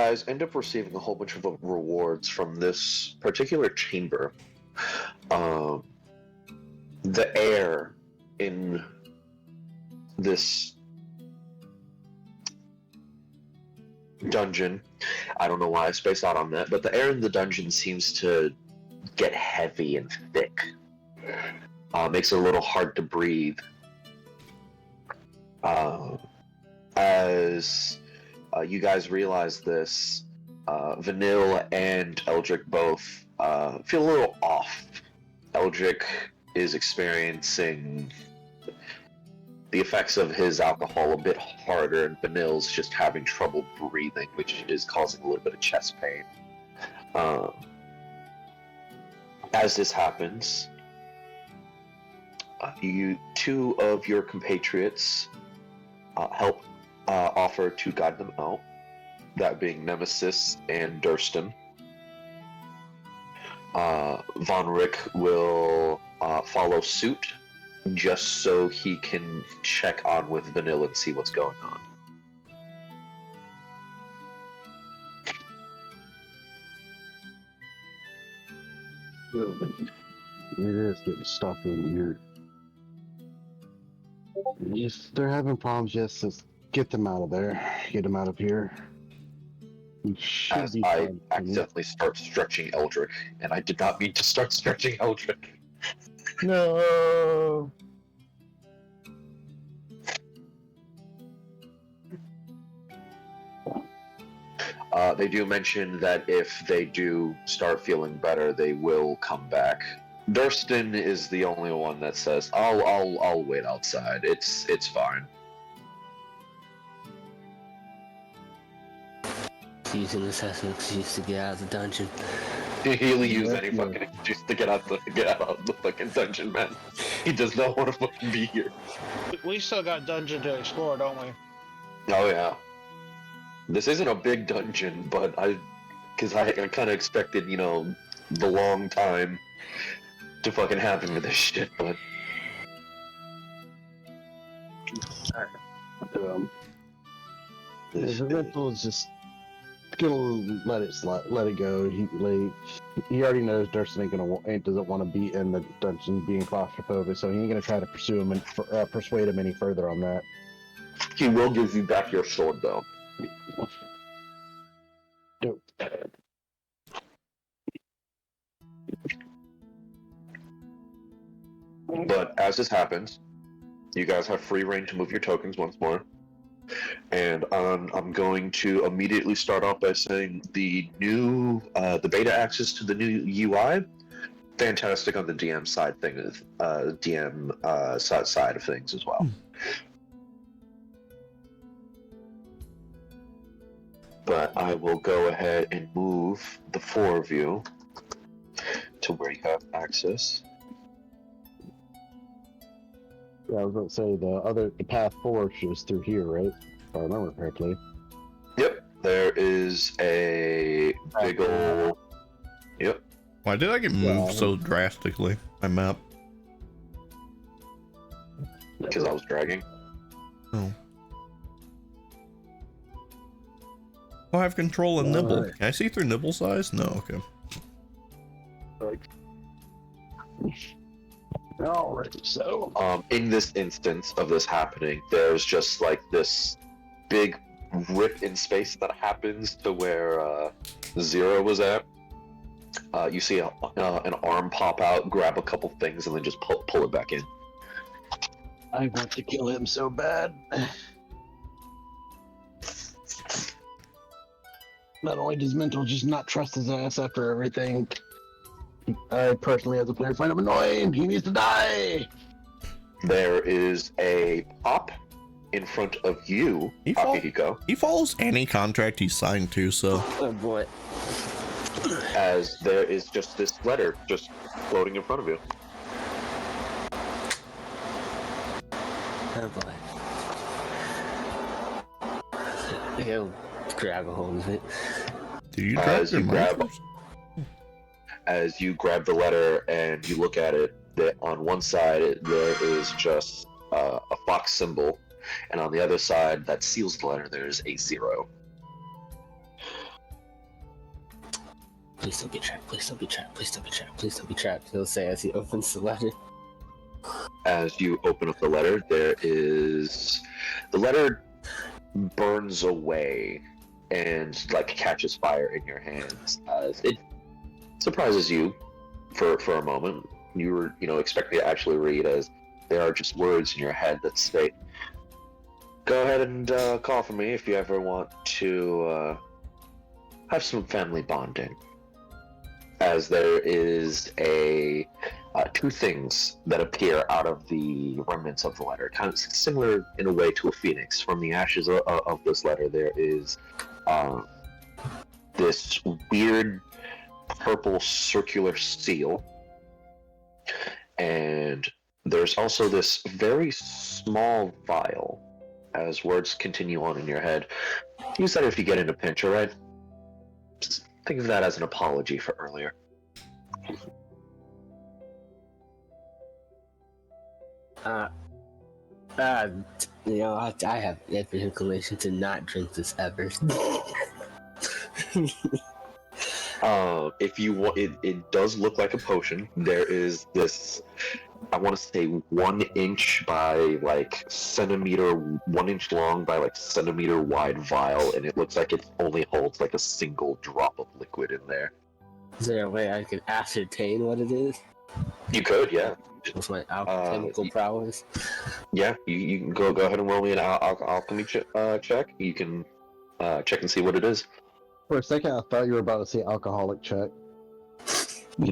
guys end up receiving a whole bunch of rewards from this particular chamber. The air in this dungeon, I don't know why I spaced out on that, but the air in the dungeon seems to get heavy and thick. Makes it a little hard to breathe. As you guys realize this, Vanille and Eldrik both feel a little off. Eldrik is experiencing the effects of his alcohol a bit harder, and Vanille's just having trouble breathing, which is causing a little bit of chest pain. As this happens, two of your compatriots help offer to guide them out, that being Nemesis and Durston. Von Rick will follow suit, just so he can check on with Vanilla and see what's going on. It is getting stuck in here. If they're having problems, just get them out of there. Get them out of here. As I accidentally start stretching Eldrik, and I did not mean to start stretching Eldrik. No. They do mention that if they do start feeling better, they will come back. Durston is the only one that says, "I'll wait outside. It's fine." Using this as an excuse to get out of the dungeon. He'll use any fucking excuse to get out of the fucking dungeon, man. He does not want to fucking be here. We still got dungeon to explore, don't we? Oh yeah. This isn't a big dungeon, but I kind of expected, the long time to fucking happen with this shit, but. The rental is just gonna let it go. He already knows Durston doesn't want to be in the dungeon being claustrophobic, so he ain't gonna try to pursue him and persuade him any further on that. He will give you back your sword, though. Dope. But as this happens, you guys have free reign to move your tokens once more. And I'm going to immediately start off by saying the beta access to the new UI, fantastic on the DM side side of things as well. But I will go ahead and move the four of you to where you have access. Yeah, I was going to say the path forward is through here, right? If I remember correctly. Yep, there is a big ol'. Yep. Why did I get moved so drastically? My map. Because I was dragging. Oh. Oh, I have control of Nibble. Can I see through Nibble size? No, okay. Alright, so in this instance of this happening, there's just like this big rip in space that happens to where Zero was at. You see an arm pop out, grab a couple things, and then just pull it back in. I want to kill him so bad. Not only does Mntal just not trust his ass after everything, I personally, as a player, find him annoying. He needs to die. There is a pop in front of you, Akihiko. He follows any contract he's signed to, so. Oh boy. As there is just this letter just floating in front of you. Oh boy. He'll grab a hold of it. Did you As you grab the letter and you look at it, on one side there is just a fox symbol, and on the other side that seals the letter there is a 0. Please don't be trapped. Please don't be trapped. Please don't be trapped. Please don't be trapped. He'll say as he opens the letter. As you open up the letter, the letter burns away and like catches fire in your hands. It surprises you for a moment. You were expecting to actually read, as there are just words in your head that state, "Go ahead and call for me if you ever want to have some family bonding." As there is two things that appear out of the remnants of the letter, kind of similar in a way to a phoenix. From the ashes of this letter, there is this weird purple circular seal, and there's also this very small vial. As words continue on in your head, use that if you get in a pinch, alright? Think of that as an apology for earlier. I have every inclination to not drink this ever. If you want, it does look like a potion. There is this, I want to say 1 inch by like centimeter, 1 inch long by like centimeter wide vial, and it looks like it only holds like a single drop of liquid in there. Is there a way I can ascertain what it is? You could, yeah. What's my alchemical prowess? Yeah, you can go ahead and roll me an alchemy check. You can check and see what it is. For a second, I thought you were about to say alcoholic check.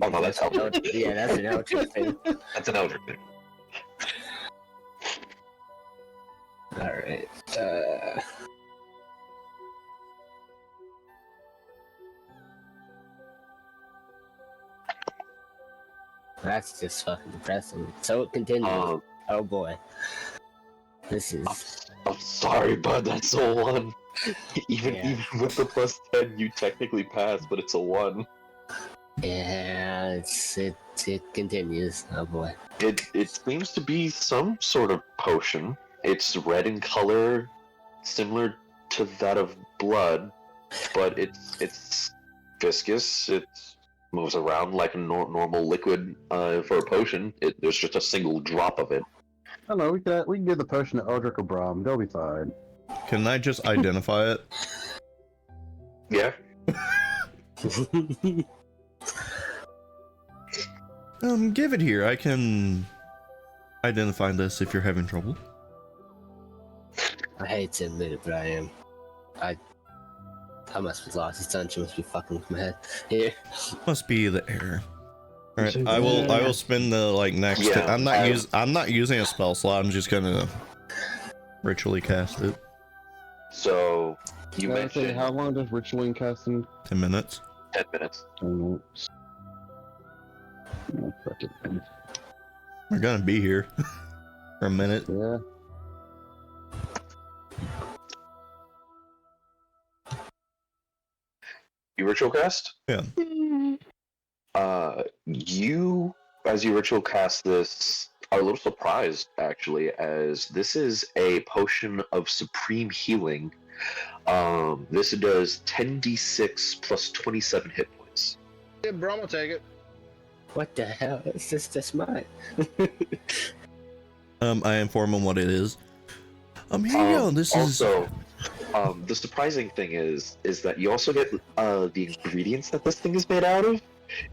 Oh no, that's Eldrik. Yeah, that's an Eldrik thing. That's an Eldrik thing. Alright. That's just fucking depressing. So it continues. Oh boy. This is... I'm sorry, bud, that's a 1. Even with the plus 10, you technically pass, but it's a 1. Yeah, it continues. Oh boy. It seems to be some sort of potion. It's red in color, similar to that of blood, but it's viscous. It moves around like a normal liquid for a potion. There's just a single drop of it. I don't know, we can give the potion to Eldrik or Braum. They'll be fine. Can I just identify it? Yeah. Give it here. I can identify this if you're having trouble. I hate to admit it, but I am. I must be lost. This dungeon must be fucking with my head. Here. Must be the error. All right, I will spend the next. Yeah, I'm not using a spell slot. I'm just gonna ritually cast it. So you mentioned how long does ritualing casting? 10 minutes. 10 minutes. 10 minutes. Oh, fuck it. We're gonna be here for a minute. Yeah. You ritual cast? Yeah. You, as you ritual cast this, are a little surprised, actually, as this is a potion of supreme healing. This does 10d6 plus 27 hit points. Yeah, Braum will take it. What the hell? It's just mine. I inform him what it is. Here you go. This also, the surprising thing is that you also get the ingredients that this thing is made out of.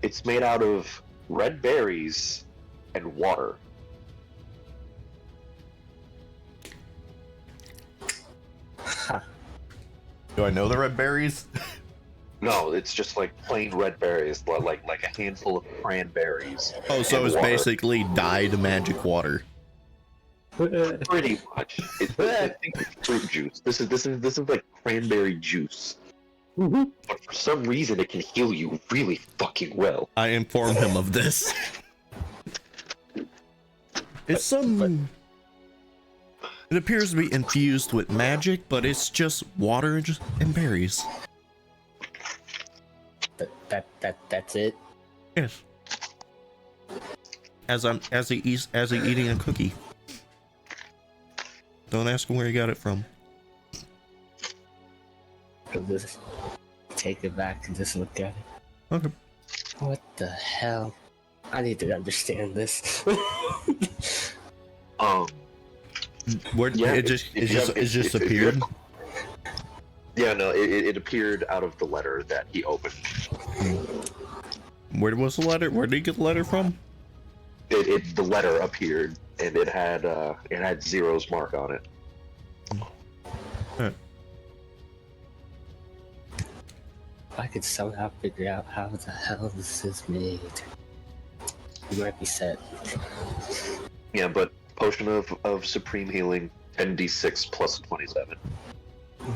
It's made out of red berries and water. Do I know the red berries? No, it's just like plain red berries, like a handful of cranberries. Oh, so it's water. basically dyed magic water. Pretty much. It's fruit juice. This is like cranberry juice. Mm-hmm. But for some reason, it can heal you really fucking well. I inform him of this. It's some. It appears to be infused with magic, but it's just water and berries. That's it. Yes. As he eating a cookie. Don't ask him where he got it from. I'll just take it back and just look at it. Okay. What the hell? I need to understand this. Where Yeah, it just appeared? Yeah, no, it appeared out of the letter that he opened. Where was the letter? Where did he get the letter from? The letter appeared, and it had Zero's mark on it. Huh. If I could somehow figure out how the hell this is made, you might be set. Yeah, but potion of supreme healing, 10d6 plus 27.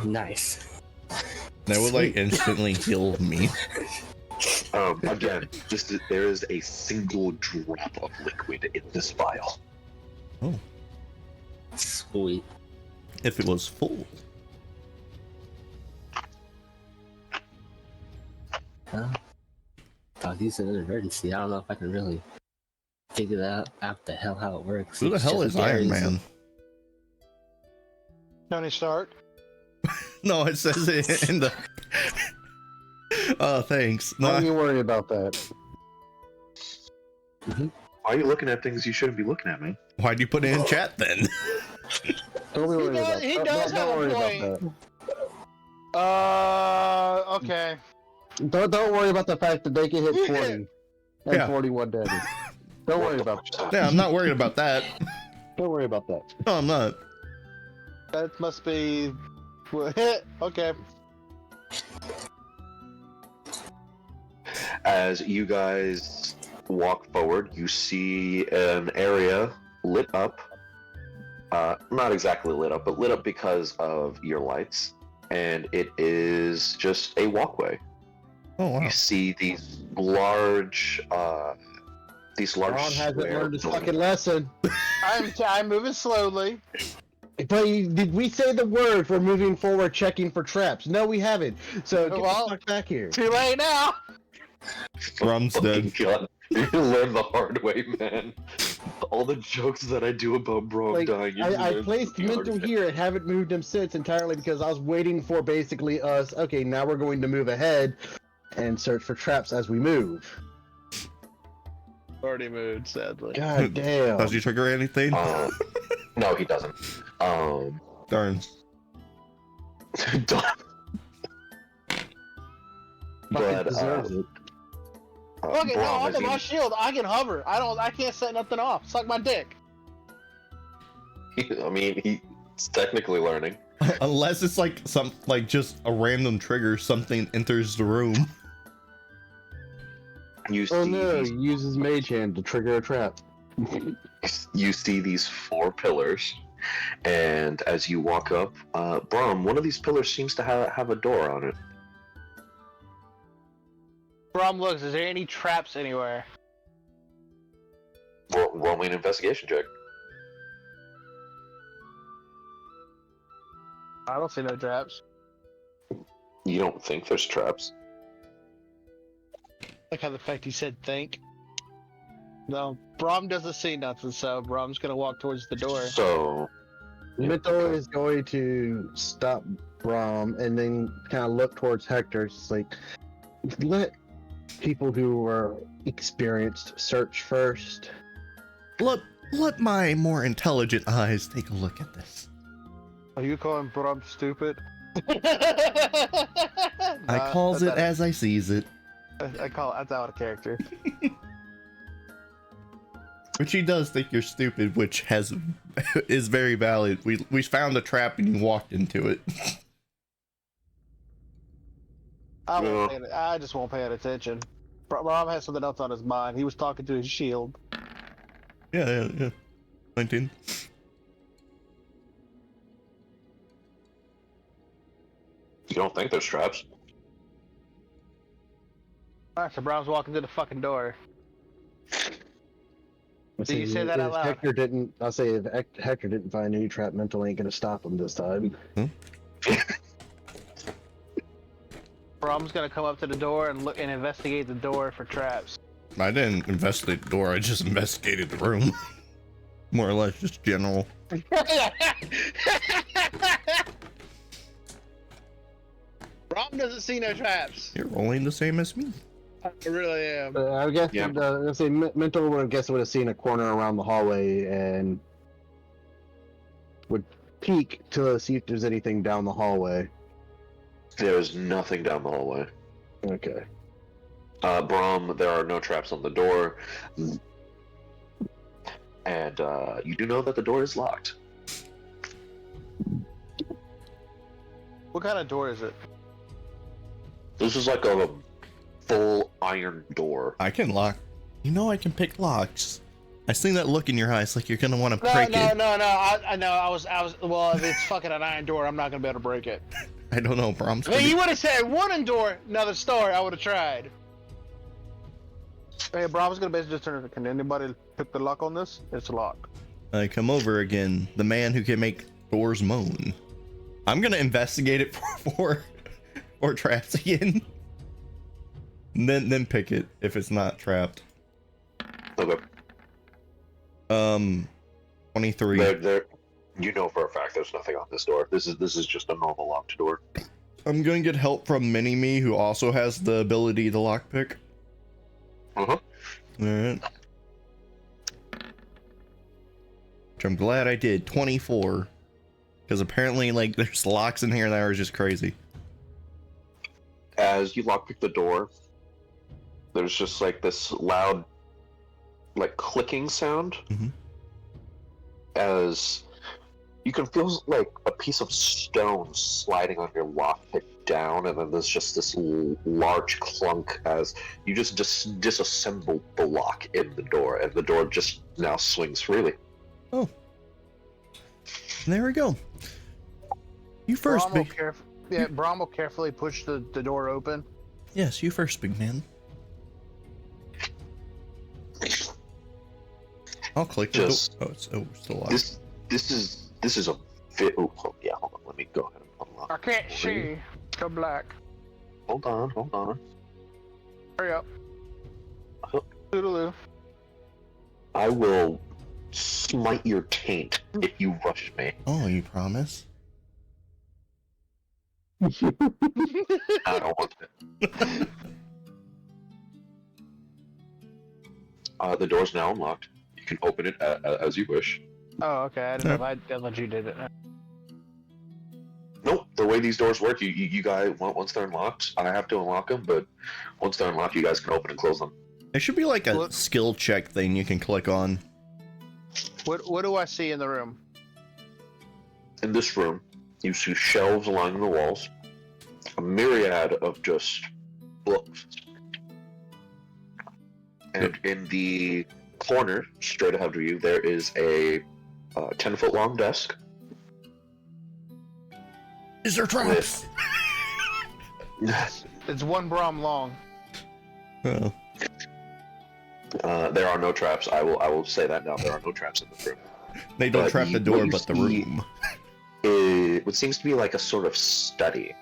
Nice. That would like instantly heal me. Again, there is a single drop of liquid in this vial. Oh, Sweet. if it was full. I'll use an emergency. I don't know if I can really figure that out the hell how it works. Who the It's hell just is Iron berries. Man? Tony Stark. No, it says it in the. Oh, thanks. Don't No, you worry about that. Why are you looking at things you shouldn't be looking at, man? why'd you put it in chat then? Don't be worried does- about he that. does Don't have a worry point. about Okay. that. Don't worry about the fact that they can hit 40 and Yeah. 41 damage. Don't worry about that. Yeah, I'm not worried about that. Don't worry about that. No, I'm not. That must be. Okay. As you guys walk forward, you see an area lit up. Not exactly lit up, but lit up because of your lights. And it is just a walkway. Oh wow. You see these large Ron hasn't square learned his doors. fucking lesson. I'm moving slowly. But did we say the word for moving forward, checking for traps? No, we haven't. So get Well- the fuck back here. Too late now. Rum's dead. God, you learn the hard way, man. All the jokes that I do about Braum Like, dying. you I learn placed the hard Mntal way. here and haven't moved him since entirely because I was waiting for basically us. Okay, now we're going to move ahead and search for traps as we move. Already moved, sadly. God damn. Does he trigger anything? No, he doesn't. Darn. Fucking but deserves it. Okay, no, Braum, under as my you- shield, I can hover. I can't set nothing off. Suck my dick. I mean, he's technically learning. Unless it's like just a random trigger, something enters the room. You Oh see no, these, he uses Mage Hand to trigger a trap. you see these 4 pillars, and as you walk up, Braum, one of these pillars seems to have a door on it. Braum looks, is there any traps anywhere? Roll me an investigation check. I don't see no traps. You don't think there's traps? Like how the fact he said think. No, Braum doesn't see nothing, so Braum's gonna walk towards the door. So, Mntal is going to stop Braum and then kind of look towards Hector. It's like, let people who are experienced search first. Let my more intelligent eyes take a look at this. Are you calling Braum stupid? I calls it as I sees it. I call it, that's out of character. Which he does think you're stupid, which is very valid. We found a trap and you walked into it. I just won't pay attention. Braum has something else on his mind. He was talking to his shield. Yeah. 19. you don't think there's traps? Alright, so Braum's walking to the fucking door. Did you say that out loud? Hector didn't. I'll say if Hector didn't find any trap, Mntal ain't gonna stop him this time. Braum's gonna come up to the door and look and investigate the door for traps. I didn't investigate the door, I just investigated the room. More or less just general. Braum doesn't see no traps. You're rolling the same as me. I really am. I guess Yeah. let's say Mntal would have guessed would have seen a corner around the hallway and would peek to see if there's anything down the hallway. There's nothing down the hallway. Okay. Braum, there are no traps on the door. And you do know that the door is locked. What kind of door is it? This is like a full iron door. I can lock. You know I can pick locks. I seen that look in your eyes, like you're gonna want to No, break no, it. no, no. I know. I was. Well, if it's fucking an iron door, I'm not gonna be able to break it. I don't know, Brahms. Hey, you would have said wooden door, another story. I would have tried. Hey, bro, I was gonna basically just turn it. Can anybody pick the lock on this? It's locked. I come over again, the man who can make doors moan. I'm gonna investigate it for traps again. And then pick it if it's not trapped. Okay. 23. You know for a fact there's nothing on this door. This is just a normal locked door. I'm gonna get help from Mini-Me, who also has the ability to lockpick. Uh-huh. Alright. Which I'm glad I did. 24. Because apparently, like, there's locks in here that are just crazy. As you lockpick the door, there's just like this loud, like, clicking sound. Mhm. As you can feel like a piece of stone sliding on your lockpick down, and then there's just this large clunk as you just disassemble the lock in the door, and the door just now swings freely. Oh. There we go. You first, Braum will big... Braum will carefully push the door open. Yes, you first, big man. I'll click the Just- door. Oh, it's still locked. This is a oh yeah, hold on, let me go ahead and unlock. I can't see. Go black. Hold on. Hurry up. Oh. Toodaloo. I will smite your taint if you rush me. Oh, you promise? I don't want it. The door's now unlocked. You can open it as you wish. Oh, okay. I didn't know if I thought you did it. Nope, the way these doors work, you guys, once they're unlocked, I have to unlock them, but once they're unlocked, you guys can open and close them. There should be like a What? skill check thing you can click on. What do I see in the room? In this room, you see shelves lining the walls, a myriad of just books. And in the corner, straight ahead of you, there is a 10-foot long desk. Is there traps? It's one Braum long. Oh. There are no traps. I will say that now. There are no traps in this room. They don't trap the what door, you but the see room. What seems to be like a sort of study,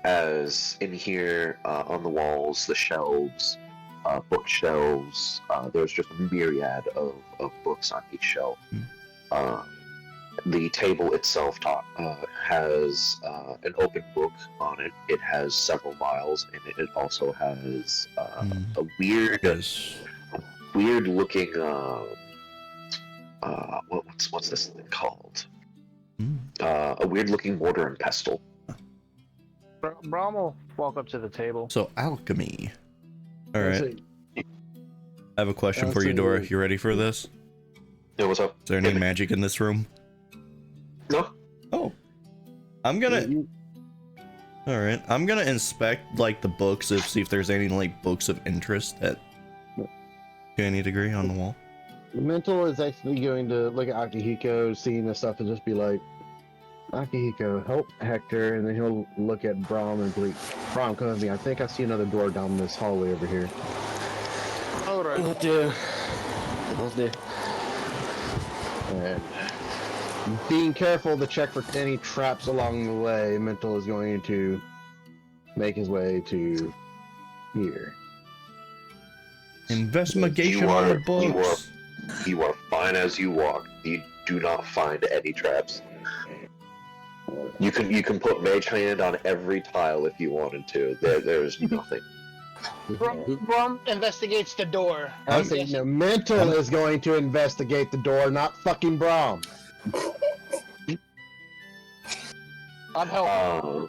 as in here on the walls, the shelves, bookshelves. There's just a myriad of books on each shelf. The table itself has an open book on it. It has several vials in it. It also has a weird looking what's this thing called? A weird looking mortar and pestle. Braum will walk up to the table. So alchemy. All Let's right. see. I have a question for you, Dora. You ready for this? Yeah, what's up? Is there any Yeah, magic in this room? No. Oh. I'm gonna... Alright. I'm gonna inspect, like, the books to see if there's any, like, books of interest that... To any degree on the wall. Mntal is actually going to look at Akihiko, seeing this stuff, and just be like, Akihiko, help Hector, and then he'll look at Braum and be like, Braum, come with me. I think I see another door down this hallway over here. Alright. Will do. And being careful to check for any traps along the way, Mntal is going to make his way to here. Investigation on the books. You are fine as you walk. You do not find any traps. You can put Mage Hand on every tile if you wanted to. There's nothing. Braum investigates the door. I was saying, no, Mntal is going to investigate the door, not fucking Braum. I'm helping.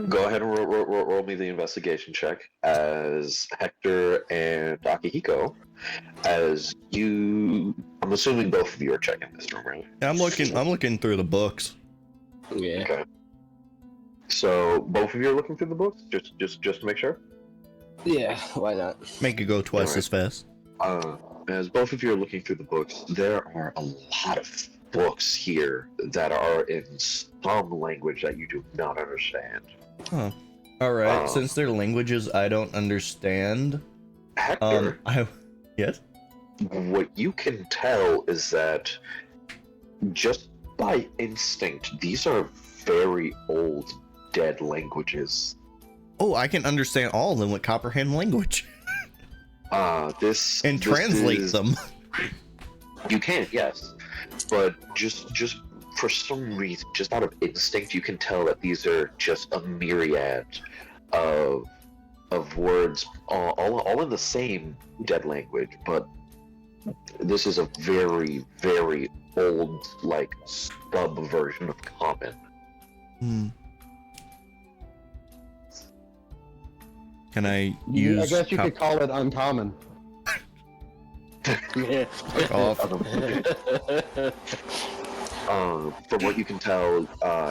Go ahead and roll me the investigation check as Hector and Akihiko. As you, I'm assuming both of you are checking this room, right? I'm looking through the books. Yeah. Okay. So both of you are looking through the books, just to make sure. Yeah, why not? Make it go twice Alright. as fast. As both of you are looking through the books, there are a lot of books here that are in some language that you do not understand. Huh. Alright, since they're languages I don't understand. Hector, Yes? what you can tell is that just by instinct, these are very old, dead languages. Oh, I can understand all of them with comprehend language. This Translate is, them. You can, yes, but just for some reason, just out of instinct, you can tell that these are just a myriad of words, all in the same dead language. But this is a very, very old, like, sub version of Common. Hmm. Can I I use? guess you could call it uncommon. Fuck off. From what you can tell,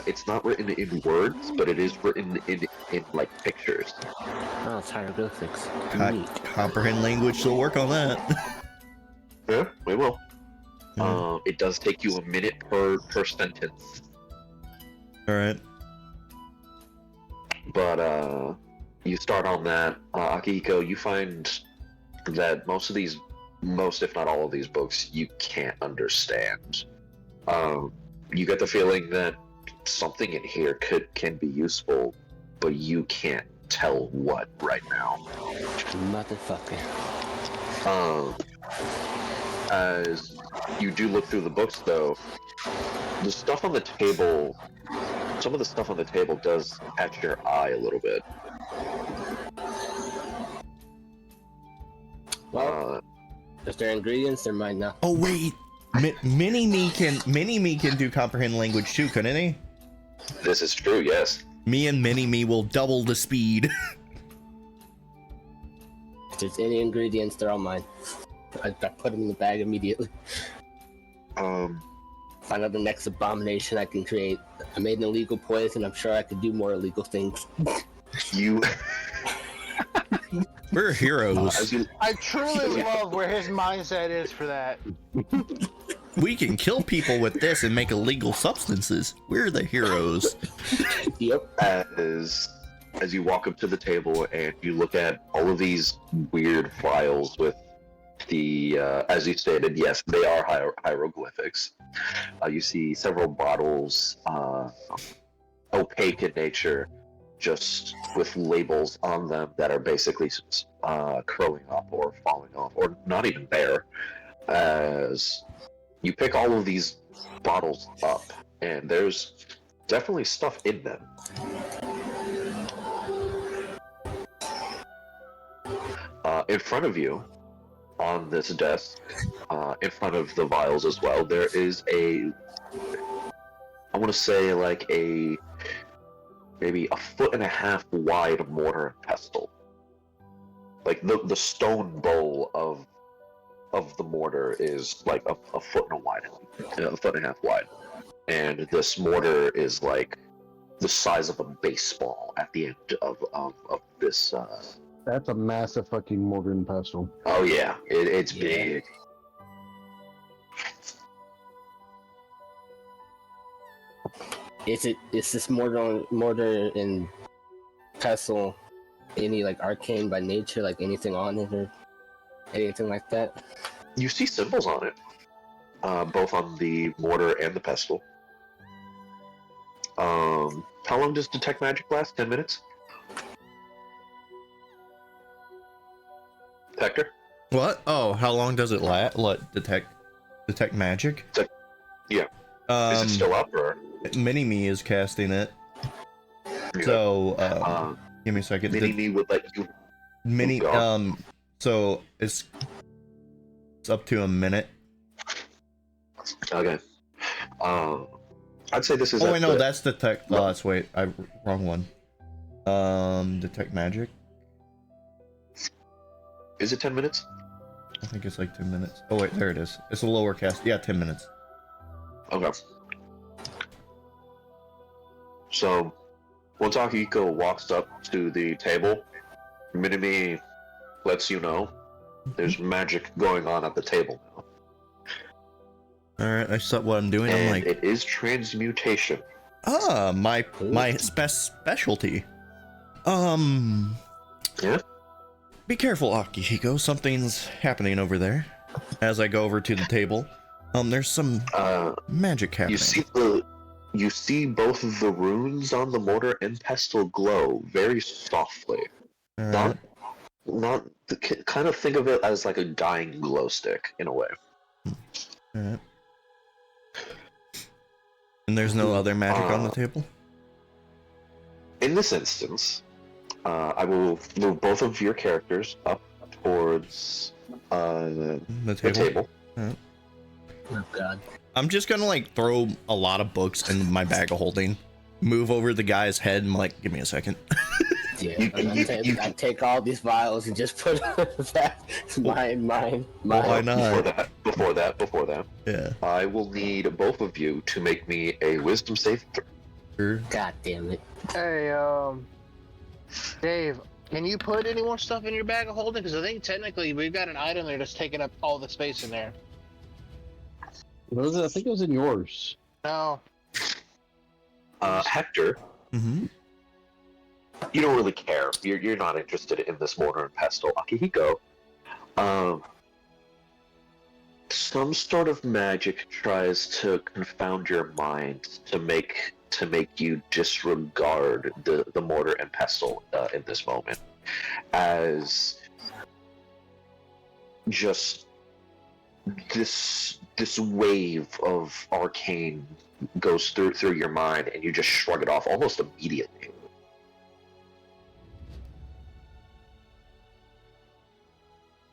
it's not written in words, but it is written in like pictures. Oh, it's hieroglyphics. Comprehend language, so work on that. Yeah, we will. Yeah. It does take you a minute per sentence, Alright. but you start on that. Akihiko, you find that most if not all of these books, you can't understand. You get the feeling that something in here can be useful, but you can't tell what right now. Motherfucker. As you do look through the books, though, the stuff on the table, some of the stuff on the table does catch your eye a little bit. Well, if they're ingredients, they're mine now. Oh wait, Mini-Me can do comprehend language too, couldn't he? This is true, yes. Me and Mini-Me will double the speed. If there's any ingredients, they're all mine. I put them in the bag immediately. Find out the next abomination I can create. I made an illegal poison. I'm sure I could do more illegal things. You. We're heroes. I truly love where his mindset is for that. We can kill people with this and make illegal substances. We're the heroes. Yep. As you walk up to the table and you look at all of these weird vials with the, as you stated, yes, they are hieroglyphics. You see several bottles, opaque in nature, just with labels on them that are basically curling up or falling off, or not even there. As you pick all of these bottles up, and there's definitely stuff in them. In front of you, on this desk, in front of the vials as well, there is I want to say like maybe a 1.5 foot wide mortar and pestle. Like the stone bowl of the mortar is like a 1.5 foot wide, and this mortar is like the size of a baseball at the end of this. That's a massive fucking mortar and pestle. Oh yeah, it's big. Is this mortar and pestle any like arcane by nature, like anything on it or anything like that? You see symbols on it, both on the mortar and the pestle. How long does detect magic last? 10 minutes? Hector? What? Oh, how long does it detect magic? Yeah. Is it still up or? Mini-Me is casting it. Yeah. So Give me a second. Mini-Me would let you Mini, go. so it's up to a minute. Okay. I'd say this is. Oh wait, no, that's detect. Wait, wrong one. Detect magic. Is it 10 minutes? I think it's like 2 minutes. Oh wait, there it is. It's a lower cast. Yeah, 10 minutes. Okay. So, once Akihiko walks up to the table, Mini-Me lets you know there's magic going on at the table now. All right, I saw what I'm doing. And I'm like, it is transmutation. ah, my specialty. Yeah. Be careful, Akihiko. Something's happening over there. As I go over to the table, there's some magic happening. You see both of the runes on the mortar and pestle glow very softly. All right. Not kind of think of it as like a dying glow stick in a way. All right. And there's no other magic on the table? In this instance, I will move both of your characters up towards the table. Right. Oh god. I'm just gonna like throw a lot of books in my bag of holding, move over the guy's head, and like, give me a second. Yeah, I take all these vials and just put that mine. Why not? Before that. Yeah. I will need both of you to make me a wisdom save. Sure. God damn it. Hey, Dave, can you put any more stuff in your bag of holding? Because I think technically we've got an item there that's taking up all the space in there. What was it? I think it was in yours. No. Hector, Mm-hmm. you don't really care. You're not interested in this mortar and pestle. Akihiko, some sort of magic tries to confound your mind to make you disregard the mortar and pestle in this moment, as just this wave of arcane goes through your mind, and you just shrug it off almost immediately.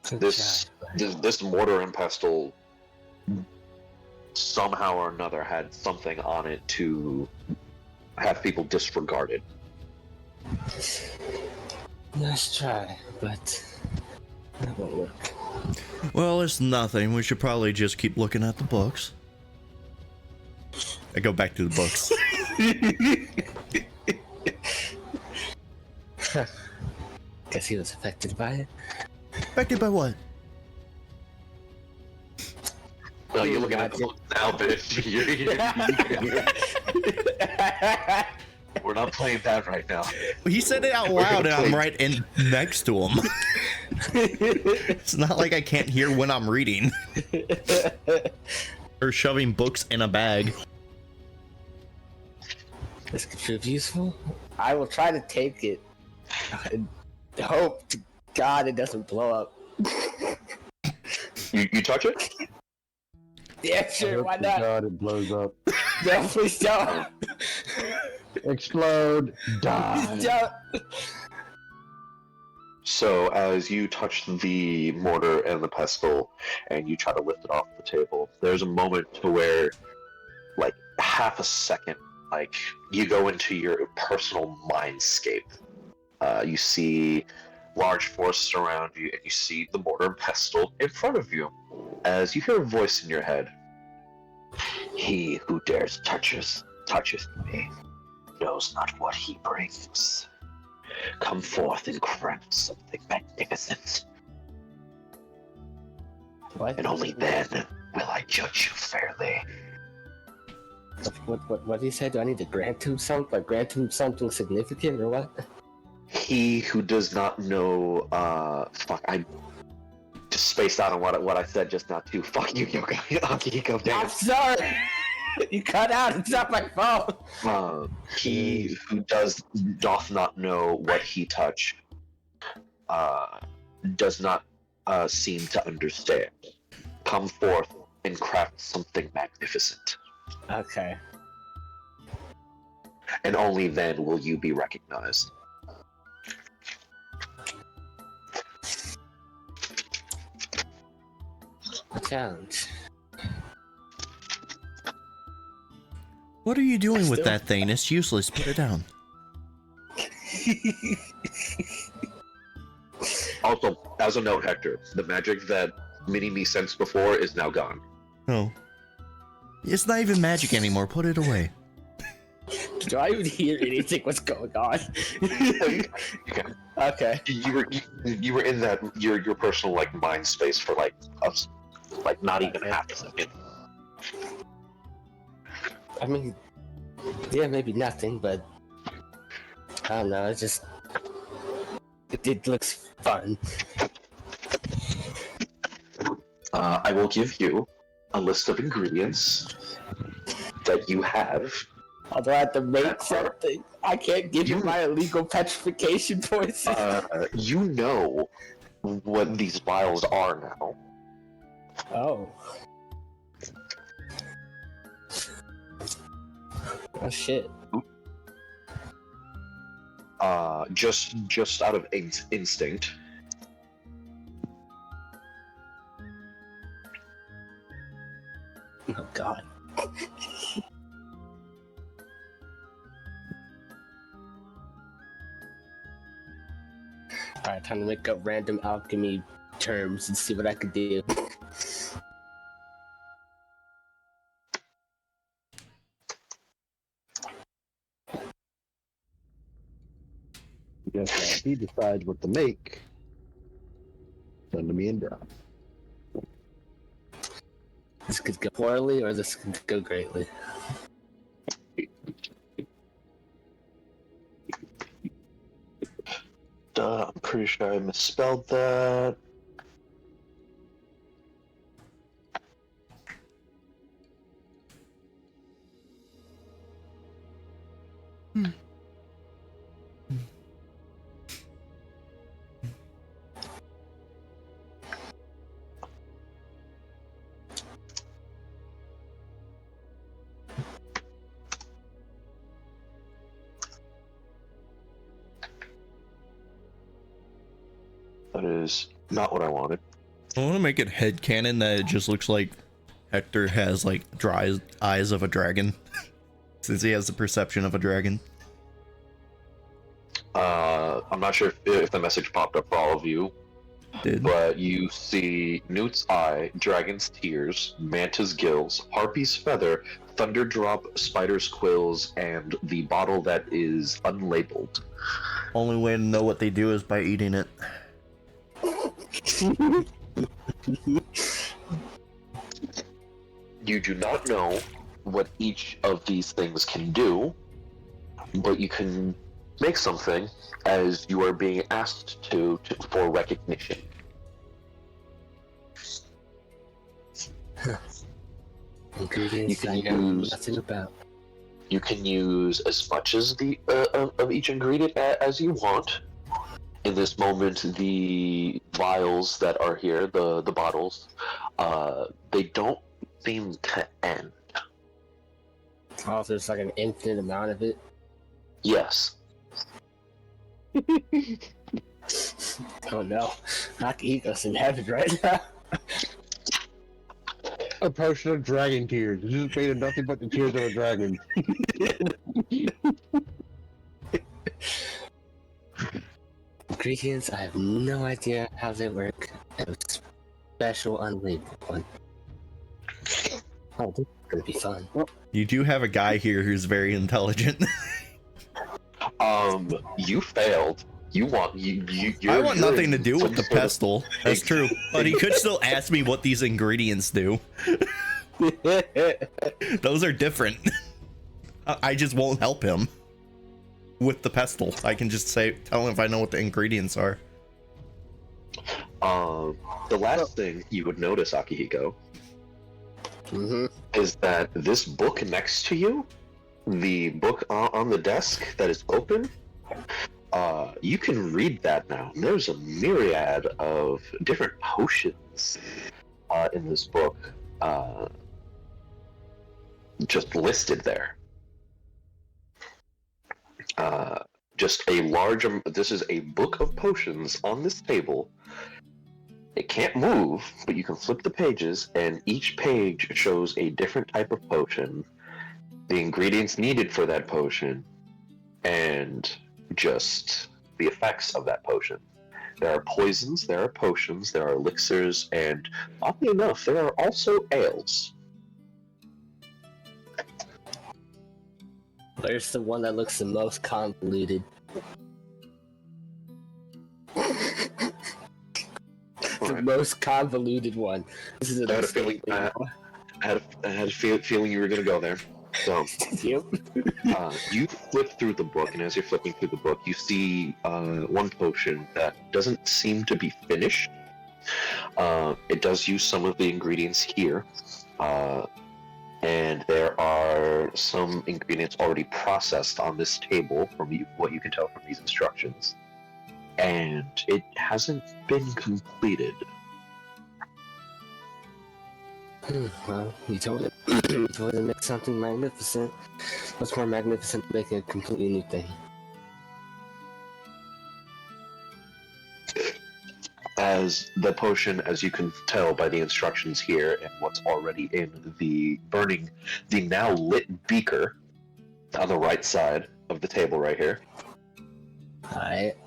This mortar and pestle somehow or another had something on it to have people disregarded. Nice try, but that won't work. Well, it's nothing. We should probably just keep looking at the books. I go back to the books. Guess he was affected by it. Affected by what? No, you're looking at the book now, bitch. We're not playing that right now. He said it out loud, and I'm right in next to him. It's not like I can't hear when I'm reading. Or shoving books in a bag. This could prove useful. I will try to take it. I hope to God it doesn't blow up. You touch it? Yeah, sure, why not? God, it blows up. No, please don't. Explode. Die. Please don't. So as you touch the mortar and the pestle and you try to lift it off the table, there's a moment to where, like, half a second, like, you go into your personal mindscape. You see large forces around you, and you see the mortar and pestle in front of you. As you hear a voice in your head, "He who dares toucheth me knows not what he brings. Come forth and craft something magnificent, What? and only then will I judge you fairly." What did he say? Do I need to grant him something? Like grant him something significant or what? He who does not know, I just spaced out on what I said just now too. Fuck you, Yokai. Akihiko, I'm damn. sorry! You cut out, it's not my fault! He who doth not know what he touch, does not seem to understand. Come forth and craft something magnificent, Okay. and only then will you be recognized. challenge. What are you doing with Still- that thing? It's useless. Put it down. Also, as a note, Hector, the magic that Mini-Me sensed before is now gone. Oh. It's not even magic anymore. Put it away. Do I even hear anything? What's going on? Okay. You were in that your personal like mind space for like not even half a second. I mean, yeah, maybe nothing, but I don't know. It looks fun. I will give you a list of ingredients that you have. Although I have to make something, I can't give you my illegal petrification points. You know what these vials are now. Oh. Oh shit. Just out of instinct. Oh god. Alright, time to make up random alchemy terms and see what I could do. Guess he decides what to make. Send to me and Braum. This could go poorly or this could go greatly. I'm pretty sure I misspelled that. That is not what I wanted. I want to make it headcanon that it just looks like Hector has like dry eyes of a dragon. Since he has the perception of a dragon. I'm not sure if the message popped up for all of you, but you see Newt's eye, dragon's tears, manta's gills, harpy's feather, thunder drop, spider's quills, and the bottle that is unlabeled. Only way to know what they do is by eating it. You do not know what each of these things can do, but you can make something as you are being asked to for recognition. Ingredients You can I know use- nothing about. You can use as much as the of each ingredient as you want. In this moment, the vials that are here, the bottles, they don't seem to end. Oh, so there's like an infinite amount of it. Yes. Oh no, Akihiko's in heaven right now. A potion of dragon tears. It's just made of nothing but the tears of a dragon. Ingredients, I have no idea how they work. A special unlabeled one. Oh, this is gonna be fun. You do have a guy here who's very intelligent. You failed. You want you. I want you're nothing to in do some with the sort of- pestle. That's true. But he could still ask me what these ingredients do. Those are different. I just won't help him with the pestle. I can just tell him if I know what the ingredients are. The last thing you would notice, Akihiko, is that this book next to you, the book on the desk that is open, you can read that now. There's a myriad of different potions in this book, just listed there. Just a large. This is a book of potions on this table, It can't move, but you can flip the pages, and each page shows a different type of potion, the ingredients needed for that potion, and just the effects of that potion. There are poisons, there are potions, there are elixirs, and oddly enough, there are also ales. Where's the one that looks the most convoluted? The most convoluted one. This is I had a feeling. I had a feeling you were going to go there. So, Yep. you flip through the book, and as you're flipping through the book, you see one potion that doesn't seem to be finished. It does use some of the ingredients here, and there are some ingredients already processed on this table from what you can tell from these instructions. And it hasn't been completed. Well, you told it. You told it to make something magnificent. What's more magnificent than making a completely new thing? As the potion, as you can tell by the instructions here and what's already in the now lit beaker on the right side of the table right here. Alright.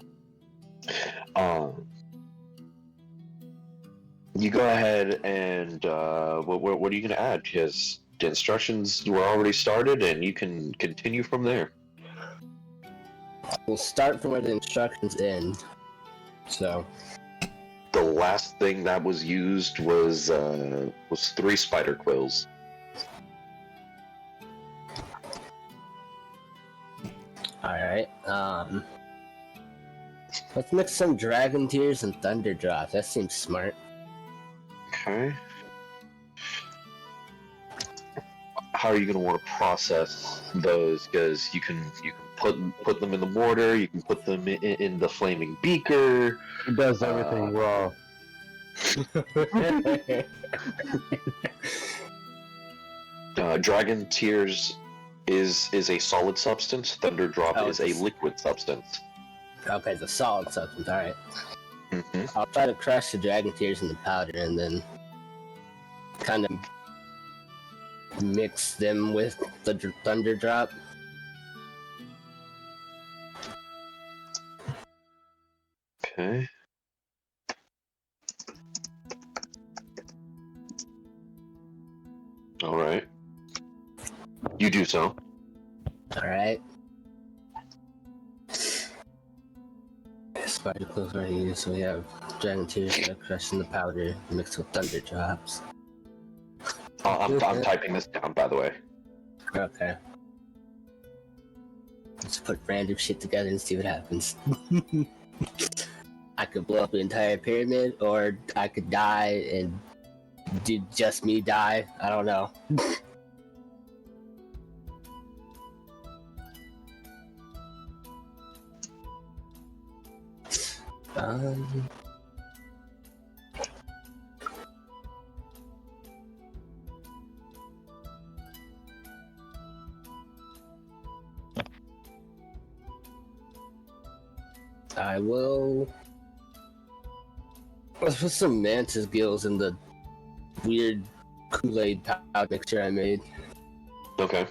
You go ahead and what are you going to add? Because the instructions were already started, and you can continue from there. We'll start from where the instructions end. So, The last thing that was used was 3 spider quills. alright. Let's mix some dragon tears and thunder drops. That seems smart. Okay. How are you going to want to process those? Because you can put them in the mortar. You can put them in the flaming beaker. He does everything raw. Dragon tears is a solid substance. Thunder drop is a liquid substance. Okay, the solid substance, alright. Mm-hmm. I'll try to crush the dragon tears in the powder and then kind of mix them with the thunder drop. Okay. All right. You do so. Alright. Spider clothes right here, so we have dragon tears that are crushed in the powder mixed with thunder drops. I'm typing this down, by the way. Okay. Let's put random shit together and see what happens. I could blow up the entire pyramid, or I could die and do just me die. I don't know. I will. Let's put some mantis gills in the weird Kool-Aid powder mixture I made. Okay.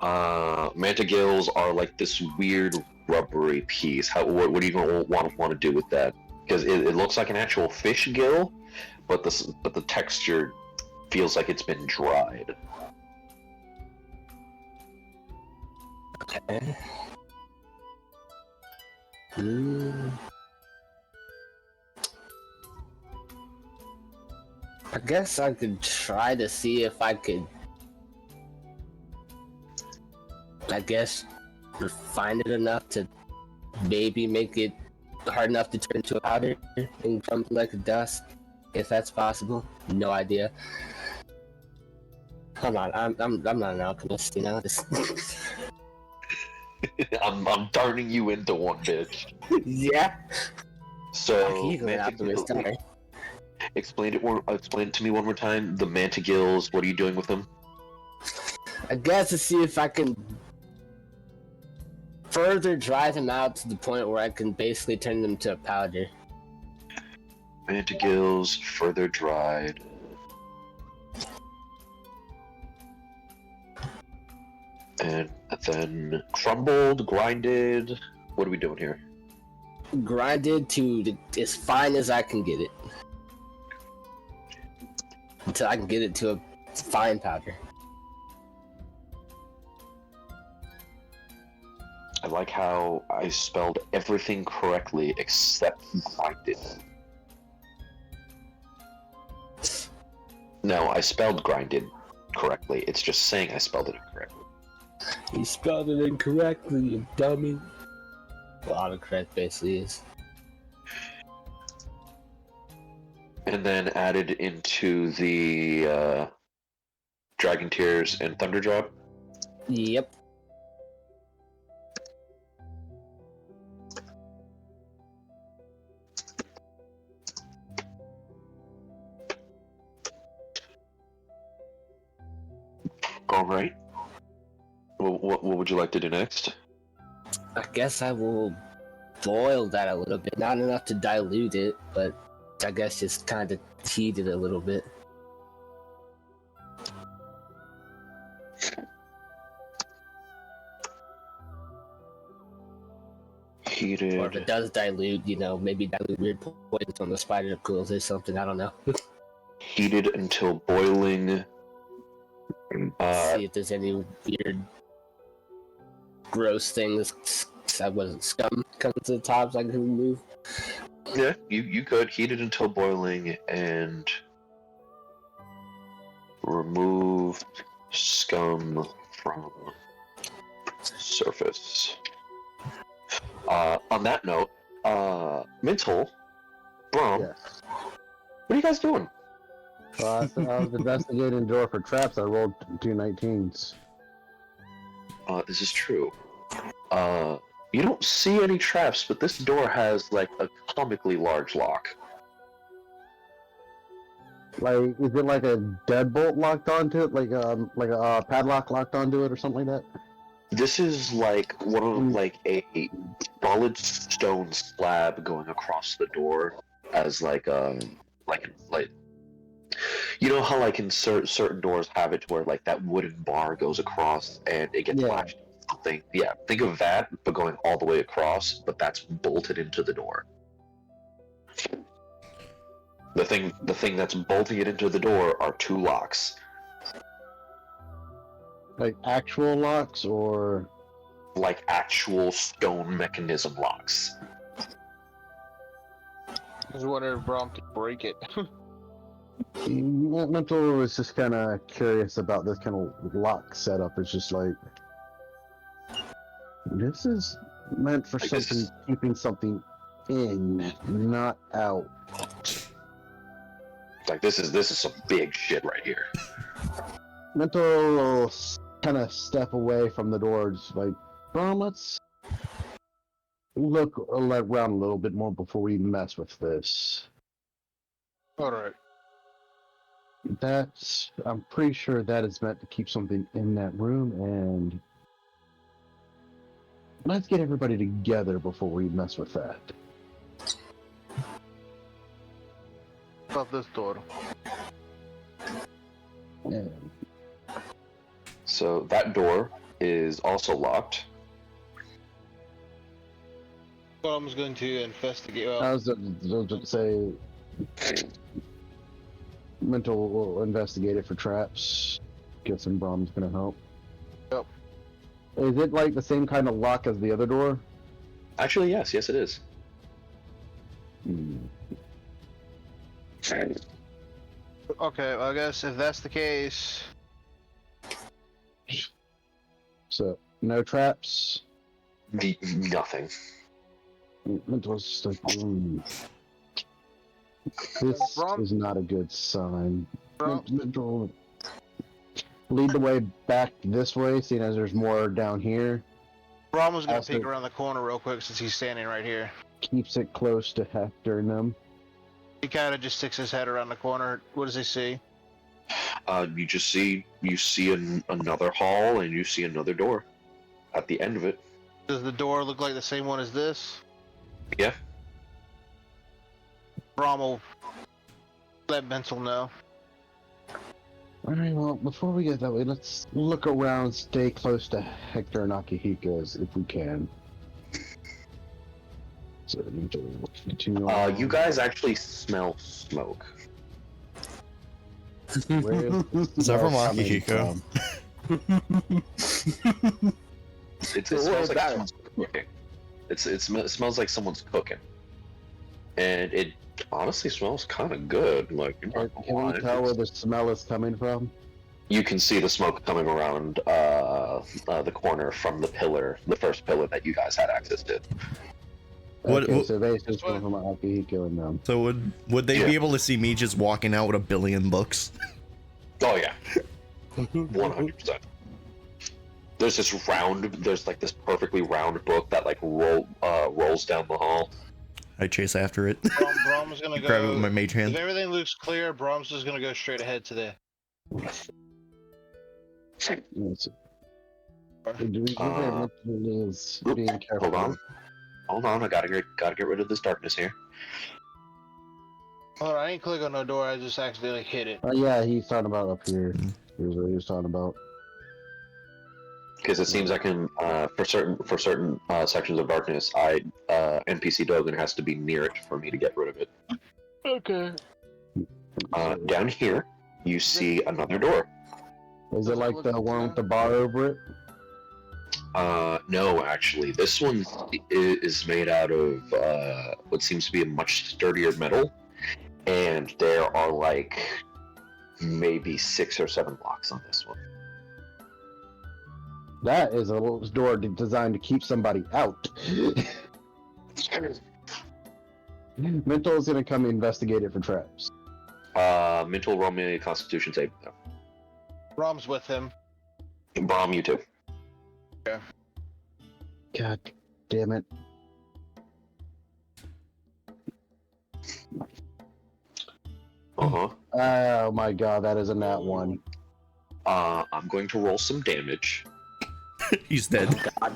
Manta gills are like this weird rubbery piece. What are you gonna want to do with that? Because it looks like an actual fish gill, but the texture feels like it's been dried. Okay. I guess I could try to see if I could, refine it enough to maybe make it hard enough to turn into a powder and crumble like a dust, if that's possible. No idea. I'm not an alchemist, you know. I'm turning you into one, bitch. Yeah. So, Akihiko, an alchemist, don't worry. explain it to me one more time. The manta gills. What are you doing with them? I guess to see if I can further dry them out to the point where I can basically turn them to a powder. Mantigills further dried. And then crumbled, grinded. What are we doing here? Grinded to as fine as I can get it. Until I can get it to a fine powder. I like how I spelled everything correctly except grinded. No, I spelled grinded correctly. It's just saying I spelled it incorrectly. You spelled it incorrectly, you dummy. Well, autocorrect basically is. And then added into the Dragon Tears and Thunder Drop. Yep. All right. What would you like to do next? I guess I will boil that a little bit. Not enough to dilute it, but I guess just kind of heat it a little bit. Heated. Or if it does dilute, maybe dilute weird poisons on the spider quills or something. I don't know. Heated until boiling. See if there's any weird, gross things. That wasn't scum comes to the top, so I can remove. Yeah, you could heat it until boiling and remove scum from surface. On that note, Mntal, Braum, Yes. what are you guys doing? I was investigating door for traps. I rolled 2 19s. This is true. You don't see any traps, but this door has like a comically large lock. Like, is it like a deadbolt locked onto it, like a padlock locked onto it, or something like that? This is like one of like a solid stone slab going across the door as like you know how like in certain doors have it to where like that wooden bar goes across and it gets latched to something. Yeah, think of that, but going all the way across, but that's bolted into the door. The thing that's bolting it into the door are 2 locks. Like actual locks, or Like actual stone mechanism locks. I was wondering if Braum could break it. Mntal was just kind of curious about this kind of lock setup. It's just like, this is meant for Like this something, is- keeping something in, not out. Like this is some big shit right here. Mntal will kind of step away from the door, just like, well, let's look around a little bit more before we mess with this. Alright. I'm pretty sure that is meant to keep something in that room, and let's get everybody together before we mess with that. About this door. And So that door is also locked. Braum's going to investigate. I Well, was going to say, Mntal will investigate it for traps. Guessing Braum's gonna help. Yep. Is it like the same kind of lock as the other door? Actually, yes, it is. okay, well, I guess if that's the case, So, no traps. Nothing. Mntal's just like, this Braum? is not a good sign. Braum, Mntal, lead the way back this way, seeing as there's more down here. Braum was going to Also- peek around the corner real quick since he's standing right here. Keeps it close to Hector and them. He kind of just sticks his head around the corner. What does he see? You see another hall and you see another door at the end of it. Does the door look like the same one as this? Yeah. Braum will Let Mntal know. Alright, well, before we get that way, let's look around, stay close to Hector and Akihiko if we can. So, continue on. You guys actually smell smoke. Where Is that from coming Akihiko? from? It smells like someone's cooking. It smells like someone's cooking, and it honestly smells kind of good. Like, I'm not gonna Can lie. we tell where the smell is coming from? You can see the smoke coming around the corner from the pillar, the first pillar that you guys had access to. Okay, so basically it's coming from Akihiko and them. So would they be able to see me just walking out with a billion books? Oh yeah, 100%. There's like this perfectly round book that like rolls down the hall. I chase after it. Braum's gonna go. Grab it with my mage hand. If everything looks clear, Braum's just gonna go straight ahead to the. Being careful. Hold on, I gotta get rid of this darkness here. Hold on, I ain't click on no door. I just accidentally hit it. Oh yeah, he's talking about up here. Here's what he was talking about. Because it seems like for certain sections of darkness, NPC Dogen has to be near it for me to get rid of it. Okay. Down here, you see another door. Is it like the one with the bar over it? No, actually, this one is made out of what seems to be a much sturdier metal, and there are like maybe 6 or 7 blocks on this one. That is a door designed to keep somebody out. Mntal is gonna come investigate it for traps. Mntal, roll me a Constitution save. Braum's with him. Braum, you too. Yeah. God damn it. Oh my god, that is a nat 1. I'm going to roll some damage. He's dead. Oh,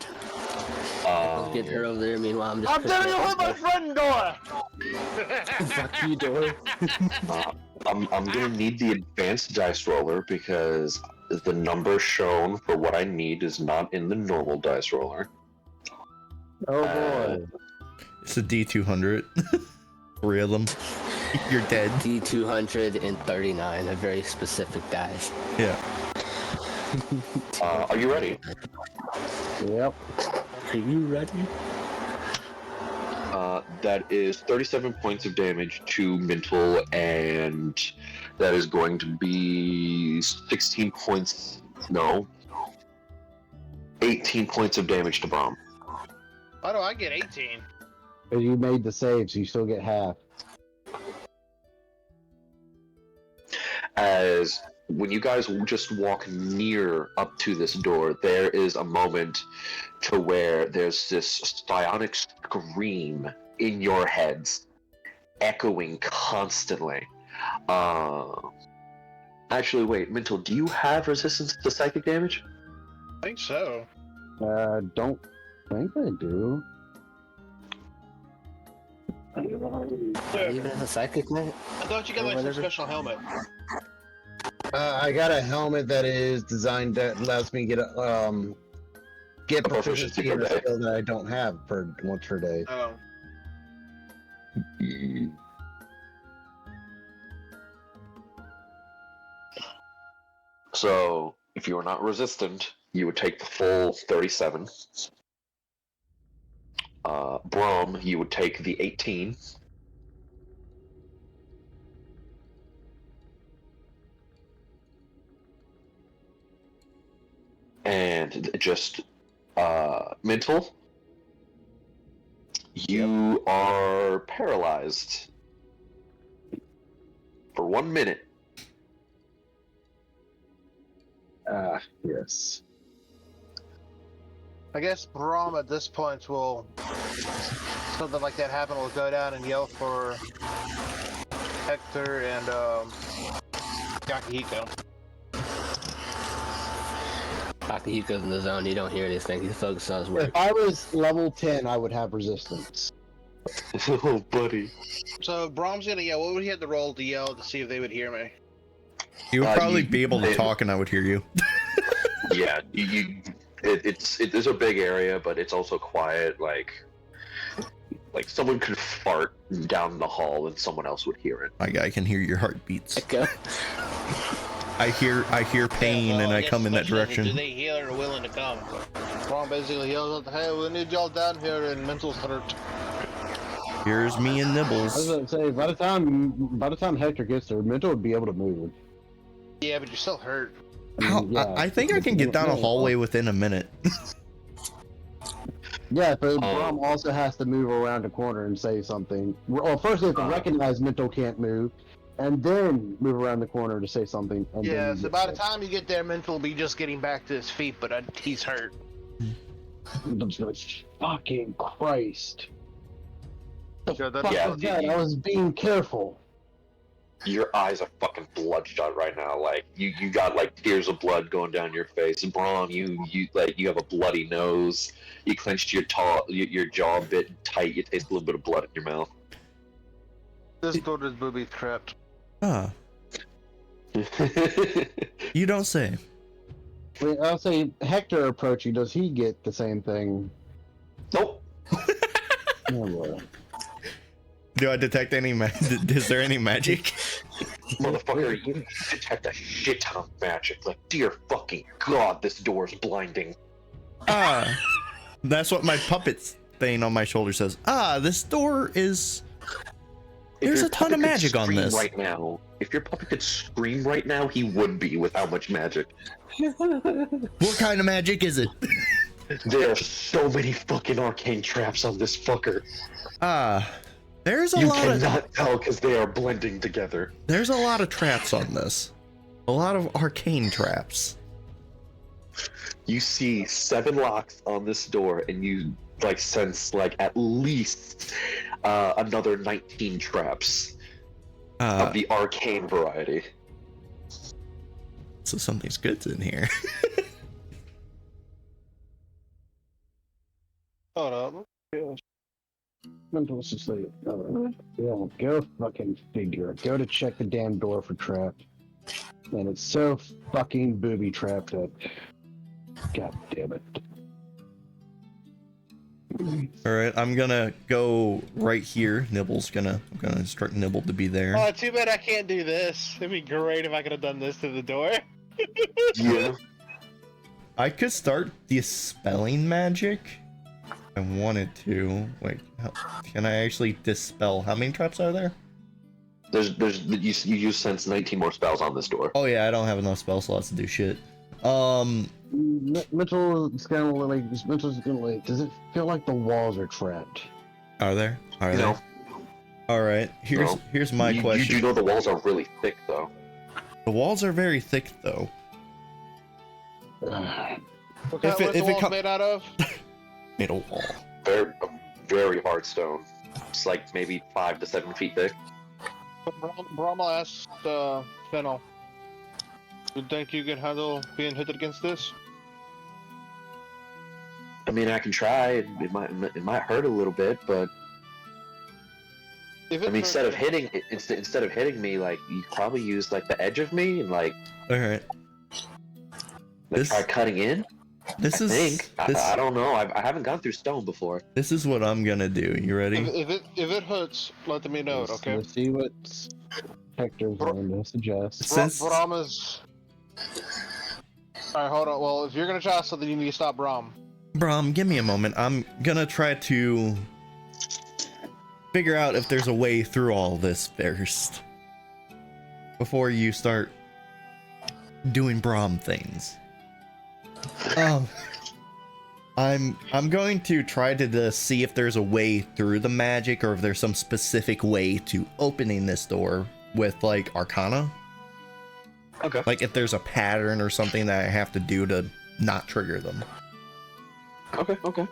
God. Get her over there. Meanwhile, I'm just. I'm telling you, hold my front door. Fuck you, door. I'm gonna need the advanced dice roller because the number shown for what I need is not in the normal dice roller. Oh boy. It's a D200. 3 of them. You're dead. D239, a very specific dice. Yeah. Are you ready? Yep. Are you ready? That is 37 points of damage to Mntal, and that is going to be 16 points. No. 18 points of damage to Braum. Why do I get 18? But you made the save, so you still get half. As when you guys just walk near up to this door, there is a moment to where there's this psionic scream in your heads, echoing constantly. Actually, wait, Mntal, do you have resistance to psychic damage? I think so. Don't think I do. Even a psychic knight? I thought you got like some special helmet. I got a helmet that is designed that allows me to get proficiency in a skill that I don't have for once per day. Oh. So, if you were not resistant, you would take the full 37. Braum, you would take the 18. And just, Mntal, you are paralyzed for 1 minute. Yes. I guess Braum at this point will, something like that happen, will go down and yell for Hector and Akihiko. Akihiko's in the zone, you don't hear anything, he's focused on his work. If I was level 10, I would have resistance. Oh, buddy. So Braum's gonna yell. What would he have to roll to yell to see if they would hear me? You would probably you- be able to it- talk and I would hear you. Yeah, it's a big area, but it's also quiet. Like someone could fart down the hall and someone else would hear it. I can hear your heartbeats. Echo. I hear pain Yeah, well, and I guess come the in that question is, direction. do they hear or willing to come? Braum basically yells out, "Hey, we need y'all down here, and Mntal's hurt." Here's me and I was Nibbles. gonna say, by the time Hector gets there, Mntal would be able to move. Yeah, but you're still hurt. How, I think I can get down a hallway within a minute. Yeah, but Braum also has to move around the corner and say something. Well, first they have to recognize Mntal can't move, and then move around the corner to say something. And then Yeah, you so get by the there. time you get there, Mntal will be just getting back to his feet, but he's hurt. I'm just like, fucking Christ. The Yeah, fuck yeah, was that? I was being careful. Your eyes are fucking bloodshot right now. Like you got like tears of blood going down your face. Braum, you have a bloody nose. You clenched your jaw a bit tight. You taste a little bit of blood in your mouth. This door is booby trapped. Ah, you don't say. Wait, I'll say Hector approach you. Does he get the same thing? Nope. Oh, boy. Do I detect any is there any magic? Motherfucker, you detect a shit ton of magic. Like, dear fucking god, this door is blinding. Ah, that's what my puppet thing on my shoulder says. Ah, this door is... If There's your a ton of puppet could magic on scream this. right now. If your puppet could scream right now, he would be with how much magic. What kind of magic is it? There are so many fucking arcane traps on this fucker. Ah, there's a You lot of... cannot tell because they are blending together. There's a lot of traps on this. A lot of arcane traps. You see 7 locks on this door, and you like sense like at least another 19 traps of the arcane variety. So something's good in here. Hold up. Mntal's just like, yeah, go fucking figure. Go to check the damn door for trap. And it's so fucking booby trapped that. God damn it. All right, I'm gonna go right here. I'm gonna instruct Nibble to be there. Oh, too bad I can't do this. It'd be great if I could have done this to the door. Yeah. I could start dispelling magic. I wanted to. Wait, can I actually dispel? How many traps are there? You use sense 19 more spells on this door. Oh yeah, I don't have enough spell slots to do shit. Mntal's gonna like, does it feel like the walls are trapped? Are there? Are No. there? All right. Here's my question. You do know the walls are really thick, though. The walls are very thick, though. What If kind it- what's if the it walls com- made out of? Middle wall. Very hard stone. It's like maybe 5 to 7 feet thick. Braum asked Fennel, "You think you can handle being hit against this?" I mean, I can try. It might hurt a little bit, but If I mean, it instead of hurts- hitting me, like you could probably use like the edge of me and like All right. This- try cutting in. This I is think. this. I don't know. I haven't gone through stone before. This is what I'm gonna do. You ready? if it hurts, let me know, okay? Let's see what Hector's going to suggest. Since- Braum is. Alright, hold on. Well, if you're gonna try something, you need to stop Braum. Braum, give me a moment. I'm gonna try to figure out if there's a way through all this first. Before you start doing Braum things. I'm going to try to see if there's a way through the magic or if there's some specific way to opening this door with like Arcana. Okay. Like if there's a pattern or something that I have to do to not trigger them. Okay.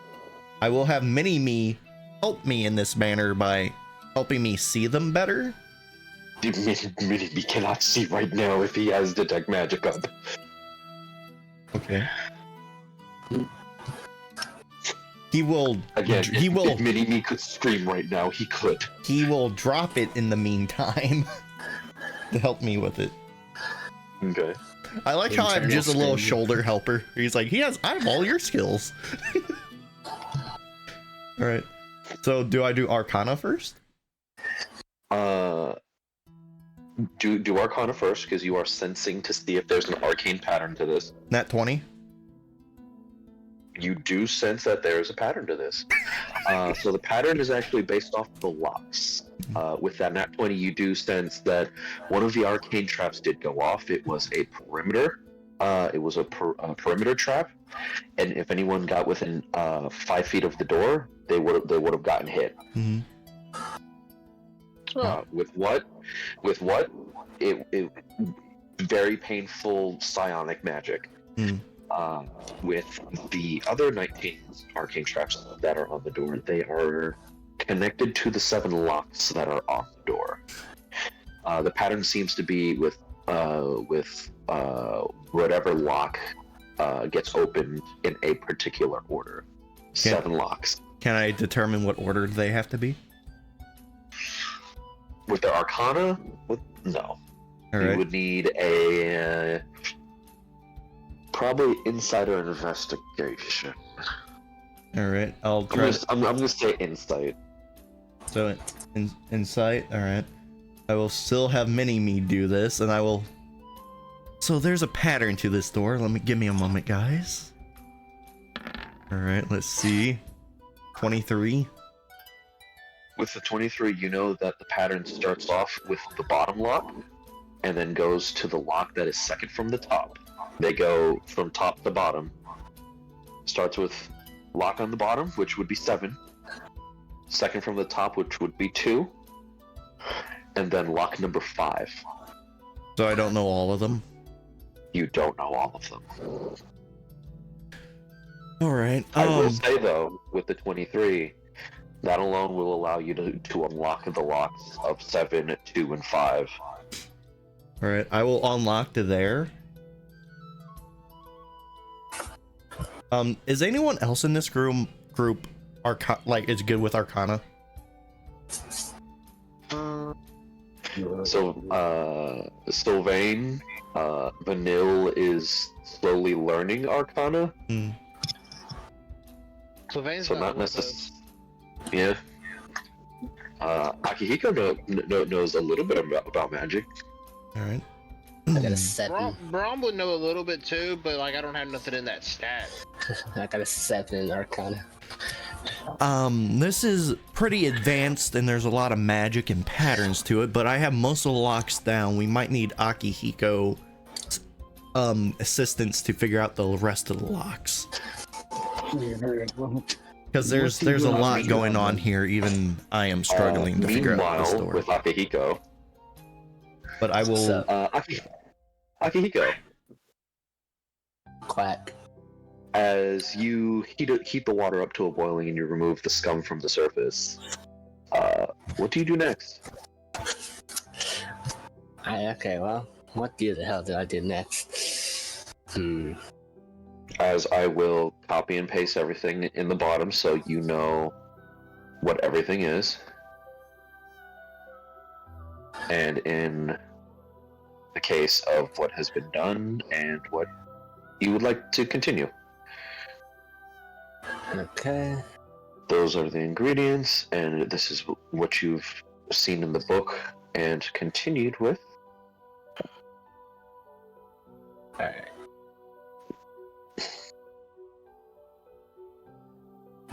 I will have Mini-Me help me in this manner by helping me see them better. Mini cannot see right now if he has detect magic up. Okay. He will. Again, He will. if Mini-Me could scream right now, he could. He will drop it in the meantime to help me with it. Okay. I like how I'm Internal just a little screen. shoulder helper. He's like, I have all your skills. All right. So do I do Arcana first? Do Arcana first, because you are sensing to see if there's an arcane pattern to this. Nat 20. You do sense that there is a pattern to this. So the pattern is actually based off the locks. With that nat 20, you do sense that one of the arcane traps did go off. It was a perimeter. It was a perimeter trap, and if anyone got within 5 feet of the door, they would have gotten hit. Mm-hmm. With what? It very painful psionic magic. Mm. With the other 19 arcane traps that are on the door, they are connected to the 7 locks that are on the door. The pattern seems to be with whatever lock gets opened in a particular order. 7 locks. Can I determine what order they have to be? With the Arcana, no. All You right. would need a probably insider investigation. All right. I'll I'm try. gonna say insight. So, insight. All right. I will still have Mini-Me do this, and I will. So there's a pattern to this door. Give me a moment, guys. All right. Let's see. 23. With the 23, you know that the pattern starts off with the bottom lock, and then goes to the lock that is second from the top. They go from top to bottom. Starts with lock on the bottom, which would be 7. Second from the top, which would be 2. And then lock number 5. So I don't know all of them. You don't know all of them. All right. I will say, though, with the 23, that alone will allow you to unlock the locks of 7, 2, and 5. All right. I will unlock to there. Is anyone else in this group is good with Arcana? So, Silvane, Vanille is slowly learning Arcana. Mm. Sylvain's So not necessarily. Yeah. Akihiko knows a little bit about magic. All right. I got a 7. Braum would know a little bit too, but like I don't have nothing in that stat. I got a 7 in Arcana. This is pretty advanced and there's a lot of magic and patterns to it, but I have most of the locks down. We might need Akihiko assistance to figure out the rest of the locks. Because there's a lot going on here. Even I am struggling to figure out this Meanwhile, door. with Akihiko, But I will. So- Akihiko, Quack. as you heat the water up to a boiling and you remove the scum from the surface, what do you do next? Okay, well, what the hell did I do next? As I will copy and paste everything in the bottom so you know what everything is. And in the case of what has been done and what you would like to continue. Okay. Those are the ingredients, and this is what you've seen in the book and continued with. Alright.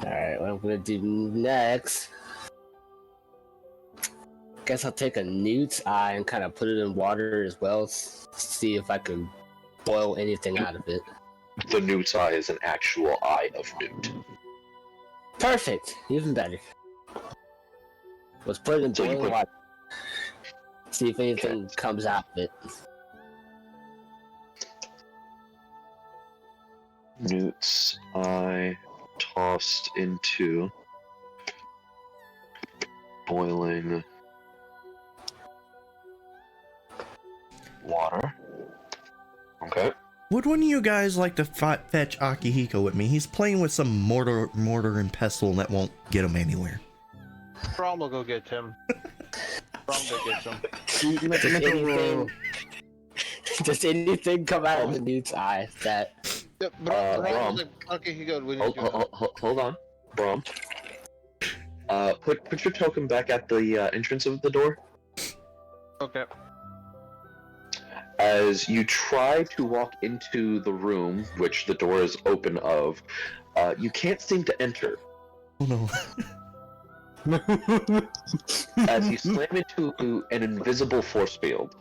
Alright, what I'm gonna do next. Guess I'll take a newt's eye and kind of put it in water as well. See if I can boil anything out of it. The newt's eye is an actual eye of newt. Perfect! Even better. Let's put it in So you boiling put- water. See if anything comes out of it. Newt's eye tossed into boiling water. Okay. Would one of you guys like to fetch Akihiko with me? He's playing with some mortar and pestle that won't get him anywhere. Braum will go get him. Braum will get him. Does anything come out of the dude's eyes that... Yep, Braum. Okay, he goes. Hold on, Braum. Put your token back at the entrance of the door. Okay. As you try to walk into the room, which the door is open of, you can't seem to enter. Oh no. As you slam into an invisible force field.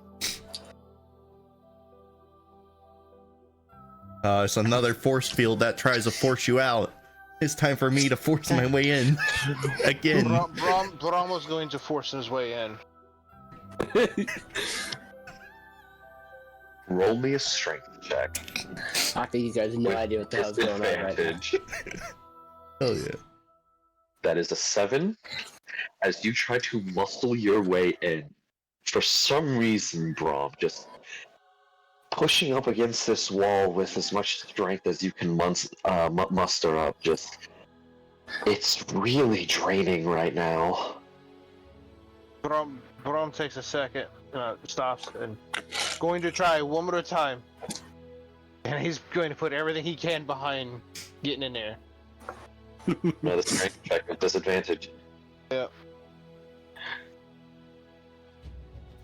It's another force field that tries to force you out. It's time for me to force my way in. Again. Braum was going to force his way in. Roll me a strength check. I think you guys have no idea what the hell's going on right now. Disadvantage. Oh yeah. That is a 7. As you try to muscle your way in, for some reason, Braum, just pushing up against this wall with as much strength as you can muster up, it's really draining right now. Braum takes a second, stops, and going to try one more time. And he's going to put everything he can behind getting in there. Another strength check with disadvantage. Yeah.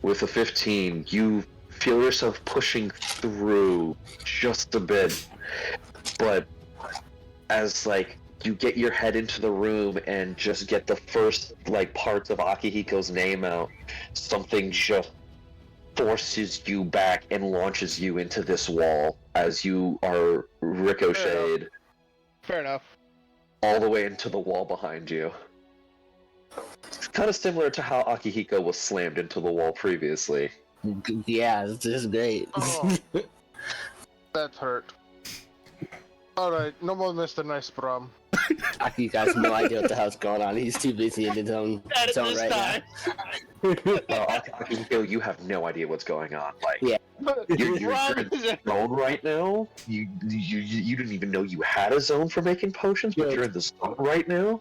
With a 15, you feel yourself pushing through just a bit, but as you get your head into the room and just get the first parts of Akihiko's name out, something just forces you back and launches you into this wall as you are ricocheted Fair enough. all the way into the wall behind you. It's kind of similar to how Akihiko was slammed into the wall previously. Yeah, this is great. Oh, that hurt. Alright, no more Mr. Nice Braum. You guys have no idea what the hell's going on. He's too busy in his own zone right now. Akihiko, you have no idea what's going on. Yeah. You're in the zone right now. You didn't even know you had a zone for making potions, but you're in the zone right now.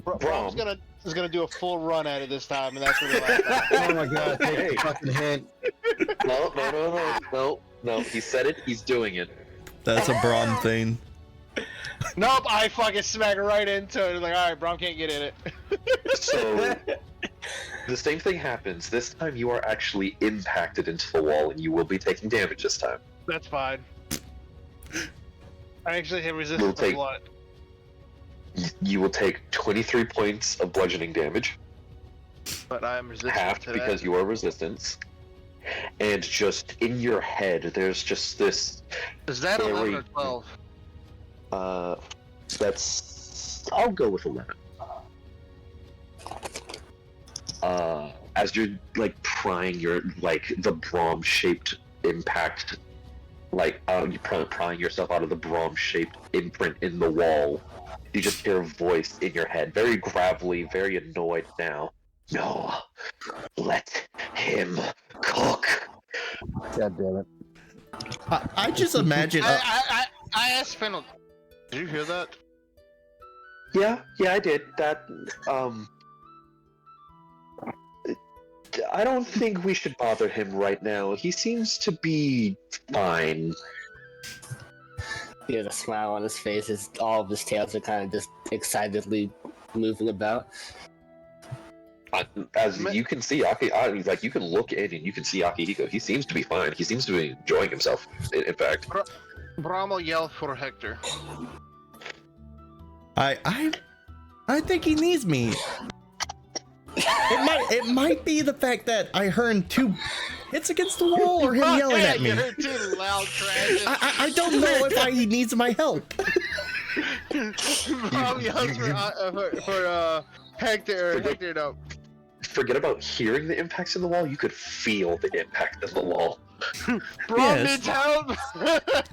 Braum's gonna do a full run at it this time, and that's what he laughed at. Oh my god, take the fucking hint. No. He said it. He's doing it. That's a Braum thing. Nope, I fucking smack right into it. Like, alright, Braum can't get in it. So the same thing happens. This time you are actually impacted into the wall, and you will be taking damage this time. That's fine. I actually have resistance to blood. You will take 23 points of bludgeoning damage. But I am resistant half to because that. you are resistance. And just in your head, there's just this. Is that 11 or 12? That's. I'll go with 11. As you're prying your the Braum-shaped impact, you're prying yourself out of the Braum-shaped imprint in the wall. You just hear a voice in your head, very gravelly, very annoyed now. No, let him cook. God damn it. I just imagine. I asked Fennel. Did you hear that? Yeah, I did. That, I don't think we should bother him right now. He seems to be fine. He has a smile on his face as all of his tails are kind of just excitedly moving about. As you can see, you can look in and you can see Akihiko. He seems to be fine. He seems to be enjoying himself, in fact. Braum will yell for Hector. I think he needs me. It might be the fact that I heard 2 hits against the wall or him yelling at me. You heard 2 loud crashes. I don't know if he needs my help. Braum yells for Hector or Hector no. Forget about hearing the impacts in the wall. You could feel the impact in the wall. Braum needs help.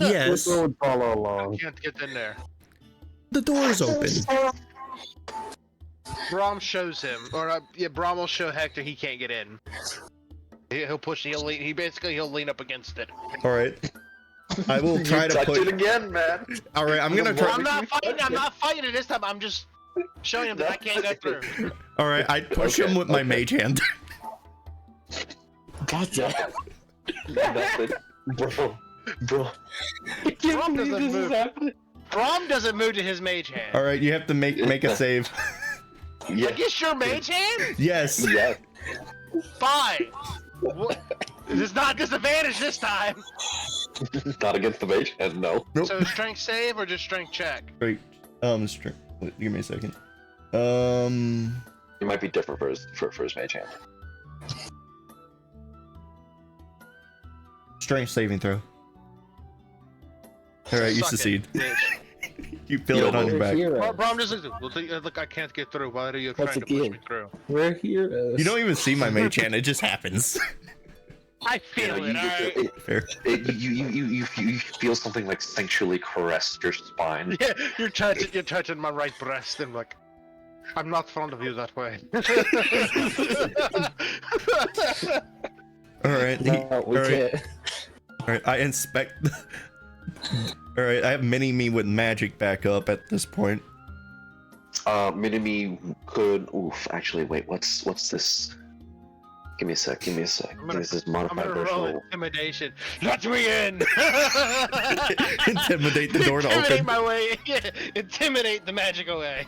Yes. We'll follow I along. can't get in there. The door's open. Braum shows him, or Braum will show Hector he can't get in. He'll push. He'll lean up against it. All right. I will try to Touch push. it again, man. All right, I'm gonna try. I'm not fighting it this time. I'm just showing him that I can't go through. All right, I push him with my mage hand. Gotcha. Nothing. Bro. Braum doesn't move to his mage hand. All right, you have to make a save. Yeah. Against your mage hand? Yes. Yeah. Fine. It's not disadvantage this time. Not against the mage hand, no. Nope. So strength save or just strength check? Wait. Strength. Give me a second. It might be different for his mage hand. Strength saving throw. All right, you Suck it, succeed. bitch. You feel it on your back. Braum just look, I can't get through. Why are you trying to push me through? We're heroes. You don't even see my mage hand; it just happens. I feel it. Alright. Fair. You feel something like sensually caress your spine. Yeah, you're touching my right breast, and like, I'm not fond of you that way. All right. No, we all right. can't. All right. I inspect. All right. I have mini me with magic back up at this point. Mini-me could. Oof. Actually, wait. What's this? Give me a sec. This is I'm modified gonna roll version. intimidation. Let me in. Intimidate the door to Intimidate open. my way. Yeah, intimidate the magic away.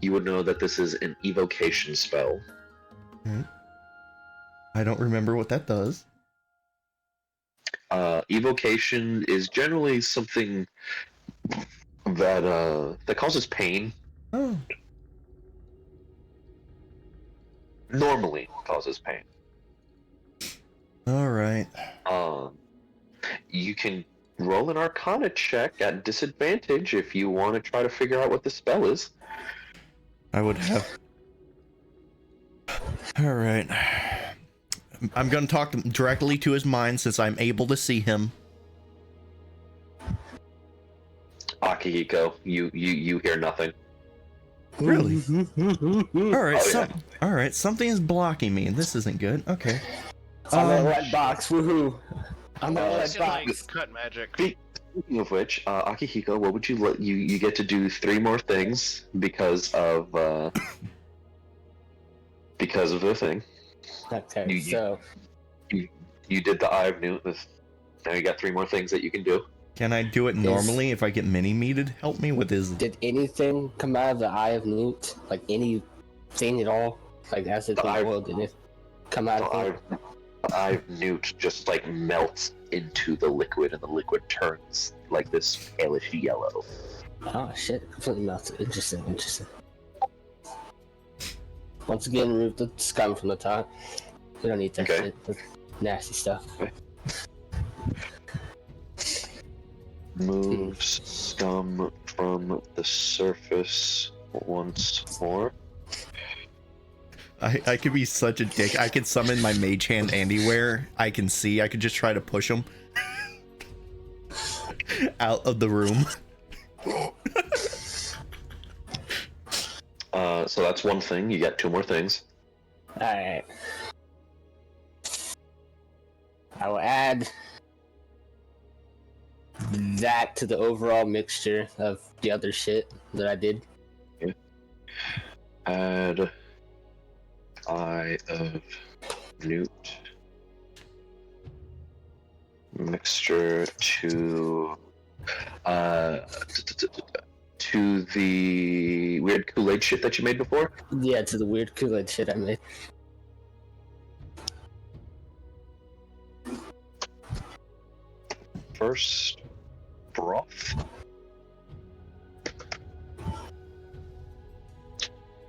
You would know that this is an evocation spell. I don't remember what that does. Evocation is generally something that causes pain. Oh. Normally causes pain. All right. You can roll an Arcana check at disadvantage if you want to try to figure out what the spell is. I would have. All right. I'm gonna talk directly to his mind since I'm able to see him. Akihiko, you hear nothing. Really? All right. Oh, All right. Something is blocking me, and this isn't good. Okay. I'm in a red box. Woohoo! I'm in a red It's like box. cut magic. Speaking of which, Akihiko, what would you get to do 3 more things because of the thing. Okay, You- so You did the Eye of Newt. Now you got 3 more things that you can do. Can I do it normally if I get mini me to help me with his? did anything come out of the Eye of Newt? Like anything at all? Like as it The eye- world, did it come out of it? The Eye of Newt just like melts into the liquid, and the liquid turns like this palish yellow. Oh shit, completely melted. Interesting. Once again, remove the scum from the top. We don't need that Okay. shit. That's nasty stuff. Moves scum from the surface once more. I could be such a dick. I could summon my mage hand anywhere I can see. I could just try to push him out of the room. So that's one thing. You get 2 more things. Alright. I will add that to the overall mixture of the other shit that I did. Add Eye of Newt mixture to the weird Kool-Aid shit that you made before. Yeah, to the weird Kool-Aid shit I made. First, broth.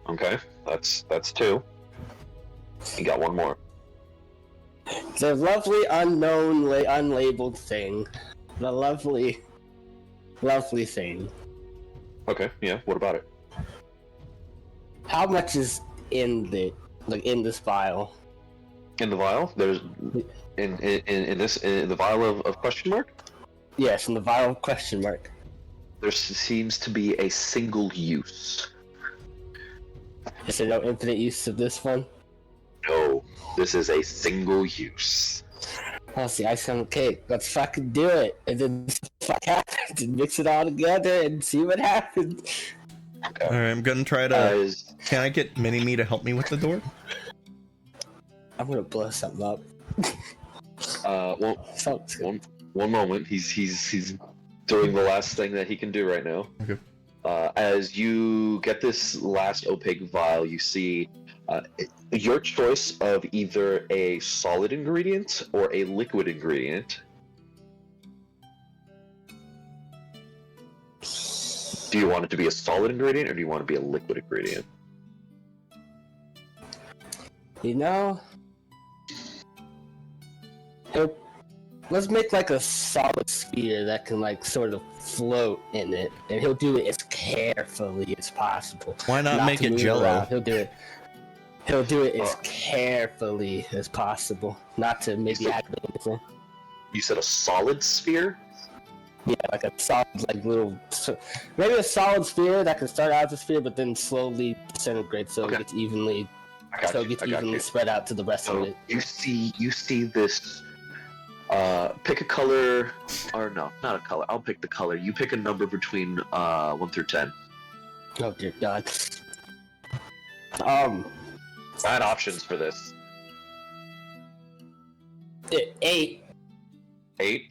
Okay, that's 2. You got 1 more. The lovely unknown unlabeled thing. The lovely thing. Okay, yeah. What about it? How much is in in this vial? In the vial, there's in the vial of question mark. Yes, in the vial question mark. There seems to be a single use. Is there no infinite use of this one? This is a single use. That's the icing on the cake. Let's fucking do it, and then fuck happens, and mix it all together and see what happens. Okay. Alright, I'm gonna try to. Can I get Mini-Me to help me with the door? I'm gonna blow something up. One moment. He's doing the last thing that he can do right now. Okay. As you get this last opaque vial, you see your choice of either a solid ingredient or a liquid ingredient. Do you want it to be a solid ingredient or do you want it to be a liquid ingredient? You know, let's make like a solid sphere that can like sort of float in it, and he'll do it as carefully as possible. Why not make to it move Jello? around. He'll do it as carefully as possible, not to maybe activate anything. You said a solid sphere? Yeah, like a solid, like little, maybe a solid sphere that can start out as a sphere, but then slowly disintegrate so it gets evenly, spread out to the rest of it. You see this. Pick a color, or no, not a color. I'll pick the color. You pick a number between 1 through 10. Oh dear God. I had options for this. 8. 8.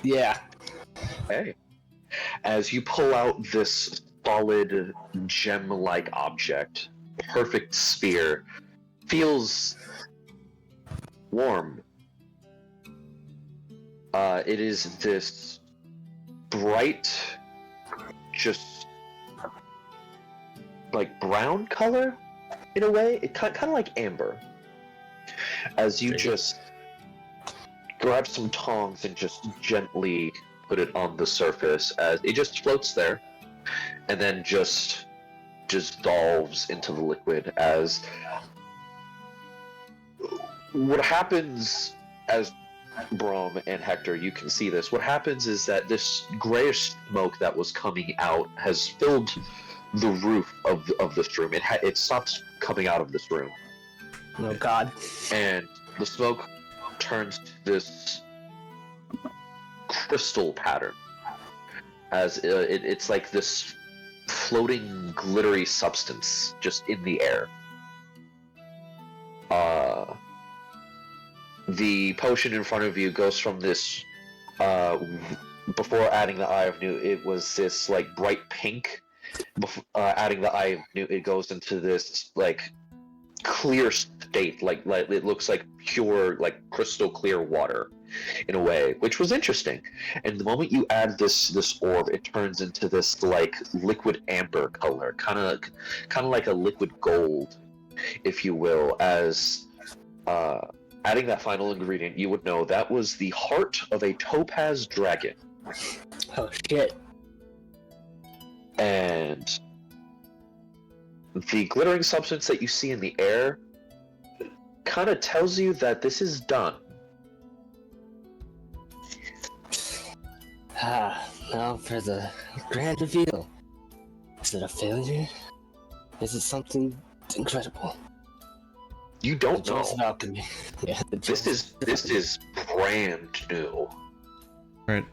Yeah. Hey. As you pull out this solid gem-like object, perfect sphere, feels warm. It is this bright, just like brown color in a way. It kind of like amber. As you just grab some tongs and just gently put it on the surface, as it just floats there, and then just dissolves into the liquid. As what happens as Braum and Hector, you can see this. What happens is that this grayish smoke that was coming out has filled the roof of this room. It stops coming out of this room. Oh God. And the smoke turns to this crystal pattern. As it's like this floating glittery substance just in the air. The potion in front of you goes from this, before adding the Eye of Newt, it was this like bright pink. Before adding the Eye of Newt, it goes into this like clear state, like it looks like pure, like crystal clear water, in a way, which was interesting. And the moment you add this orb, it turns into this like liquid amber color, kind of like a liquid gold, if you will. As adding that final ingredient, you would know that was the heart of a topaz dragon. Oh shit. And the glittering substance that you see in the air kind of tells you that this is done. Now for the grand reveal. Is it a failure? Is it something incredible? You don't know. Of alchemy. Yeah, This is brand new. Alright.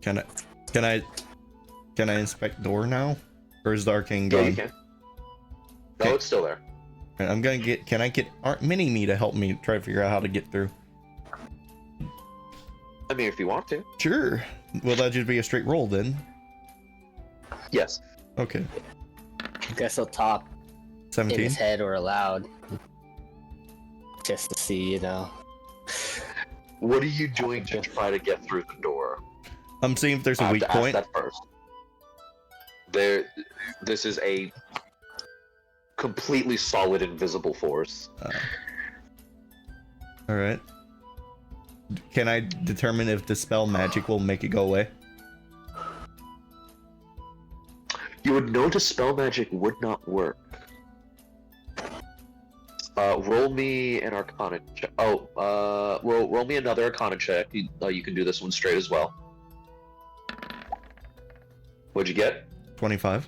Can I inspect door now? Or is the arcane gone? Yeah, you can. No, Okay. it's still there. Alright, I'm gonna get. Can I get Mini-Me to help me try to figure out how to get through? I mean, if you want to. Sure. Will that just be a straight roll then? Yes. Okay. I guess I'll talk in 17. his head or aloud. Just to see, What are you doing to try to get through the door? I'm seeing if there's I a have weak to ask point. that first. This is a completely solid, invisible force. Alright. Can I determine if dispel magic will make it go away? You would know dispel magic would not work. Roll me an Arcana check. Roll me another Arcana check. You can do this one straight as well. What'd you get? 25.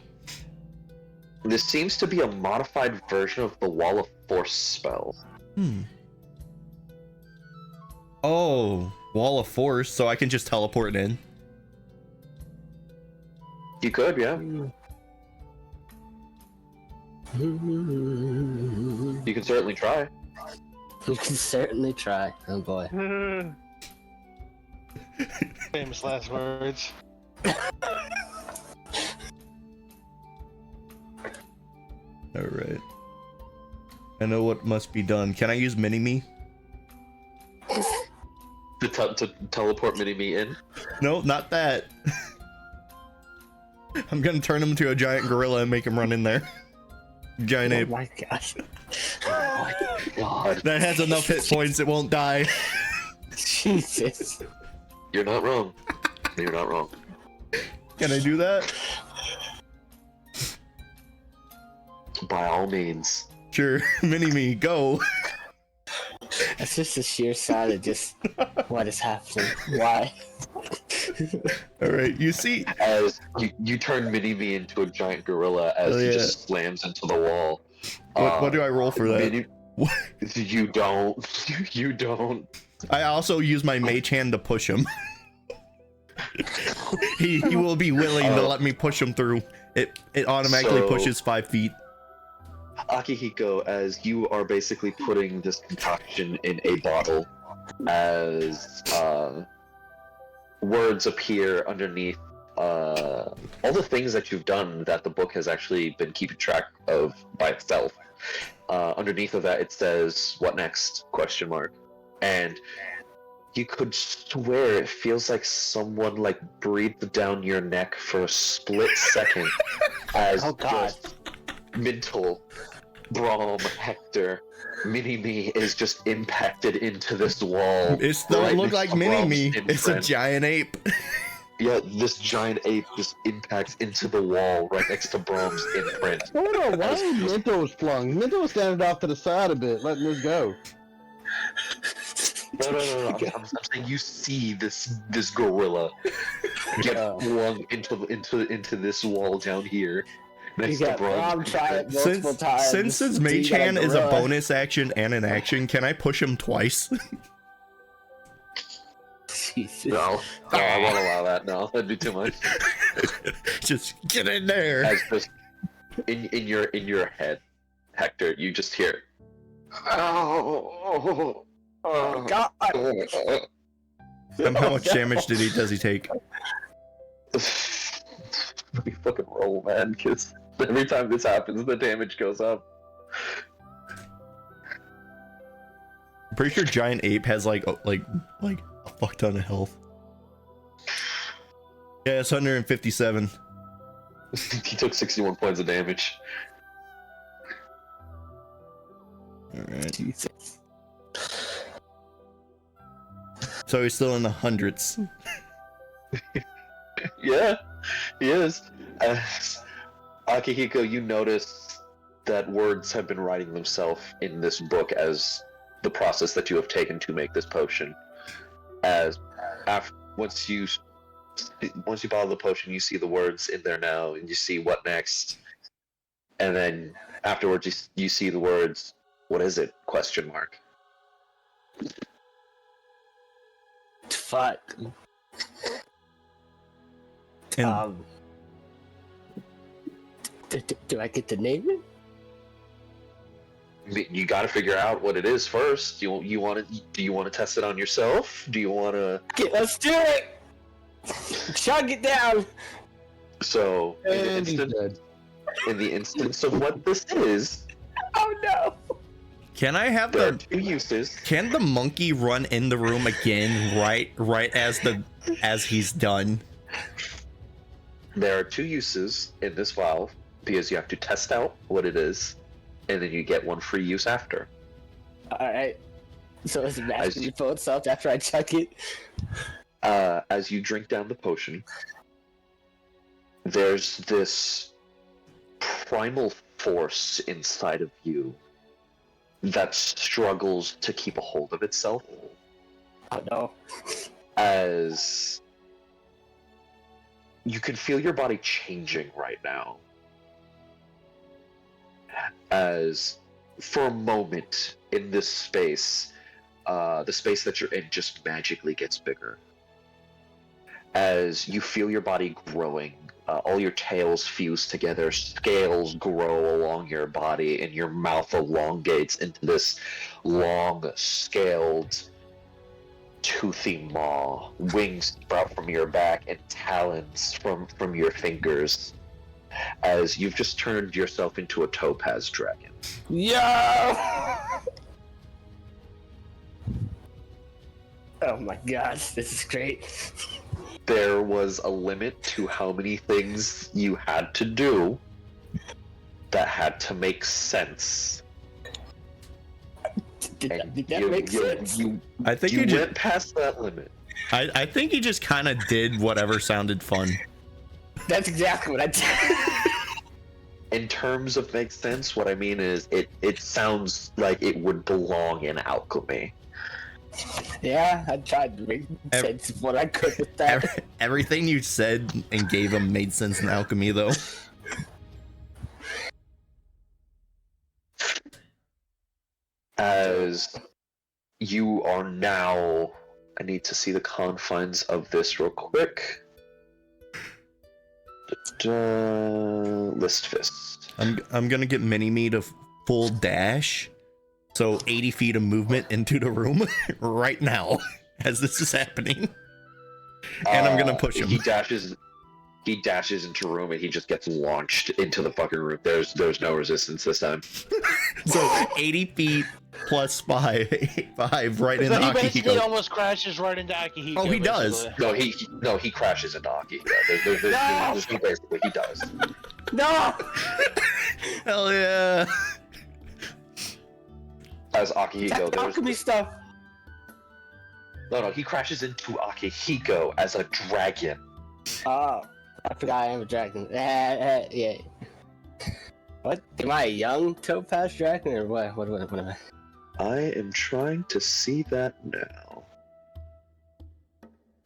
This seems to be a modified version of the Wall of Force spell. Oh, wall of force, so I can just teleport in. You could, yeah. You can certainly try. We can certainly try. Oh boy. Famous last words. Alright. I know what must be done. Can I use Mini-Me? To teleport Mini-Me in? No, not that. I'm gonna turn him into a giant gorilla and make him run in there. Giant ape. Oh my gosh. Oh my god. That has enough hit points, it won't die. Jesus. You're not wrong. You're not wrong. Can I do that? By all means. Sure. Mini-Me, go. That's just the sheer sound of just what is happening. Why? Alright, you see. As you turn Mini-Me into a giant gorilla as he just slams into the wall. What do I roll for that? You don't. You don't. I also use my mage hand to push him. he will be willing to let me push him through. It automatically pushes 5 feet. Akihiko, as you are basically putting this concoction in a bottle, as words appear underneath all the things that you've done that the book has actually been keeping track of by itself. Underneath of that, it says, "What next?" ? And you could swear it feels like someone breathed down your neck for a split second as just Mntal, Braum, Hector, Mini-Me is just impacted into this wall. It still look like Mini-Me. It's a giant ape. Yeah, this giant ape just impacts into the wall right next to Braum's imprint. Hold on, why is Mntal was flung? Mntal was standing off to the side a bit, letting this go. No. I'm saying you see this gorilla get flung into this wall down here. Next to Braum. Since his mage hand is a bonus action and an action, can I push him twice? Jesus. No, I won't allow that. No, that'd be too much. Just get in there. As just in your head, Hector, you just hear. Oh God. How much damage does he take? We fucking roll, man, because every time this happens, the damage goes up. I'm pretty sure giant ape has like a fuck ton of health. Yeah, it's 157. He took 61 points of damage. Alright. Jesus. So he's still in the hundreds. Yeah, he is. Akihiko, you notice that words have been writing themselves in this book as the process that you have taken to make this potion. As once you bottle the potion, you see the words in there now, and you see what next, and then afterwards you see the words, "What is it?" ? Fuck. And do I get to name it? You got to figure out what it is first. Do you want to test it on yourself? Do you want to? Okay, let's do it. Chug it down. So in the instance of what this is, Oh no. can I have there are the 2 uses. can the monkey run in the room again right as he's done? There are 2 uses in this vial because you have to test out what it is, and then you get 1 free use after. Alright. So it's magically full itself after I chuck it. As you drink down the potion, there's this primal force inside of you that struggles to keep a hold of itself. Oh no. As you can feel your body changing right now. As for a moment in this space, the space that you're in just magically gets bigger. As you feel your body growing, all your tails fuse together, scales grow along your body, and your mouth elongates into this long, scaled, toothy maw. Wings sprout from your back and talons from your fingers, as you've just turned yourself into a topaz dragon. Yeah! Oh my gosh, this is great. There was a limit to how many things you had to do that had to make sense. Did that make sense? I think you you went past that limit. I think he just kind of did whatever sounded fun. That's exactly what I did. In terms of make sense, what I mean is it sounds like it would belong in alchemy. Yeah, I tried to make sense of what I could with that. Everything you said and gave him made sense in alchemy, though. As you are now, I need to see the confines of this real quick. List fist. I'm gonna get Mini-Me to full dash, so 80 feet of movement into the room right now as this is happening, and I'm gonna push him. He dashes into the room and he just gets launched into the fucking room. There's no resistance this time. So 80 feet plus five right into So he basically Akihiko. almost crashes right into Akihiko. Oh, he does. No, he crashes into Akihiko. There's no basically he does. No! Hell yeah! As Akihiko, That's alchemy stuff. No, he crashes into Akihiko as a dragon. Oh, I forgot I am a dragon. Yeah. What? Am I a young topaz dragon or what? What am I? I am trying to see that now.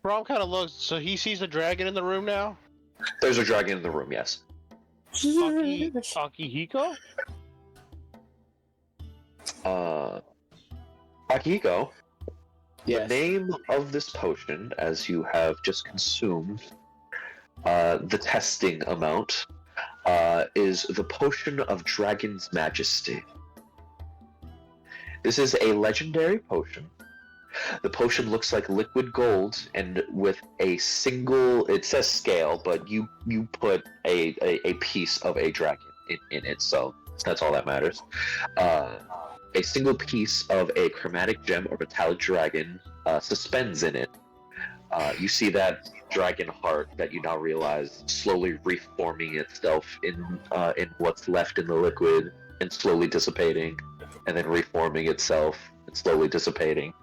Braum kind of looks. So he sees a dragon in the room now. There's a dragon in the room, yes. Akihiko? Akihiko, Yes. the name of this potion, as you have just consumed, the testing amount, is the Potion of Dragon's Majesty. This is a legendary potion. The potion looks like liquid gold, and with a single, it says scale, but you put a piece of a dragon in it, so that's all that matters. A single piece of a chromatic gem or metallic dragon suspends in it. You see that dragon heart that you now realize slowly reforming itself in what's left in the liquid and slowly dissipating, and then reforming itself and slowly dissipating.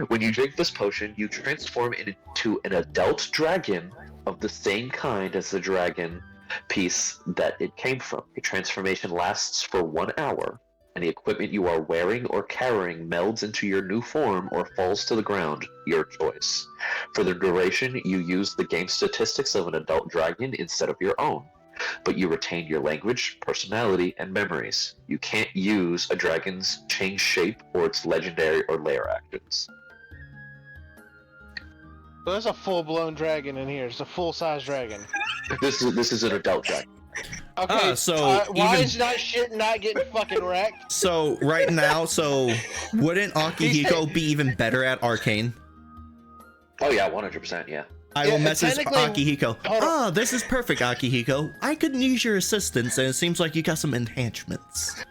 When you drink this potion, you transform into an adult dragon of the same kind as the dragon piece that it came from. The transformation lasts for 1 hour, and the equipment you are wearing or carrying melds into your new form or falls to the ground, your choice. For the duration, you use the game statistics of an adult dragon instead of your own, but you retain your language, personality, and memories. You can't use a dragon's change shape or its legendary or lair actions. So there's a full-blown dragon in here. It's a full-size dragon. This is an adult dragon. Okay. So why even- is that shit not getting fucking wrecked? So right now, wouldn't Akihiko be even better at arcane? Oh yeah, 100%, yeah. I will Yeah, message technically- Akihiko. Hold on. This is perfect, Akihiko. I could use your assistance, and it seems like you got some enhancements.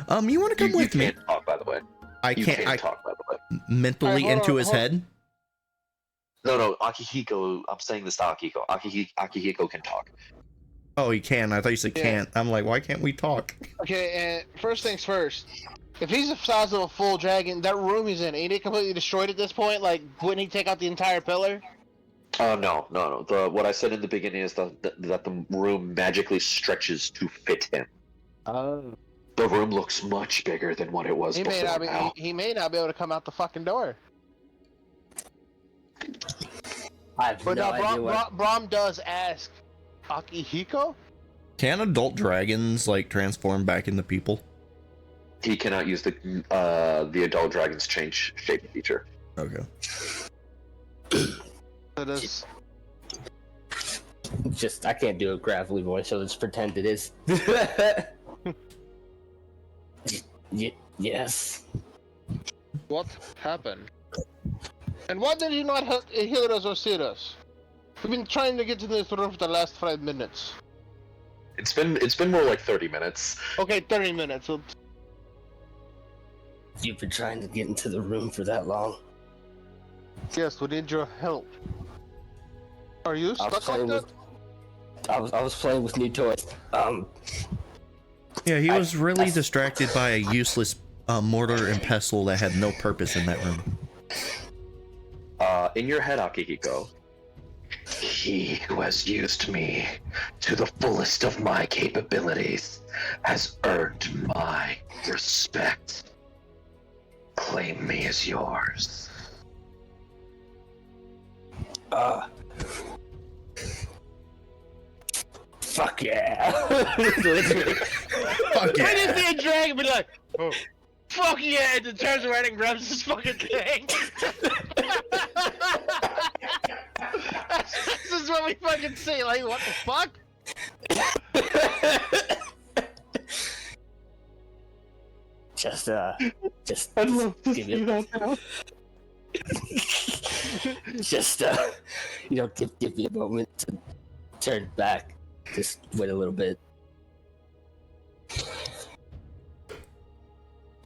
You want to come with you me? can't talk, by the way. I You can't. can't talk, by the way. Mentally Alright, hold into on, his hold- head. No, Akihiko, I'm saying this to Akihiko. Akihiko can talk. Oh, he can. I thought you said Yeah. can't. I'm like, why can't we talk? Okay, and first things first. If he's the size of a full dragon, that room he's in, ain't it completely destroyed at this point? Like, wouldn't he take out the entire pillar? No. What I said in the beginning is that the room magically stretches to fit him. Oh. The room looks much bigger than what it was He may before not be. now. He may not be able to come out the fucking door. I have But no now idea what. Braum does ask Akihiko. Can adult dragons like transform back into people? He cannot use the adult dragon's change shape feature. Okay. It is. Just, I can't do a gravelly voice, so let's pretend it is. Yes. What happened? And why did you not hear us or see us? We've been trying to get to this room for the last 5 minutes. It's been more like 30 minutes. Okay, 30 minutes. You've been trying to get into the room for that long. Yes, we need your help. Are you stuck like that? I was playing with new toys. Yeah, he was really distracted by a useless mortar and pestle that had no purpose in that room. In your head, Akihiko, he who has used me to the fullest of my capabilities has earned my respect. Claim me as yours. Fuck yeah. Fuck I just yeah! see a dragon be like, oh, fuck yeah, and then turns around and grabs this fucking thing. This is what we fucking say, like, what the fuck? Just I'd love to give see you- that now. just give me a moment to turn back. Just wait a little bit.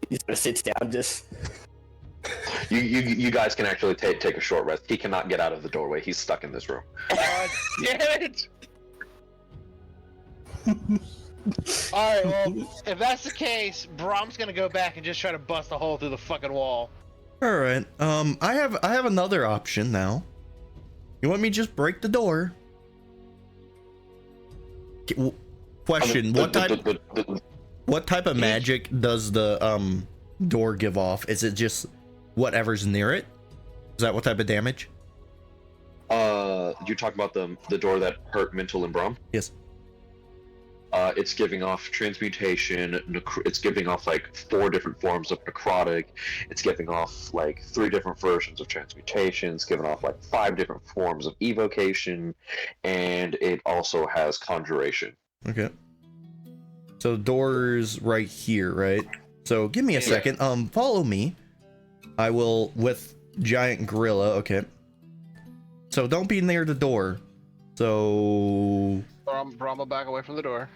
He sort of sits down, just You guys can actually take a short rest. He cannot get out of the doorway. He's stuck in this room. God damn it! Alright, well, if that's the case, Braum's gonna go back and just try to bust a hole through the fucking wall. All right. I have another option now. You want me to just break the door? Question: What type of magic does the door give off? Is it just whatever's near it? Is that what type of damage? You talk about the door that hurt Mntal and Braum? Yes. It's giving off transmutation. It's giving off like 4 different forms of necrotic. It's giving off like 3 different versions of transmutation. It's giving off like 5 different forms of evocation, and it also has conjuration. Okay. So the door's right here, right? So give me a second. Follow me. I will with giant gorilla. Okay. So don't be near the door. So Braum will back away from the door.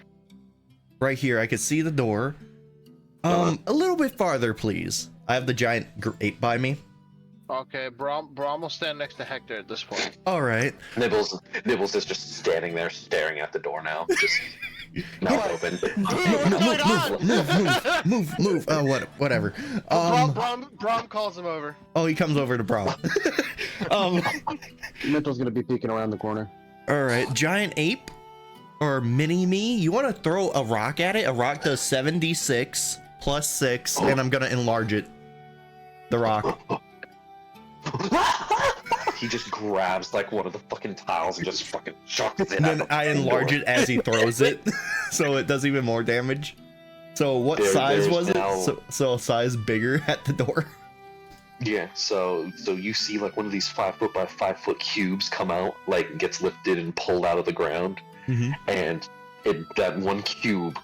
right here, I can see the door. A little bit farther, please. I have the giant ape by me. Okay, Braum will stand next to Hector at this point. All right. Nibbles is just standing there, staring at the door now, just not open. Move. Oh, whatever. Braum calls him over. Oh, he comes over to Braum. Mntal's gonna be peeking around the corner. All right, giant ape or mini me. You want to throw a rock at it? A rock does 7d6 plus 6, and I'm gonna enlarge it. The rock. He just grabs like one of the fucking tiles and just fucking chucks it. And then out the I fucking enlarge door. it as he throws it, so it does even more damage. So what size there's was now- it? So a size bigger at the door. Yeah, so you see like one of these 5 foot by 5 foot cubes come out, like gets lifted and pulled out of the ground, and that one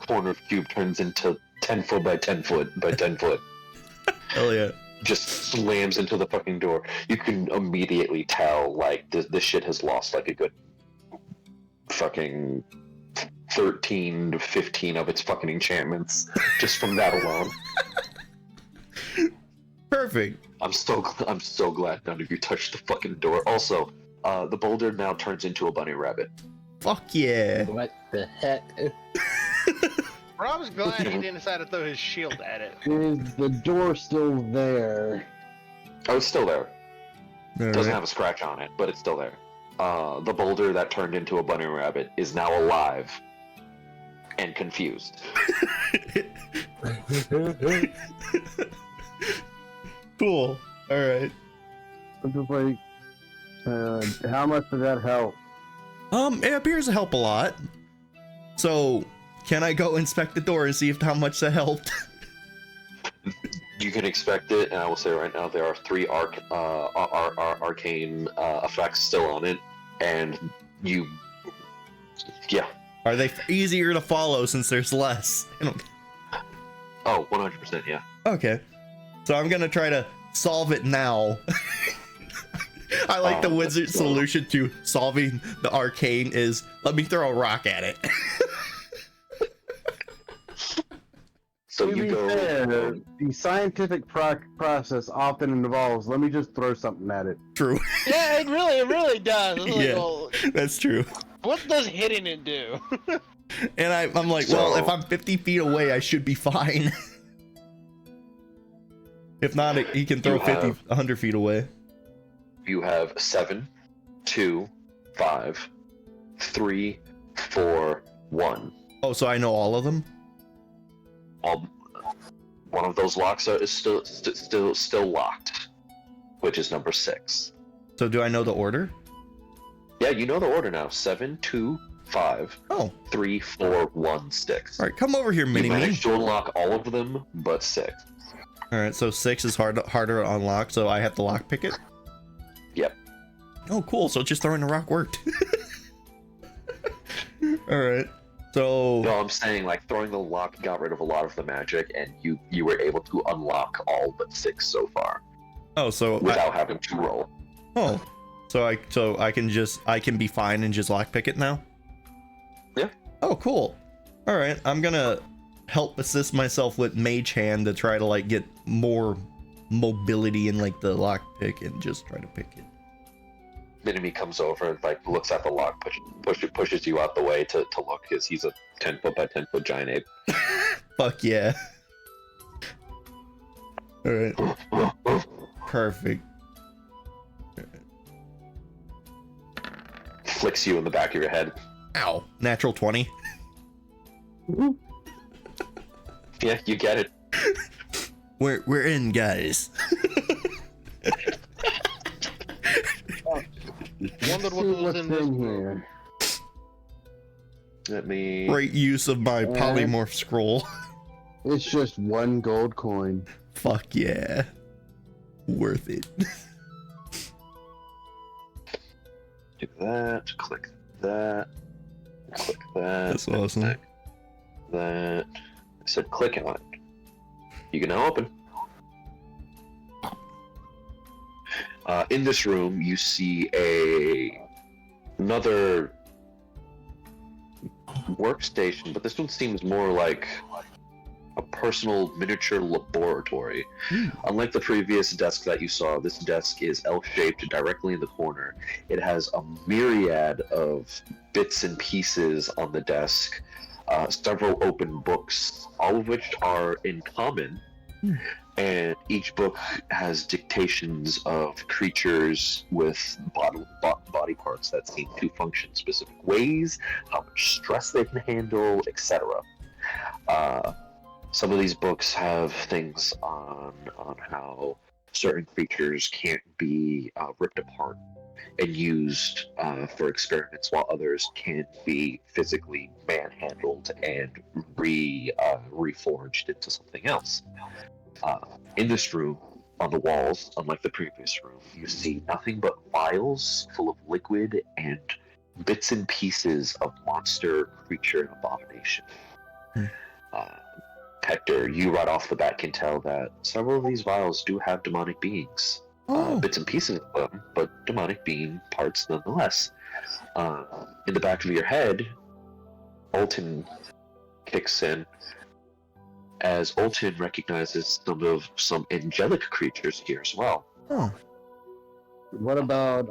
corner of cube turns into 10 foot by 10 foot by 10 foot. Hell yeah. Just slams into the fucking door. You can immediately tell like this shit has lost like a good fucking 13 to 15 of its fucking enchantments just from that alone. Perfect. I'm so glad none of you touched the fucking door. Also, the boulder now turns into a bunny rabbit. Fuck yeah. what the heck? Braum's glad he didn't decide to throw his shield at it. Is the door still there? Oh, it's still there. All Doesn't right. have a scratch on it, but it's still there. The boulder that turned into a bunny rabbit is now alive and confused. Cool. All right. I'm just like, how much did that help? It appears to help a lot. So, can I go inspect the door and see how much that helped? You can expect it, and I will say right now there are 3 arcane effects still on it, and yeah. Are they easier to follow since there's less? Oh, 100%, yeah. Okay. So I'm gonna try to solve it now. I like the wizard solution to solving the arcane is let me throw a rock at it. So to you be go. fair, the scientific process often involves let me just throw something at it. True. Yeah, it really does. It's like, Yeah. well, That's true. what does hitting it do? And I'm like, well, if I'm 50 feet away, I should be fine. If not, he can throw 100 feet away. You have 7, 2, 5, 3, 4, 1. Oh, so I know all of them? One of those locks is still locked, which is number 6. So do I know the order? Yeah, you know the order now. 7, 2, 5, Oh. 3, 4, 1, 6. All right, come over here, You Mini-Me. managed to unlock all of them, but 6. All right, so 6 is harder to unlock, so I have to lockpick it? Yep. Oh, cool. So just throwing a rock worked. All right. So No, I'm saying like throwing the lock got rid of a lot of the magic, and you were able to unlock all but 6 so far so without having to roll. So I can be fine and just lockpick it now? Yeah. Oh, cool. All right, I'm gonna help assist myself with Mage Hand to try to like get more mobility in like the lockpick and just try to pick it. Minimi comes over and like looks at the lock, pushes you out the way to look, because he's a 10-foot by 10-foot giant ape. Fuck yeah. All right. Perfect. Flicks you in the back of your head. Ow. Natural 20. Yeah, you get it. We're in, guys. Wondered what was in this here. Let me. Great use of my polymorph scroll. It's just 1 gold coin. Fuck yeah. Worth it. Do that. Click that. Click that. That's awesome. Click that. I said click on it. You can now open. In this room, you see another workstation, but this one seems more like a personal miniature laboratory. Unlike the previous desk that you saw, this desk is L-shaped directly in the corner. It has a myriad of bits and pieces on the desk, several open books, all of which are in common. And each book has dictations of creatures with body parts that seem to function specific ways, how much stress they can handle, etc. Some of these books have things on how certain creatures can't be ripped apart and used for experiments, while others can be physically manhandled and reforged into something else. In this room, on the walls, unlike the previous room, you see nothing but vials full of liquid and bits and pieces of monster, creature, and abomination. Hector, you right off the bat can tell that several of these vials do have demonic beings. Bits and pieces of them, but demonic being parts nonetheless. In the back of your head, Olton kicks in, as Olton recognizes some angelic creatures here as well. What about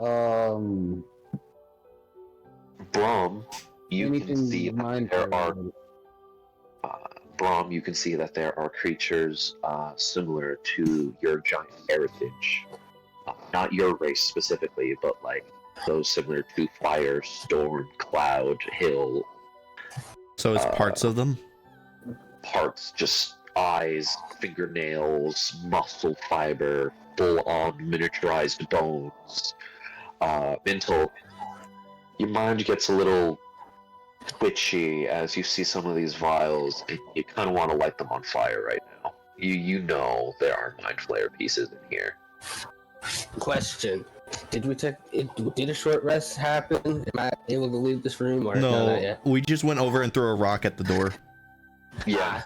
Braum, you can anything see that there are Braum, you can see that there are creatures similar to your giant heritage. Not your race specifically, but like those similar to fire, storm, cloud, hill. So it's parts of them? Parts, just eyes, fingernails, muscle fiber, full-on miniaturized bones. Mntal, your mind gets a little twitchy as you see some of these vials, and you kind of want to light them on fire right now. You know there are mind flayer pieces in here. Question: Did we take? Did a short rest happen? Am I able to leave this room or no? Not No, yet. we just went over and threw a rock at the door. Yeah,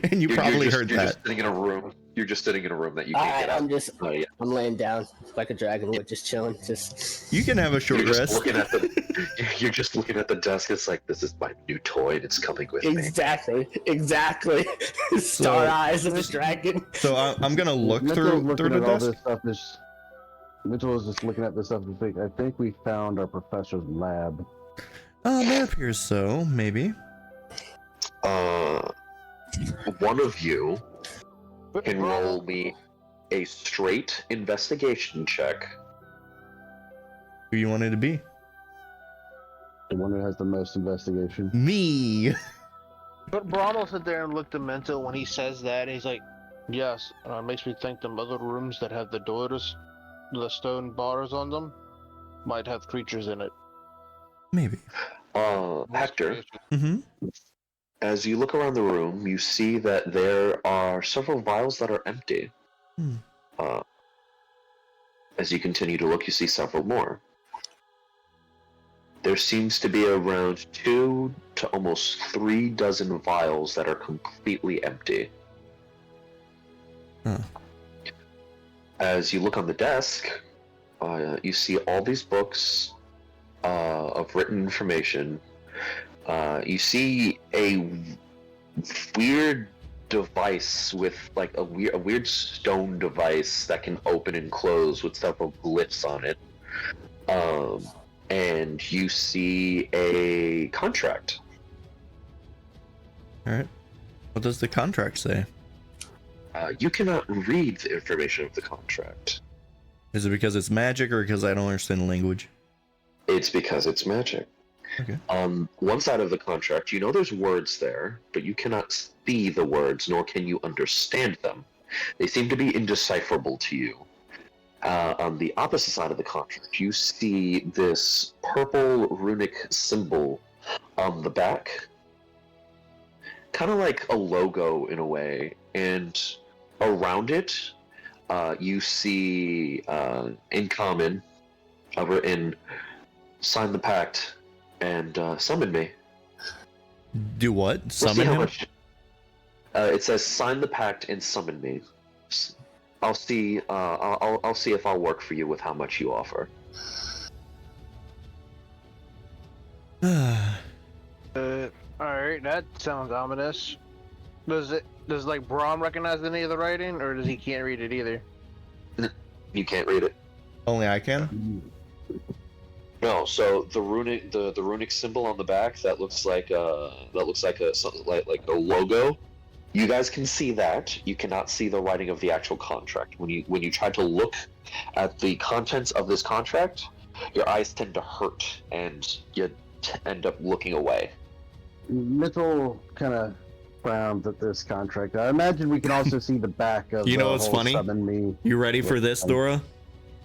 And you probably heard you're that. just sitting in a room. You're just sitting in a room that you can't get out. I'm Yeah. I'm laying down like a dragon would, just chilling. Just. You can have a short You're just rest. looking at the. You're just looking at the desk. It's like, this is my new toy, and it's coming with me. Exactly. Star eyes of this dragon. So I'm gonna look Mitchell's through looking the at all desk. this stuff. Mitchell is just looking at this stuff and think, I think we found our professor's lab. That appears so. Maybe. One of you can roll me a straight investigation check. Who you wanted to be? The one who has the most investigation. Me. But Braum will sit there and look to Mntal when he says that. And he's like, yes, it makes me think the other rooms that have the doors, the stone bars on them, might have creatures in it. Maybe. Hector, Mm-hmm. as you look around the room, you see that there are several vials that are empty. Hmm. As you continue to look, you see several more. There seems to be around 2 to almost 3 dozen vials that are completely empty. Huh. As you look on the desk, you see all these books of written information. You see a weird device with like a weird stone device that can open and close with several glyphs on it. And you see a contract. All right. What does the contract say? You cannot read the information of the contract. Is it because it's magic or because I don't understand the language? It's because it's magic. Okay. On one side of the contract, you know there's words there, but you cannot see the words, nor can you understand them. They seem to be indecipherable to you. On the opposite side of the contract, you see this purple runic symbol on the back, kind of like a logo in a way, and around it, you see in common, written, "Sign the pact and summon me." Do what? We'll see Summon how him? much. It says, "Sign the pact and summon me." I'll see. I'll see if I'll work for you with how much you offer. Alright, that sounds ominous. Does like Braum recognize any of the writing, or does he can't read it either? You can't read it. Only I can. No. So the runic symbol on the back that looks like something like a logo. You guys can see that. You cannot see the writing of the actual contract. When you try to look at the contents of this contract, your eyes tend to hurt and you end up looking away. Mitchell kind of frowns at this contract. I imagine we can also see the back of You know the what's whole funny? Summon Me. You ready for this, Dora?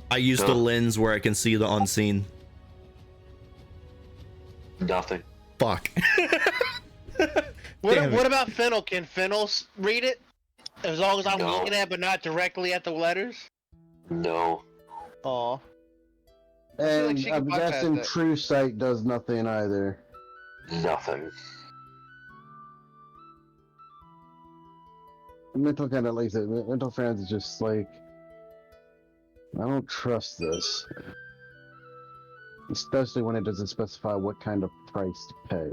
I used a Huh? lens where I can see the unseen. Nothing. Fuck. What, Damn it. what about Fennel? Can Fennel read it? As long as I'm No. looking at it, but not directly at the letters? No. Aw. And she I'm can bypass guessing that. True Sight does nothing either. Nothing. Mental kind of likes it. Mental fans is just like, I don't trust this. Especially when it doesn't specify what kind of price to pay.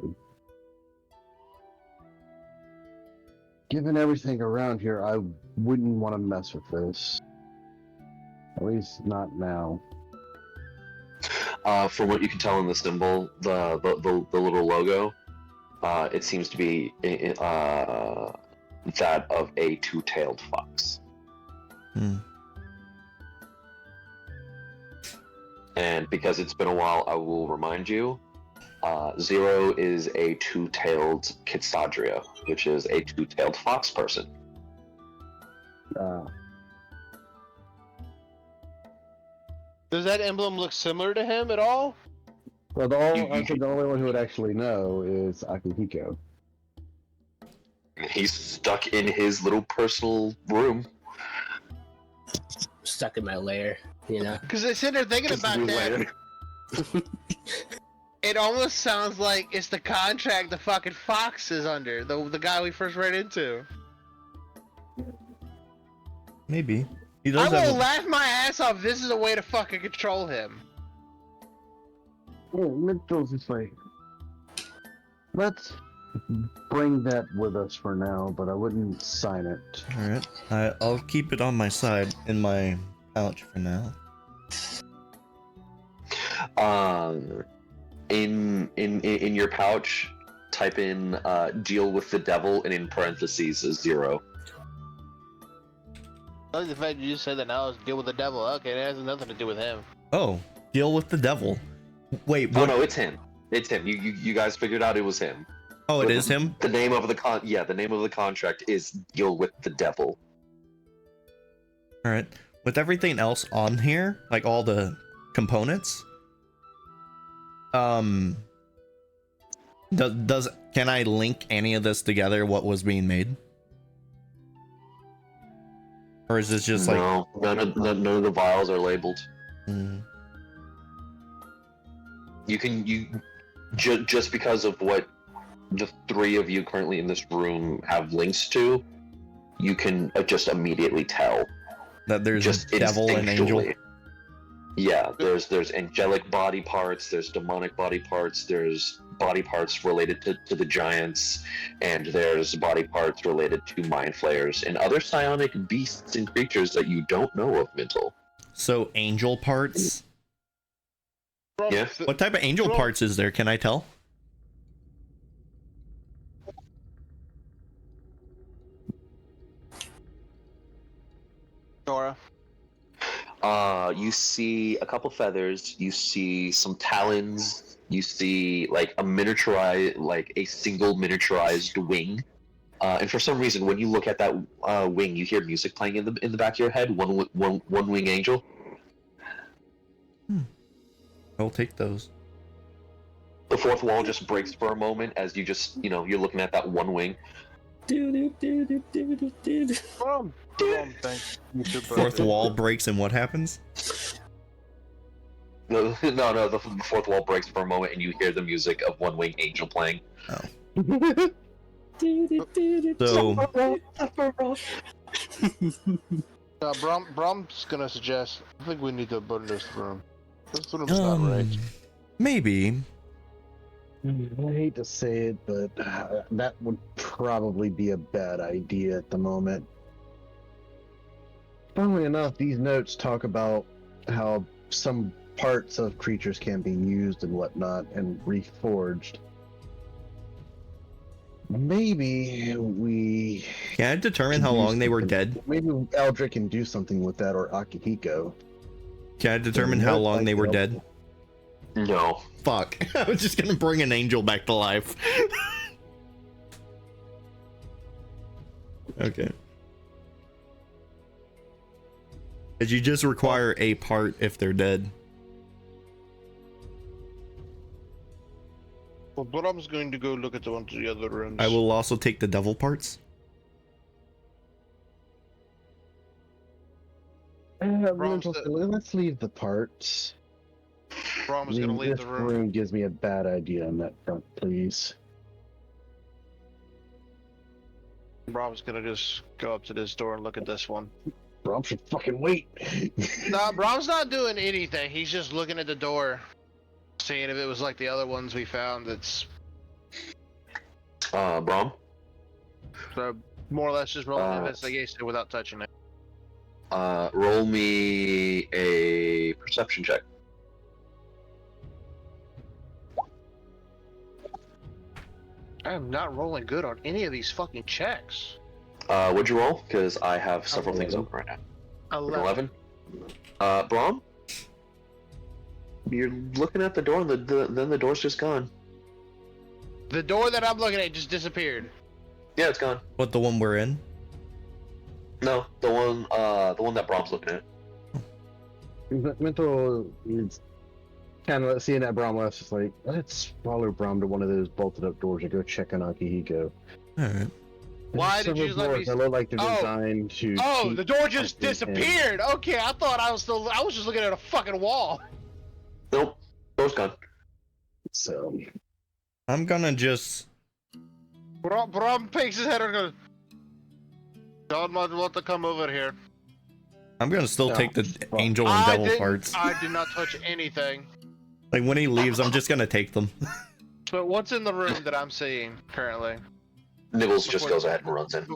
Given everything around here, I wouldn't want to mess with this. At least not now. From what you can tell in the symbol, the little logo, it seems to be that of a two-tailed fox. Hmm. And because it's been a while, I will remind you, Zero is a two-tailed Kitsadria, which is a two-tailed fox person. Does that emblem look similar to him at all? Well, I think the only one who would actually know is Akihiko. He's stuck in his little personal room. Stuck in my lair, you know. Because I sit there thinking Just about do that. later. It almost sounds like it's the contract the fucking Fox is under. The guy we first ran into. Maybe. He I does will have laugh my ass off. This is a way to fucking control him. Mistal's just like, let's bring that with us for now, but I wouldn't sign it. Alright. I'll keep it on my side in my pouch for now. In your pouch, type in deal with the devil, and in parentheses is 0. I like the fact you just said that now is deal with the devil. Okay, that has nothing to do with him. Oh, deal with the devil. Wait, Oh what? no, it's him. It's him. You guys figured out it was him. Oh, it is him? The name of the the name of the contract is deal with the devil. Alright. With everything else on here, like all the components, can I link any of this together, what was being made? Or is this just like... No, none of the vials are labeled. Mm, Just because of what the 3 of you currently in this room have links to, you can just immediately tell. that there's Just a devil and angel? instinctually. Yeah, there's angelic body parts, there's demonic body parts, there's body parts related to the giants, and there's body parts related to mind flayers and other psionic beasts and creatures that you don't know of, Mntal. So angel parts? Yeah. What type of angel parts is there? Can I tell? Nora. You see a couple feathers, you see some talons, you see like a single miniaturized wing. And for some reason, when you look at that wing, you hear music playing in the back of your head. One wing angel. I'll take those. The fourth wall just breaks for a moment as you just, you're looking at that one wing. Braum, thank you. Fourth wall breaks and what happens? No, the fourth wall breaks for a moment and you hear the music of one wing angel playing. So Braum's gonna suggest. I think we need to burn this room. This room's not right. maybe. I hate to say it, but that would probably be a bad idea at the moment. Funnily enough, these notes talk about how some parts of creatures can be used and whatnot and reforged. Maybe we Can I determine how long they were dead? Maybe Eldrik can do something with that, or Akihiko. Can I determine how long they were dead? No. Fuck. I was just gonna bring an angel back to life. Okay. Did you just require a part if they're dead? Well, Braum's going to go look at one of the other rooms. I will also take the devil parts. Let's leave the parts. Braum's gonna leave This the room. room gives me a bad idea on that front, please. Braum's gonna just go up to this door and look at this one. Braum should fucking wait. Nah, Braum's not doing anything. He's just looking at the door, seeing if it was like the other ones we found. That's Braum? so more or less just rolling Uh, investigation without touching it. Roll me a perception check. I am not rolling good on any of these fucking checks. What'd you roll? Because I have several things 11. open right now. 11. 11? Braum? You're looking at the door and then the door's just gone. The door that I'm looking at just disappeared. Yeah, it's gone. What, the one we're in? No, the one that Braum's looking at. Mntal is kind of seeing that Braum left, just like, let's follow Braum to one of those bolted up doors and go check on Akihiko. Alright. Why did you Several let me? doors that look like they're Oh. designed to. Oh, keep the door just something in. disappeared. Okay, I thought I was just looking at a fucking wall. Nope. Door's gone. So I'm gonna just. Braum picks his head and goes, "God might want to come over here." I'm gonna still No. take the Well, angel and devil parts. I did not touch anything. Like when he leaves, I'm just gonna take them. But what's in the room that I'm seeing currently? Nibbles just goes ahead and runs in.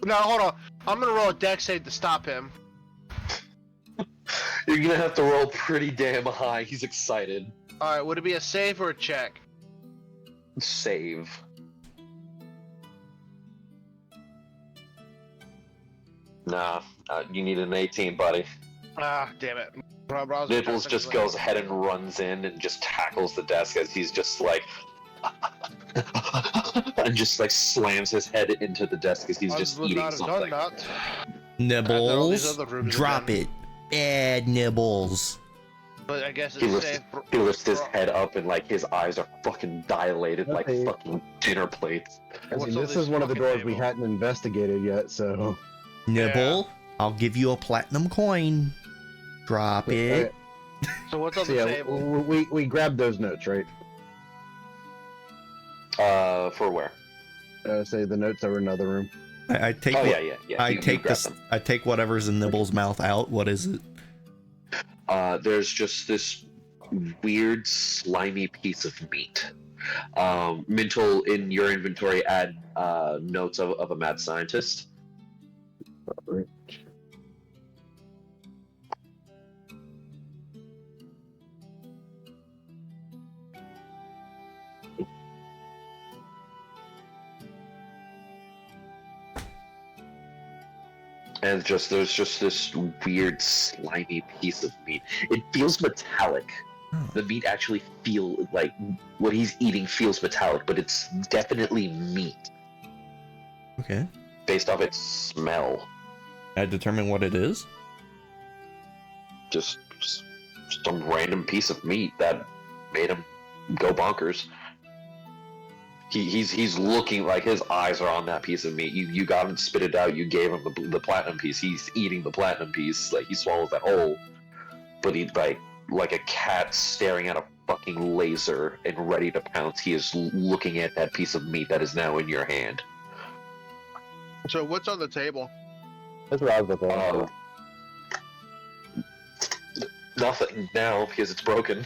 No, hold on. I'm gonna roll a dex save to stop him. You're gonna have to roll pretty damn high. He's excited. All right, would it be a save or a check? Save. Nah, you need an 18, buddy. Ah, damn it. Nibbles just goes ahead and runs in and just tackles the desk as he's just like, and just like slams his head into the desk as he's just eating something. Nibbles, drop it. Bad Nibbles. But I guess He lifts his head up and like his eyes are fucking dilated like Okay. fucking dinner plates. I mean, What's on this this is one of the fucking doors we table? hadn't investigated yet. So Nibble, I'll give you a platinum coin. Drop it. So what's on So the yeah, table? we grabbed those notes, right? For where? Say the notes that were in another room. I take. Oh what- yeah. I You take grab this. them. I take whatever's in Nibble's mouth out. What is it? There's just this weird slimy piece of meat. Mntal, in your inventory, add notes of a mad scientist. And there's just this weird slimy piece of meat. It feels metallic. Oh. The meat actually feel like what he's eating feels metallic, but it's definitely meat Okay. based off its smell. I determine what it is. Just some random piece of meat that made him go bonkers. He's looking like his eyes are on that piece of meat. You got him to spit it out. You gave him the platinum piece. He's eating the platinum piece. Like he swallows that whole, but he like a cat staring at a fucking laser and ready to pounce. He is looking at that piece of meat that is now in your hand. So what's on the table? That's what I was looking at. Nothing now because it's broken.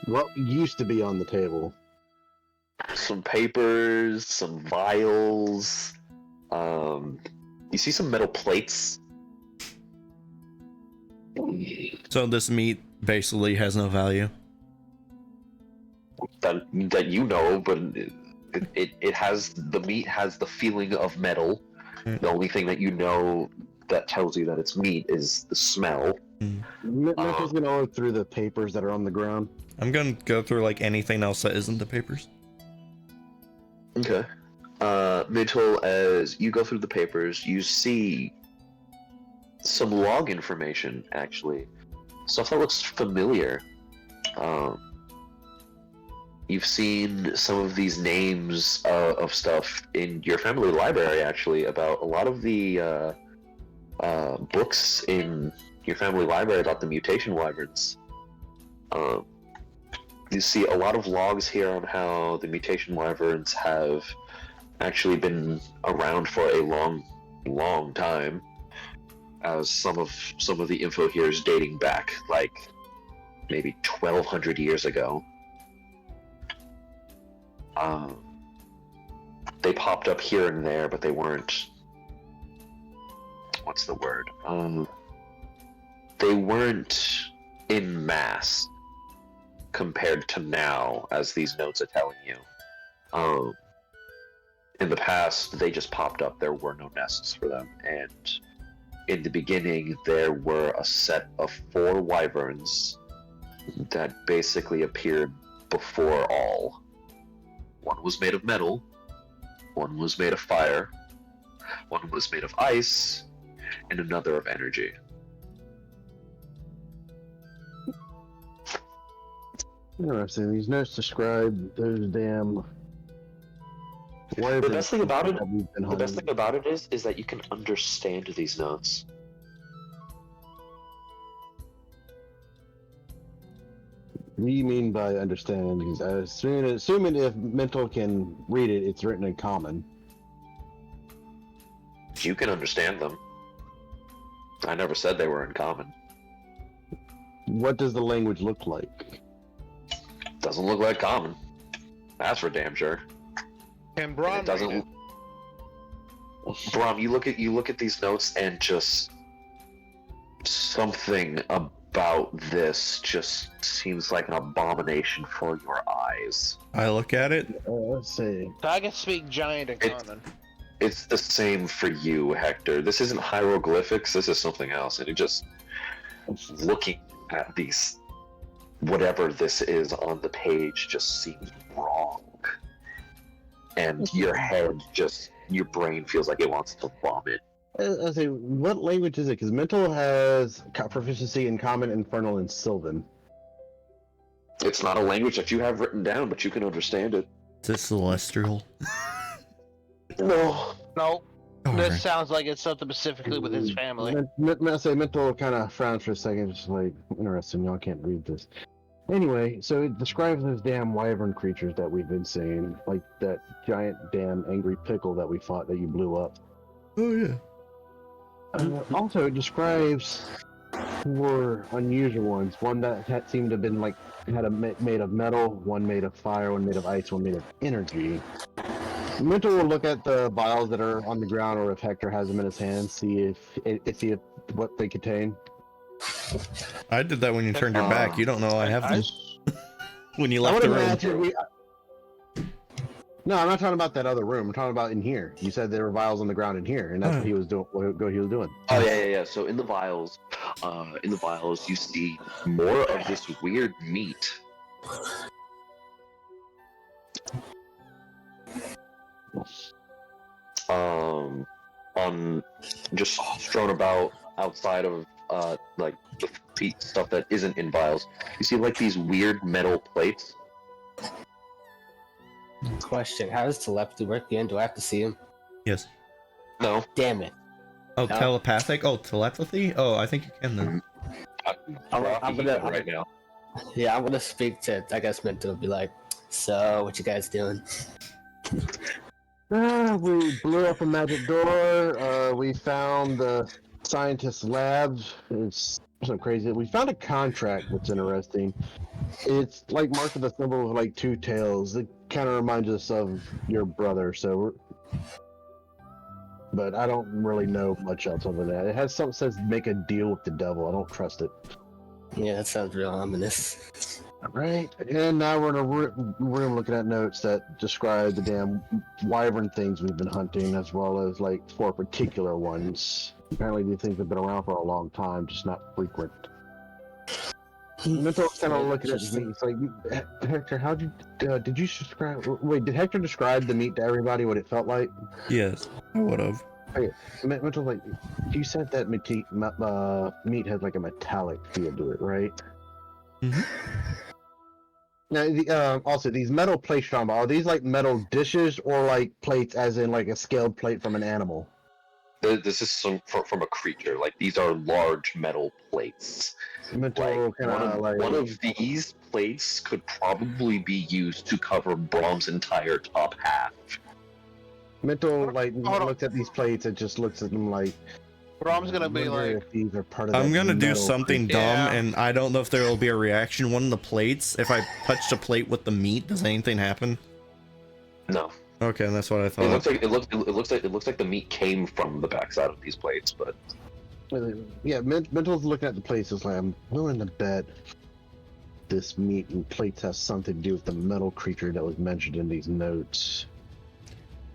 What used to be on the table? Some papers, some vials. You see some metal plates. So this meat basically has no value. That you know, but it has the meat has the feeling of metal. The only thing that you know that tells you that it's meat is the smell. Mitchell's gonna look through the papers that are on the ground. I'm gonna go through like anything else that isn't the papers. Okay. Mntal, as you go through the papers, you see some log information, actually. Stuff that looks familiar. You've seen some of these names of stuff in your family library, actually, about a lot of the books in your family library about the mutation wyverns. You see a lot of logs here on how the mutation wyverns have actually been around for a long time, as some of the info here is dating back like maybe 1200 years ago. They popped up here and there, but they weren't, what's the word, they weren't in mass compared to now, as these notes are telling you. In the past, they just popped up. There were no nests for them, and in the beginning, there were a set of 4 wyverns that basically appeared before all. One was made of metal, one was made of fire, one was made of ice, and another of energy. Interesting. These notes describe those damn The best thing about it is that you can understand these notes. What do you mean by understand? Because assuming if Mntal can read it, it's written in common. You can understand them. I never said they were in common. What does the language look like? Doesn't look like common. That's for damn sure. Can Braum It doesn't. read it? Braum, you look at these notes and just something about this just seems like an abomination for your eyes. I look at it. Let's see. I can speak giant and common. It's the same for you, Hector. This isn't hieroglyphics. This is something else, and it just looking at these, whatever this is on the page, just seems wrong. And your head your brain feels like it wants to vomit. I say, what language is it? Because Mntal has proficiency in Common, Infernal, and Sylvan. It's not a language that you have written down, but you can understand it. Is it celestial? No. No, Darn. this sounds like it's something specifically with his family. I say Mntal kind of frowns for a second, just like, interesting, y'all can't read this. Anyway, so it describes those damn wyvern creatures that we've been seeing, like that giant damn angry pickle that we fought that you blew up. Oh yeah. Also, it describes four unusual ones. One that had seemed to have been like made of metal, one made of fire, one made of ice, one made of energy. Mntal will look at the vials that are on the ground, or if Hector has them in his hands, see if what they contain. I did that when you turned your back. You don't know I have them. When you left the room. No, I'm not talking about that other room. I'm talking about in here. You said there were vials on the ground in here, and that's what he was doing. What he was doing. Oh yeah. So in the vials, you see more of this weird meat. On just strewn about outside of like the feet stuff that isn't in vials. You see like these weird metal plates. Question: how does telepathy work again? Do I have to see him? Yes. No. Damn it! Oh, telepathic? Oh, telepathy? Oh, I think you can then. I'm gonna right now. Yeah, I'm gonna speak to, I guess, Mntal, be like, so what you guys doing? We blew up a magic door. We found the scientist's lab. It's so crazy. We found a contract that's interesting. It's like marked with a symbol with like two tails. It kind of reminds us of your brother. But I don't really know much else other than that. It has something that says make a deal with the devil. I don't trust it. Yeah, that sounds real ominous. Right, and now we're in a room looking at notes that describe the damn wyvern things we've been hunting, as well as like four particular ones. Apparently these things have been around for a long time, just not frequent. Mntal's kind of looking at me. It's like, Hector, how did you describe? Wait, did Hector describe the meat to everybody? What it felt like? Yes, I would have. Okay, Mntal's like, you said that meat has like a metallic feel to it, right? Mm-hmm. Now, also, these metal plates, Sean, are these like metal dishes or like plates, as in like a scaled plate from an animal? This is from a creature. Like these are large metal plates. One of these plates could probably be used to cover Braum's entire top half. Mntal looks at these plates and just looks at them like. Braum's gonna be like, these are part of I'm gonna do something dumb, Yeah. and I don't know if there will be a reaction. One of the plates, if I touch a plate with the meat, does anything happen? No. Okay, that's what I thought. It looks like the meat came from the backside of these plates, but Yeah, Mntal's looking at the plates. It's like, I'm willing to bet this meat and plates has something to do with the metal creature that was mentioned in these notes.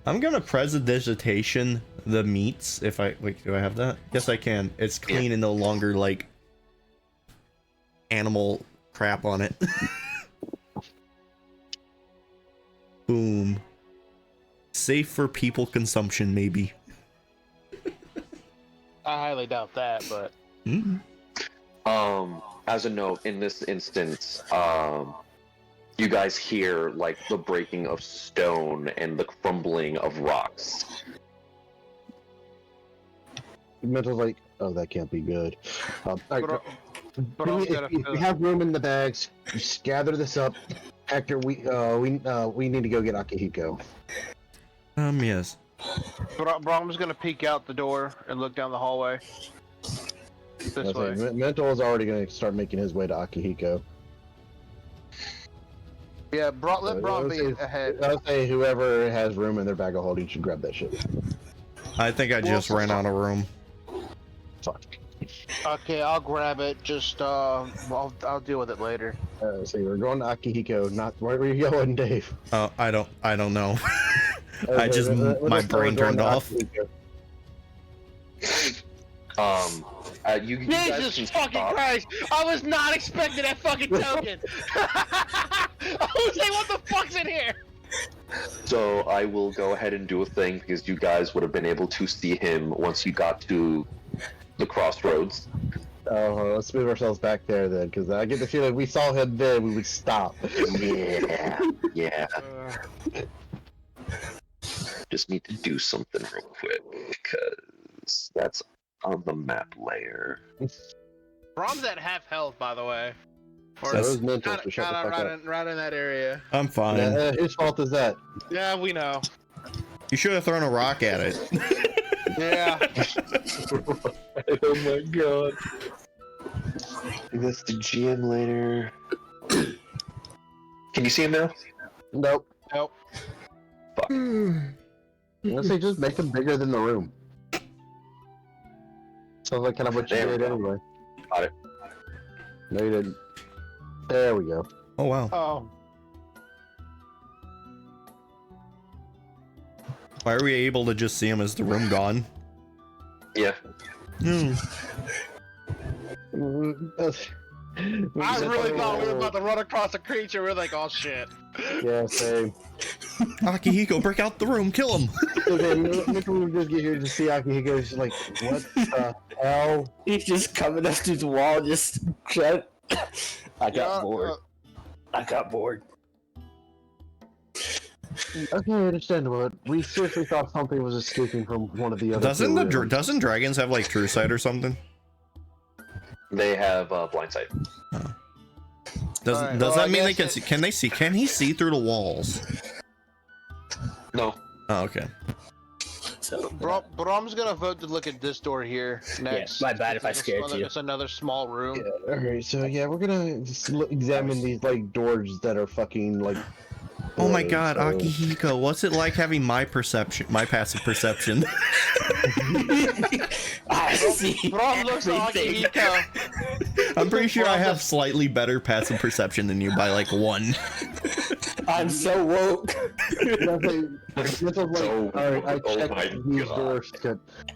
I'm gonna prestidigitation the meats. If I do I have that? Yes, I can. It's clean and no longer like animal crap on it. Boom. Safe for people consumption, maybe. I highly doubt that, but Mm-hmm. as a note, in this instance, You guys hear like the breaking of stone and the crumbling of rocks. Mntal's like, oh, that can't be good. All right, But I'm gonna if you have room in the bags, just gather this up. Hector, we need to go get Akihiko. Yes. Braum's gonna peek out the door and look down the hallway. This way. Mntal is already going to start making his way to Akihiko. Yeah, let Braum be ahead. I'll say whoever has room in their bag of holding should grab that shit. I think I just ran out of room. Fuck. Okay, I'll grab it. Just I'll deal with it later. So we're going to Akihiko. Not where were you going, Dave? Oh, I don't know. I just my brain turned off. You guys Jesus can fucking stop. Christ! I was not expecting that fucking token. I was like, what the fuck's in here? So I will go ahead and do a thing because you guys would have been able to see him once you got to the crossroads. Oh, let's move ourselves back there then, because I get the feeling if we saw him there, we would stop. Yeah. Just need to do something real quick because that's on the map layer. Braum's at half health, by the way. Or So those Mntals kind to shut the of fuck up. right in that area. I'm fine. Whose fault is that? Yeah, we know. You should have thrown a rock at it. Yeah. Oh my god. That's the GM later. Can you see him now? Nope. Nope. Fuck. Let's say just make them bigger than the room. Sounds like kind of what you There we did go. anyway. Got it. No, you didn't. There we go. Oh wow. Oh. Why are we able to just see him as the room gone? Yeah. I really thought we were about to run across a creature. We're like, oh shit. Yeah, same. Akihiko, break out the room, kill him. Okay, Mitchell would just get here to see Akihiko. She's like, what the hell? He's just coming up through the wall, just shut. I got bored. I got bored. Okay, understandable. We seriously thought something was escaping from one of the other. Doesn't dragons have like true sight or something? They have blind sight. Does Alright, does well, that mean they guess can see? Can he see through the walls? No. Oh, okay. So, Braum's gonna vote to look at this door here next. my bad if I scared you. It's another small room. Yeah, alright, so yeah, we're gonna just examine these like doors that are fucking like. Oh my god, so- Akihiko, what's it like having my passive perception? I see. Braum looks like everything. Akihiko. I'm pretty sure I have slightly better passive perception than you by like 1. I'm so woke. Mitchell's like, Oh, alright, I oh checked my these God. doors.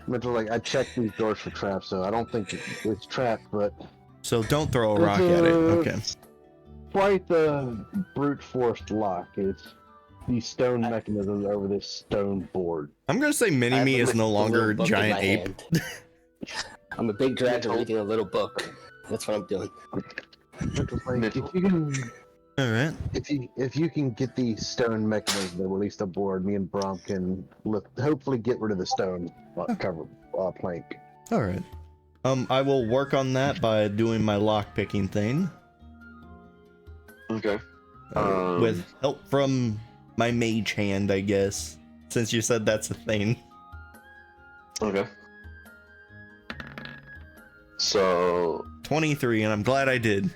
Mitchell's like, I checked these doors for traps, so I don't think it's trapped, but So don't throw a rock at it. Okay. quite the brute force lock. It's these stone mechanisms over this stone board. I'm gonna say Mini-Me is no longer giant ape. I'm a big dragon reading a little book. That's what I'm doing. Mitchell's like, if you can, Alright. if you can get these stone mechanisms that release the board, me and Braum can hopefully get rid of the stone cover plank. Alright. I will work on that by doing my lock picking thing. Okay. With help from my mage hand, I guess. Since you said that's a thing. Okay. So, 23, and I'm glad I did.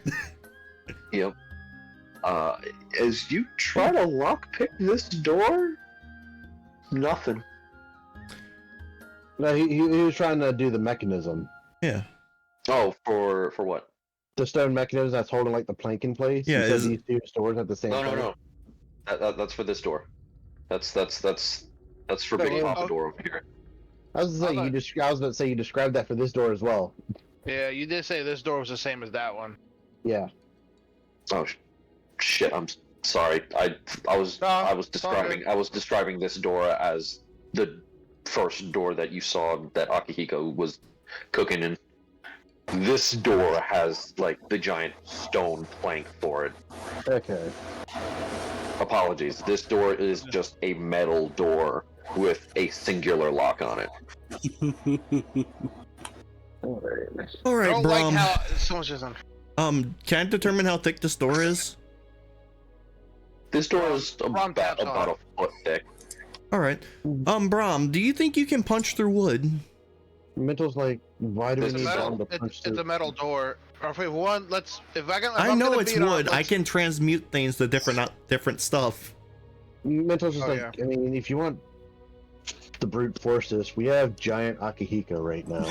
yep. As you try to lockpick this door, nothing. No, he was trying to do the mechanism. Yeah. Oh, for what? The stone mechanism that's holding like the plank in place. Yeah, He said is- these two doors at the same No, time. no, no. That's for this door. That's for Big No, Papa door over here. I was gonna say I was about to say you described that for this door as well. Yeah, you did say this door was the same as that one. Yeah. Oh, shit! I'm sorry. I was describing this door as the first door that you saw that Akihiko was cooking in. This door has like the giant stone plank for it. Okay. Apologies. This door is just a metal door with a singular lock on it. All All I right, don't like Braum. how someone's just on. Can I determine how thick this door is? This door is Braum taps on about it. a foot thick. All right. Braum, do you think you can punch through wood? Mental's like, why do we It's a need metal- Braum to punch It's through? a metal door. Or if we want, let's. If I can. If I I'm know gonna it's beat on- wood. I let's- can transmute things to different stuff. Mental's just Oh, like, yeah. I mean, if you want the brute force this, we have giant Akihiko right now.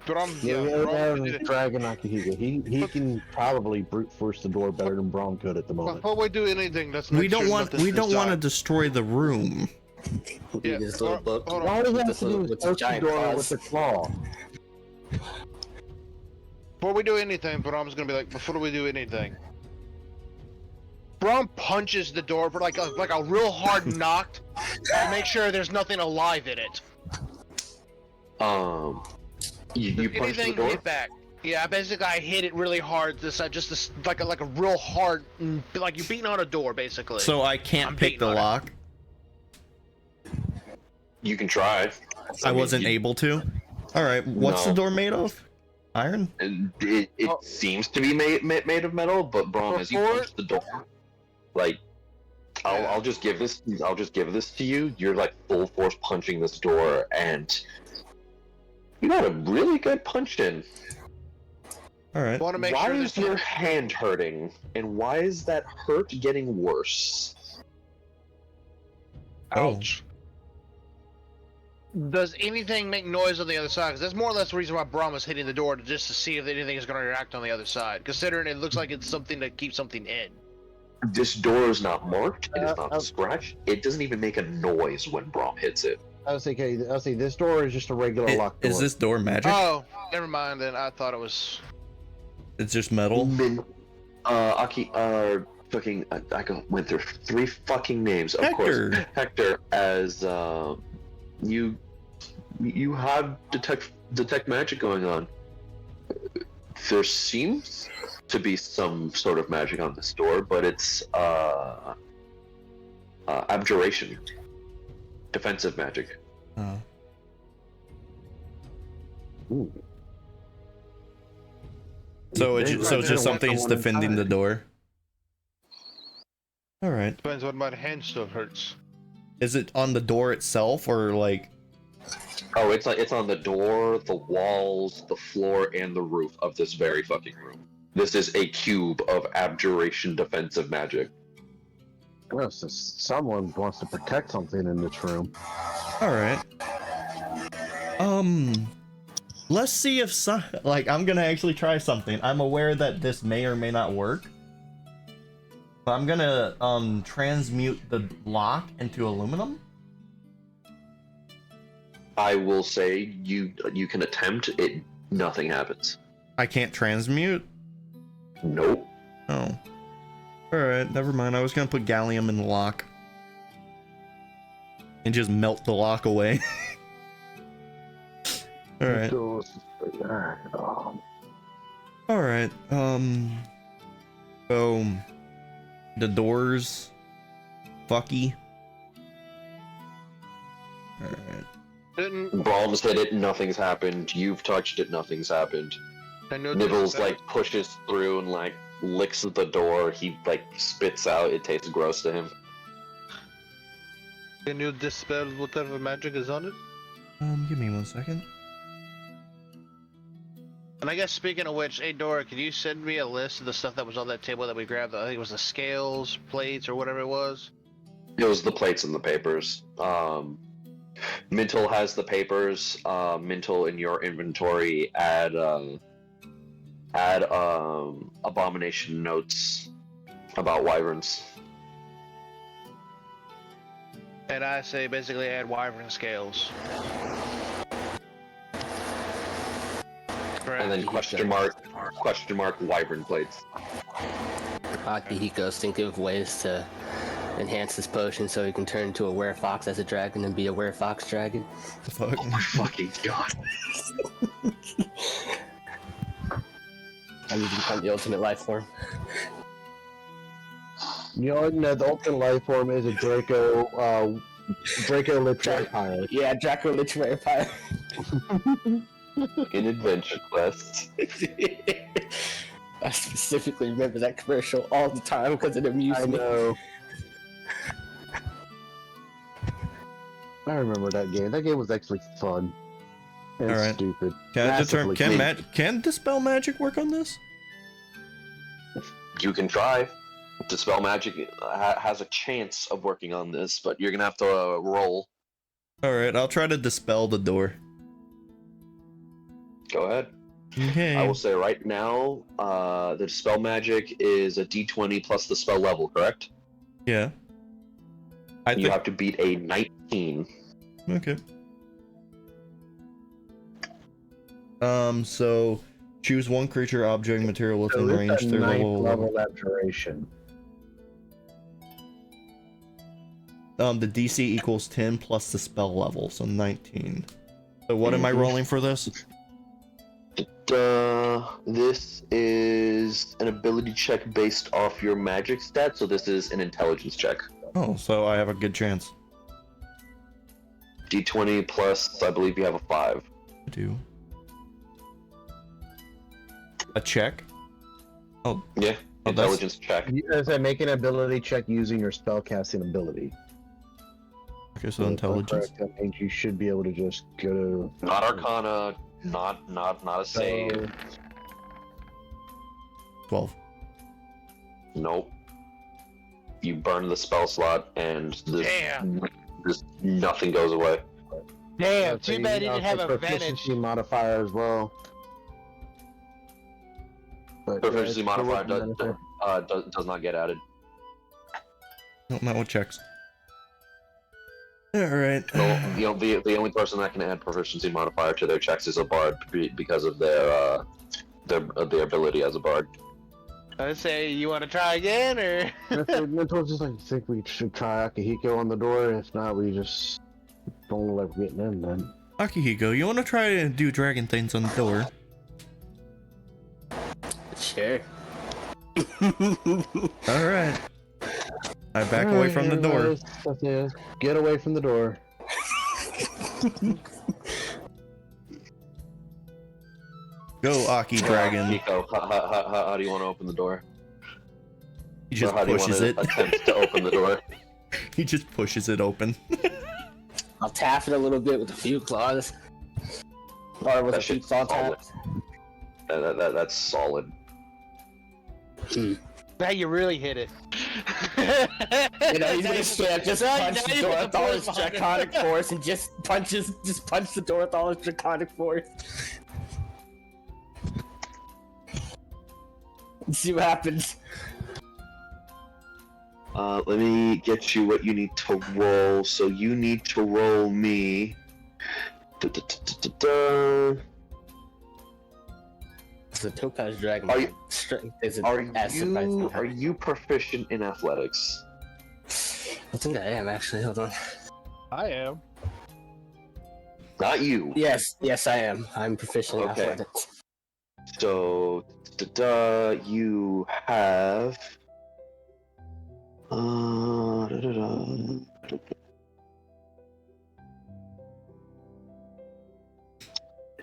Braum, Yeah, we Braum have can do it. Dragon Akihiko. He can probably brute force the door better than Braum could at the moment. Before we do anything, let's. We make don't sure want nothing's to inside. destroy the room. Yeah, This little book. hold on. Why do we have This to do little- is with the force the giant door claws. with the claw? Before we do anything, Braum's gonna be like, before we do anything, Braum punches the door for like a real hard knock to make sure there's nothing alive in it. You If punch the anything, door? hit back. Yeah, basically I hit it really hard. Like a real hard, like you're beating on a door, basically. So I can't I'm pick beating the on it. lock. You can try. I mean, wasn't able to. All right. What's No. the door made of? Iron. It Oh. seems to be made of metal, but Braum, as you Before- punch the door, like, I'll just give this to you. You're like full force punching this door, and you got a really good punch in. All right. Want to make Why sure is there's your hand hurting, and why is that hurt getting worse? ouch. Does anything make noise on the other side? Because that's more or less the reason why Braum is hitting the door, just to see if anything is going to react on the other side. Considering it looks like it's something to keep something in. This door is not marked. It is not Uh, scratched. It doesn't even make a noise when Braum hits it. I was thinking, this door is just a regular locked door. Is this door magic? Oh, never mind. Then I thought it was. It's just metal. Fucking, went through 3 fucking names. Of Hector. course, Hector. As you have detect magic going on. There seems to be some sort of magic on this door, but it's abjuration, defensive magic. Oh. Ooh. So it's They- just they don't want something's someone defending the inside. door. All right. Depends what my hand still hurts. Is it on the door itself or like? Oh, it's on the door, the walls, the floor, and the roof of this very fucking room. This is a cube of abjuration defensive magic. Well, so someone wants to protect something in this room. All right. Let's see if I'm gonna actually try something. I'm aware that this may or may not work. But I'm gonna transmute the lock into aluminum. I will say you can attempt it. Nothing happens. I can't transmute. Nope. Oh. All right, never mind. I was gonna put gallium in the lock and just melt the lock away. All right. All right. So the doors, fucky. All right. Didn't Braum's hit it. Nothing's happened. You've touched it. Nothing's happened. I know Nibbles this- like pushes through and like licks at the door. He like spits out. It tastes gross to him. Can you dispel whatever magic is on it? Give me 1 second. And I guess speaking of which, hey Dora, could you send me a list of the stuff that was on that table that we grabbed? I think it was the scales, plates, or whatever it was. It was the plates and the papers. Mntal has the papers. Mntal in your inventory add abomination notes about wyverns. And I say basically add wyvern scales. And then question mark wyvern plates. Akihiko's thinking of ways to enhance this potion so he can turn into a werefox as a dragon and be a werefox dragon. The fuck? Oh my fucking god. I need to become the ultimate life form. You know, no, the ultimate life form is a Draco Lich Vampire. Yeah, Draco Lich Vampire. In Adventure Quest. I specifically remember that commercial all the time because it amused me. I know. I remember that game. That game was actually fun. And All right. stupid. Can I Massively determine? stupid. Can Dispel Magic work on this? You can try. Dispel Magic has a chance of working on this, but you're gonna have to roll. All right, I'll try to dispel the door. Go ahead. Okay. I will say right now, the Dispel Magic is a D20 plus the spell level, correct? Yeah. You have to beat a 19. Okay. So choose one creature, object, material within range. It's a Their ninth level abjuration. The DC equals 10 plus the spell level, so 19. So what am I rolling for this? This is an ability check based off your magic stat, so this is an intelligence check. Oh, so I have a good chance. D20 plus, I believe you have a 5. I do. A check? Oh, Yeah, Oh, that's- intelligence check. As I make an ability check using your spellcasting ability. okay, so intelligence. That means you should be able to just go to. Not Arcana, not a save. 12. Nope. You burn the spell slot, and just nothing goes away. Damn, too bad he didn't have advantage. Proficiency modifier as well. But, Proficiency it's modifier still does not get added. No, not with checks. Alright. No, the only person that can add proficiency modifier to their checks is a bard because of their ability as a bard. I say, you want to try again, or? Mntal's just like, I think we should try Akihiko on the door. If not, we just don't look like we're getting in then. Akihiko, you want to try to do dragon things on the door? Sure. Alright. I back away from the door. Yeah, get away from the door. Go, Aki Dragon. Nico, how do you want to open the door? He just Or how do you pushes want it. to attempt to open the door? He just pushes it open. I'll tap it a little bit with a few claws. Or with That a few shit's claw solid. taps. That's solid. Now you really hit it. You know, he's gonna stand, just punch the door with all his draconic force and just punch the door with all his draconic force. See what happens. Let me get you what you need to roll. So you need to roll me. The Topaz Dragon Are you- strength isn't Are as surprising. you proficient in athletics? I think I am actually. Hold on. I am. Not you. Yes, I am. I'm proficient in Okay. athletics. So you have.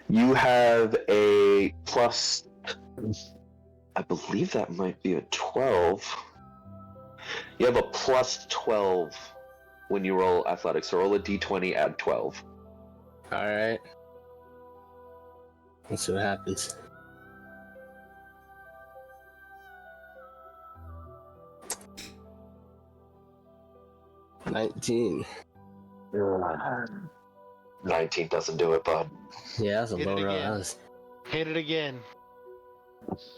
You have a plus. I believe that might be a 12. You have a plus 12 when you roll athletics. So roll a d20, add 12. All right. Let's see what happens. $19. 19 doesn't do it, bud. Yeah, that was a Hit it low roll. again. That Hit it again.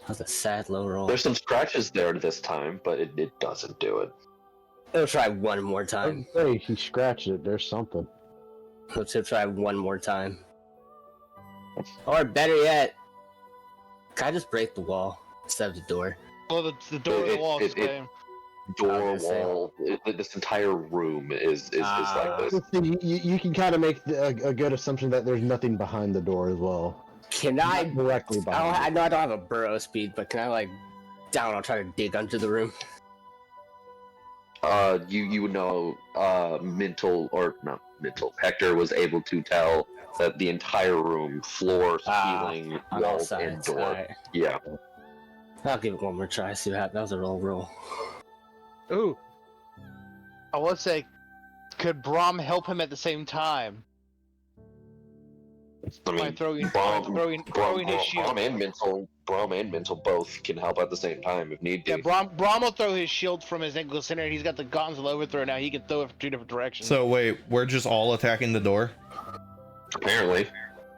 was a sad low roll. There's some scratches there this time, but it doesn't do it. Let's try one more time. Hey, he scratched it. There's something. Let's try one more time. Or better yet, can I just break the wall instead of the door? Well, the door to the wall is it- same. Door, I was gonna say. wall, this entire room is like this. You can kind of make a good assumption that there's nothing behind the door as well. Can I directly behind. I know I don't have a burrow speed, but can I like down? I'll try to dig under the room. You know, Mntal or not Mntal. Hector was able to tell that the entire room, floor, ceiling, on all walls, and sides. door. Alright. Yeah. I'll give it one more try. See what happens. That was a roll. Ooh. I would say, could Braum help him at the same time? I By mean, throwing his shield. Braum and Mntal both can help at the same time if need be. Yeah, Braum will throw his shield from his ankle center, and he's got the Gonzalo overthrow now. He can throw it from 2 different directions. So wait, we're just all attacking the door? Apparently.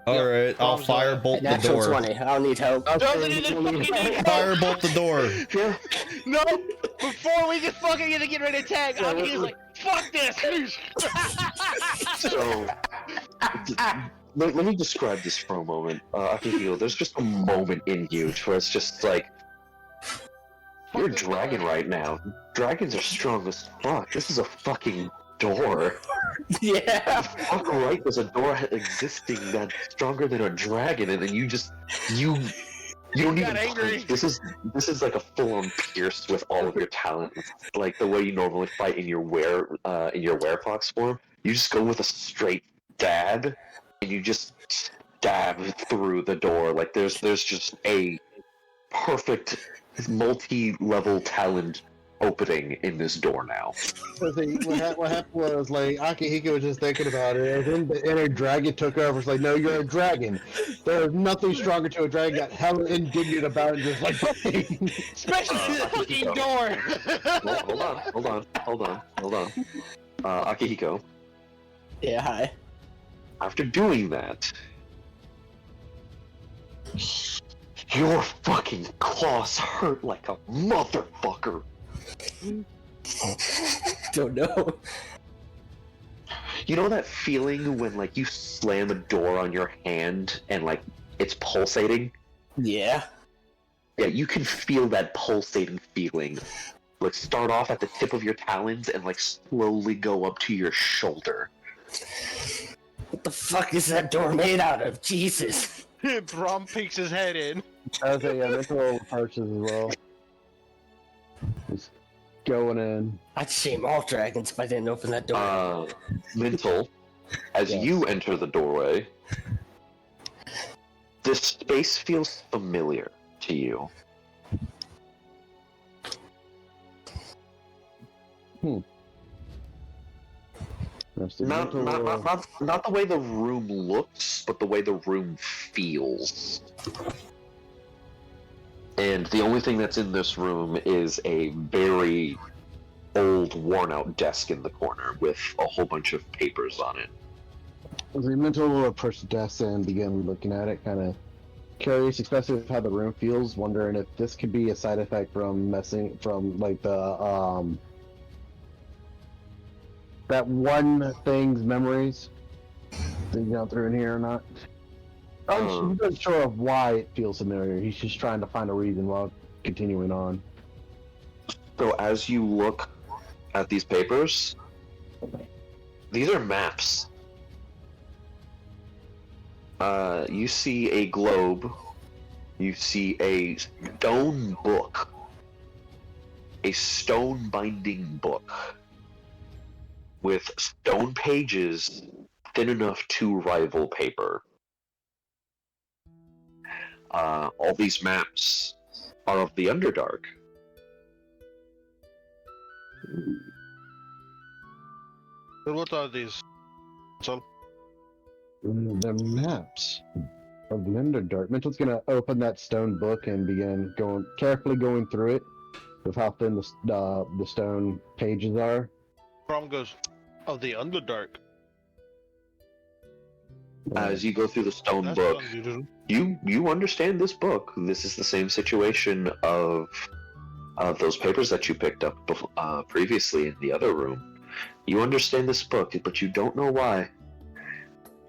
Alright, I'll firebolt the Natural door. 20. I don't need help. Doesn't even fucking need help! Firebolt the door. Yeah. No! Before we can fucking get ready to attack, Aki's like, fuck this! So, let me describe this for a moment. Akihiko, there's just a moment in you where it's just like, you're a dragon right now. Dragons are strong as fuck. This is a fucking door. Yeah. Fuck right, there's a door existing that's stronger than a dragon, and then you don't even angry. punch. This is like a full-on pierce with all of your talents, like the way you normally fight in your werefox form. You just go with a straight dab, and you just stab through the door. Like there's just a perfect multi-level talent opening in this door now. So what happened was, like, Akihiko was just thinking about it, and then the inner dragon took over. It's like, no, you're a dragon. There's nothing stronger to a dragon. Got hella indignant about it, just like, Especially the fucking door! Hold on. Akihiko, Yeah, hi. after doing that, your fucking claws hurt like a motherfucker. Don't know. You know that feeling when, like, you slam a door on your hand and, like, it's pulsating? Yeah. Yeah, you can feel that pulsating feeling. Like, start off at the tip of your talons and, like, slowly go up to your shoulder. What the fuck is that door made out of? Jesus. Braum peeks his head in. as a mental approaches as well. Just going in. I'd shame all dragons if I didn't open that door. Mntal, as Yes. you enter the doorway, this space feels familiar to you. Not the way the room looks, but the way the room feels. And the only thing that's in this room is a very old, worn-out desk in the corner with a whole bunch of papers on it. The mental will approach the desk and begin looking at it, kind of curious, especially with how the room feels, wondering if this could be a side effect from like the that one thing's memories. Things down through in here or not. I'm not sure of why it feels familiar. He's just trying to find a reason while continuing on. So as you look at these papers, these are maps. You see a globe. You see a stone book. A stone binding book. With stone pages thin enough to rival paper. All these maps are of the Underdark. What are these? So, The maps of the Underdark. Mental's gonna open that stone book and begin carefully going through it with how thin the stone pages are. Braum goes, oh, the Underdark. As you go through the stone That's book, unusual. you understand this book. This is the same situation of those papers that you picked up previously in the other room. You understand this book, but you don't know why.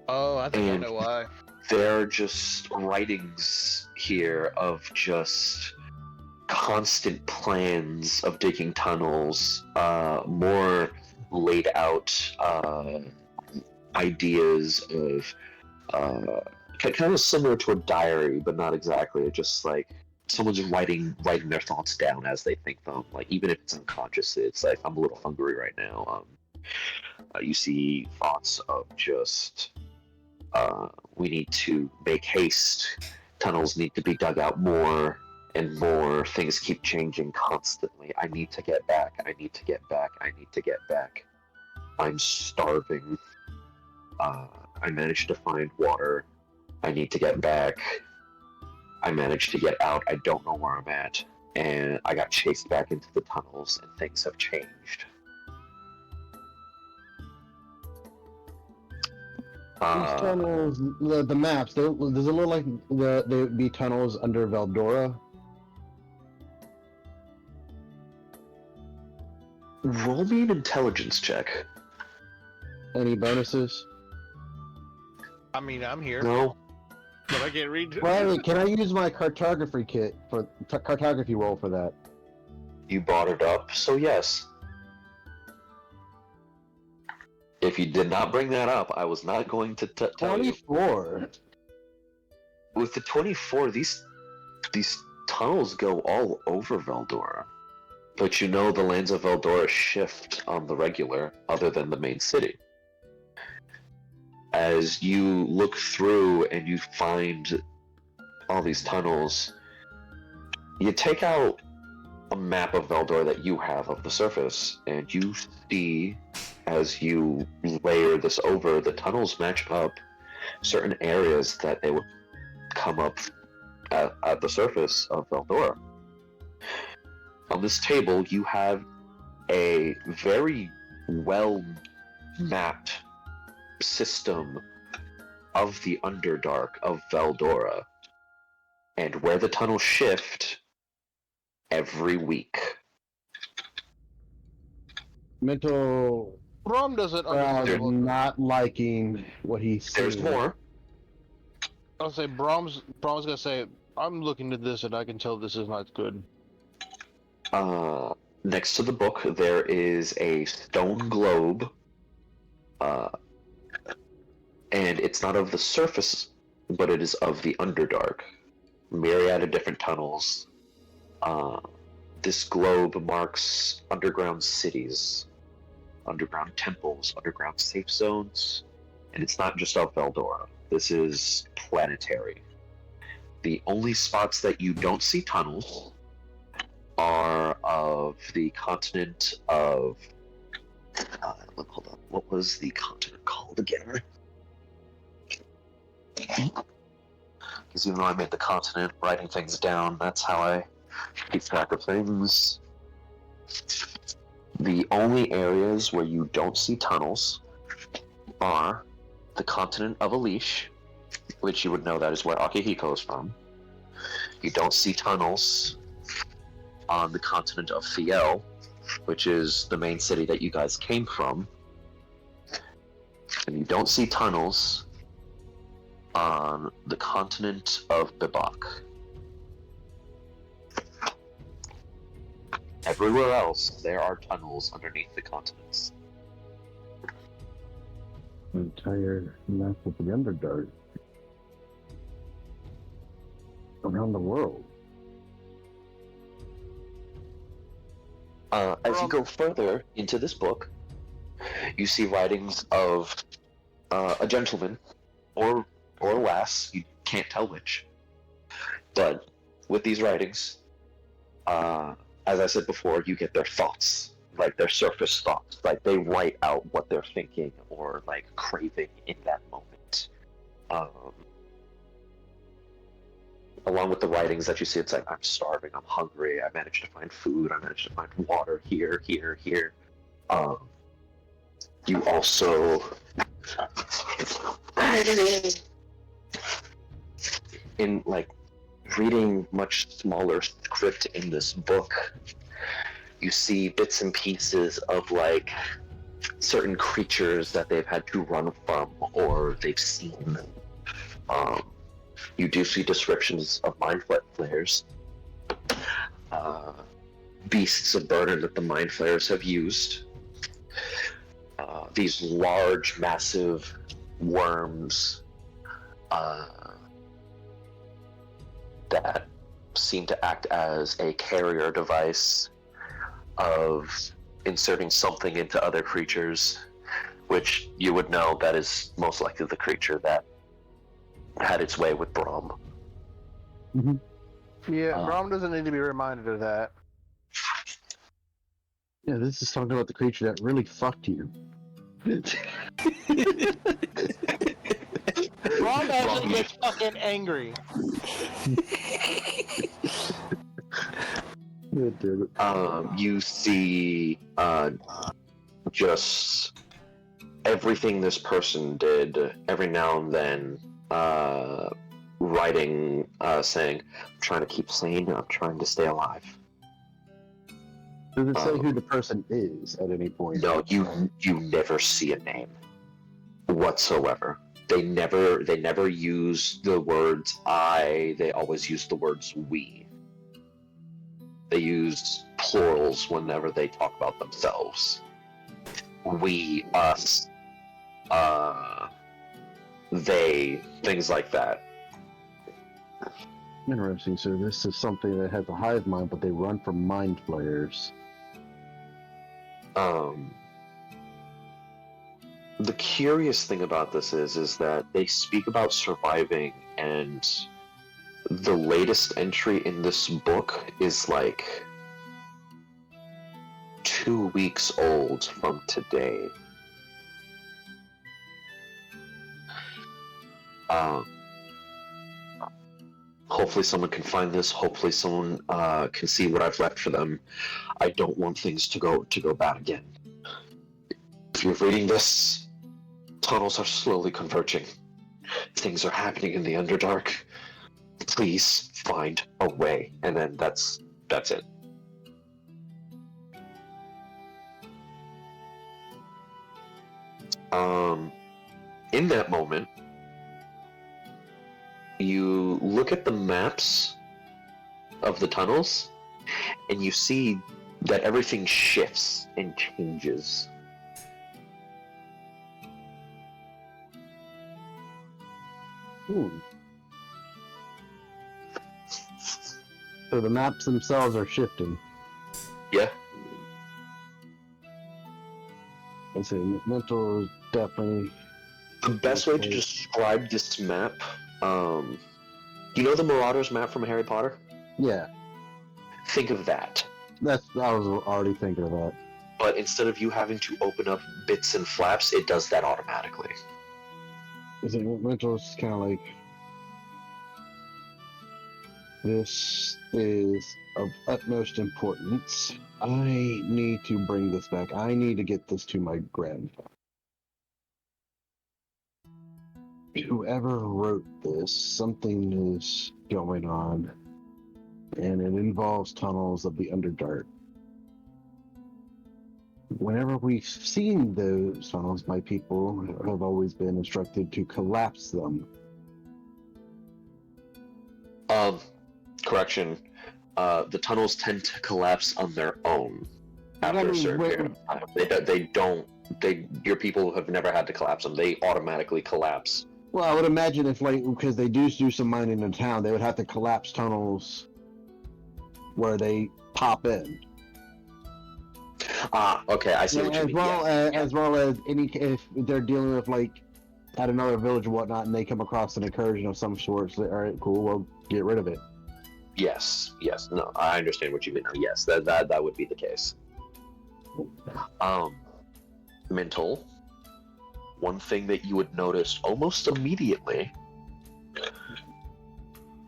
Oh, I think And I know why. there are just writings here of just constant plans of digging tunnels, more laid out ideas of kind of similar to a diary, but not exactly. It's just like someone's just writing their thoughts down as they think them. Like even if it's unconscious, it's like I'm a little hungry right now. You see thoughts of just we need to make haste. Tunnels need to be dug out more and more. Things keep changing constantly. I need to get back. I need to get back. I need to get back. I'm starving. I managed to find water. I need to get back. I managed to get out. I don't know where I'm at. And I got chased back into the tunnels, and things have changed. These tunnels, the maps, does it look like they would be tunnels under Veldora? Roll me an intelligence check. Any bonuses? I mean, I'm here, No. but I can't read. Riley, can I use my cartography kit for cartography roll for that? You brought it up, so yes. If you did not bring that up, I was not going to tell you. 24. With the 24, these tunnels go all over Veldora. But you know the lands of Veldora shift on the regular, other than the main city. As you look through and you find all these tunnels, you take out a map of Veldora that you have of the surface, and you see, as you layer this over, the tunnels match up certain areas that they would come up at the surface of Veldora. On this table, you have a very well mapped system of the Underdark of Veldora, and where the tunnels shift every week. Mntal Braum doesn't understand. not liking what he's seeing. There's more. I'll say Braum's gonna say, I'm looking at this and I can tell this is not good. Next to the book, there is a stone globe, and it's not of the surface, but it is of the Underdark. Myriad of different tunnels. This globe marks underground cities, underground temples, underground safe zones, and it's not just of Veldora. This is planetary. The only spots that you don't see tunnels are of the continent of... hold on. What was the continent called again? Because even though I made the continent, writing things down, that's how I keep track of things. The only areas where you don't see tunnels are the continent of Elish, which you would know that is where Akihiko is from. You don't see tunnels on the continent of Thiel, which is the main city that you guys came from. And you don't see tunnels on the continent of Bibak. Everywhere else, there are tunnels underneath the continents. Entire map of the Underdark around the world. As you go further into this book, you see writings of a gentleman, or lass, you can't tell which. But with these writings, as I said before, you get their thoughts, like their surface thoughts. Like they write out what they're thinking or like craving in that moment. Along with the writings that you see, it's like, I'm starving, I'm hungry, I managed to find food, I managed to find water here. You also... in, like, reading much smaller script in this book, you see bits and pieces of, like, certain creatures that they've had to run from or they've seen. You do see descriptions of mind flayers, beasts of burden that the mind flayers have used, these large, massive worms, that seem to act as a carrier device of inserting something into other creatures, which you would know that is most likely the creature that had its way with Braum. Yeah, Braum doesn't need to be reminded of that. Yeah, this is talking about the creature that really fucked you. Braum actually gets fucking angry. You see just everything this person did every now and then, writing, saying, I'm trying to keep sane, I'm trying to stay alive. Does it say who the person is at any point? No, you never see a name whatsoever. They never use the words I, they always use the words we. They use plurals whenever they talk about themselves. We, us, they, things like that. Interesting. So this is something that has a hive mind, but they run from mind flayers. The curious thing about this is that they speak about surviving, and the latest entry in this book is like 2 weeks old from today. Hopefully someone can find this. Hopefully someone can see what I've left for them. I don't want things to go bad again. If you're reading this, tunnels are slowly converging. Things are happening in the Underdark. Please find a way. And then that's it. In that moment, you look at the maps of the tunnels, and you see that everything shifts and changes. So the maps themselves are shifting. Yeah. I say Mntal is definitely. The best way to describe this map, you know the Marauders map from Harry Potter? Yeah, Think of that. I was already thinking of that. But instead of you having to open up bits and flaps, it does that automatically. I think Mntal is kind of like. This is of utmost importance. I need to bring this back. I need to get this to my grandfather. Whoever wrote this, something is going on, and it involves tunnels of the Underdark. Whenever we've seen those tunnels, my people have always been instructed to collapse them. Correction. The tunnels tend to collapse on their own after a certain period of time. Your people have never had to collapse them. They automatically collapse. Well, I would imagine if, like, because they do some mining in town, they would have to collapse tunnels where they pop in. Okay, I see what you mean. As well as if they're dealing with, like, at another village or whatnot, and they come across an incursion of some sort, so, all right, cool, well, get rid of it. Yes, no, I understand what you mean. Yes, that would be the case. Mntal, one thing that you would notice almost immediately,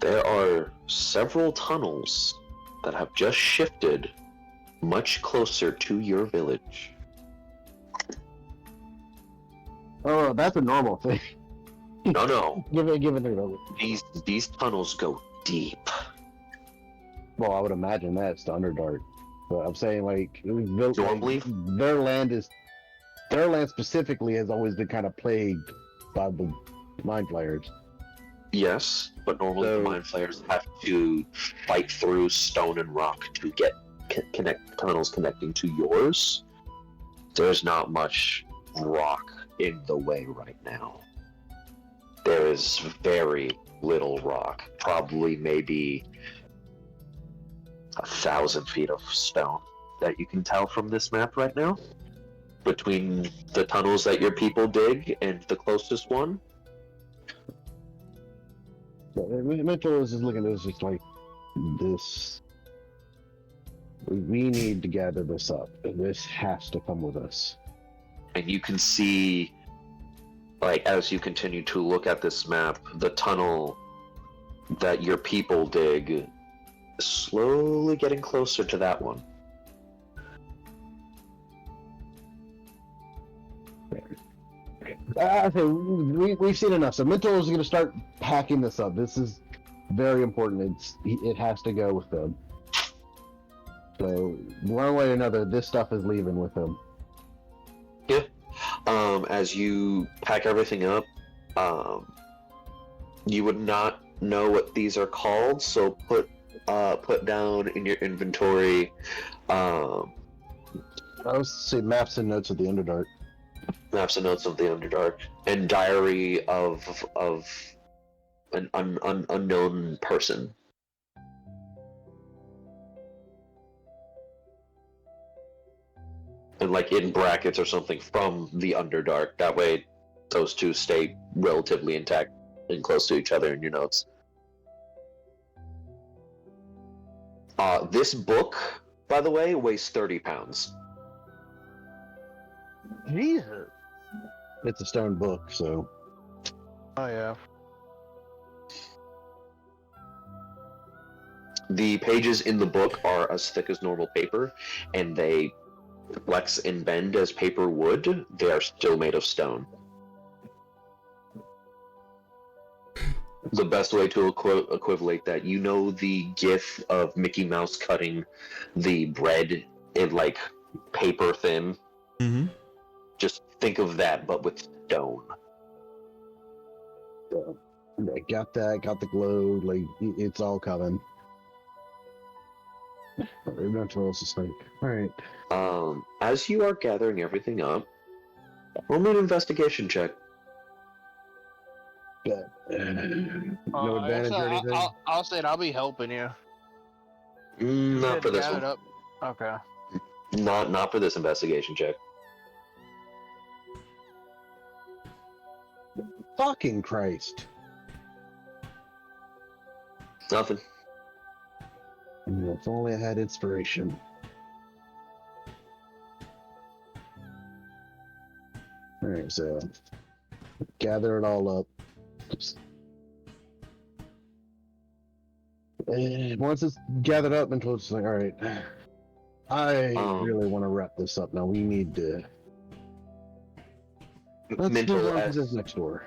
there are several tunnels that have just shifted much closer to your village. Oh, that's a normal thing. No. Give it a These tunnels go deep. Well, I would imagine that's the Underdark. But I'm saying, like, Normally, their land specifically has always been kind of plagued by the mind flayers. yes, but normally the mind flayers have to fight through stone and rock to get connect tunnels connecting to yours. There's not much rock in the way right now. there is very little rock. Probably maybe 1,000 feet of stone that you can tell from this map right now. Between the tunnels that your people dig and the closest one. Mntal is just looking at this just like this. We need to gather this up, and this has to come with us. And you can see, like, as you continue to look at this map, the tunnel that your people dig is slowly getting closer to that one. Okay, we've seen enough. So Mntal is going to start packing this up. This is very important. It has to go with them. So one way or another, this stuff is leaving with them. Yeah. As you pack everything up, you would not know what these are called. So put down in your inventory. I would say maps and notes of the Underdark. Maps and notes of the Underdark, and diary of an unknown person. And like in brackets or something from the Underdark. That way, those two stay relatively intact and close to each other in your notes. This book, by the way, weighs 30 pounds. Jesus. It's a stone book, so. Oh yeah. The pages in the book are as thick as normal paper, and they flex and bend as paper would. They are still made of stone. The best way to equivalent that, you know the gif of Mickey Mouse cutting the bread in like paper thin? Mm-hmm. Just think of that, but with stone. I got that, got the glow, like, it's all coming. Mntal is just like, alright. As you are gathering everything up, roll me an investigation check. No advantage or anything? I'll say it. I'll be helping you. Not for this one. Up. Okay. Not for this investigation check. Fucking Christ. Nothing. If only I had inspiration. Alright, so gather it all up. And once it's gathered up, Mntal is like, alright, I really want to wrap this up now. We need to. Let's move on to this next door.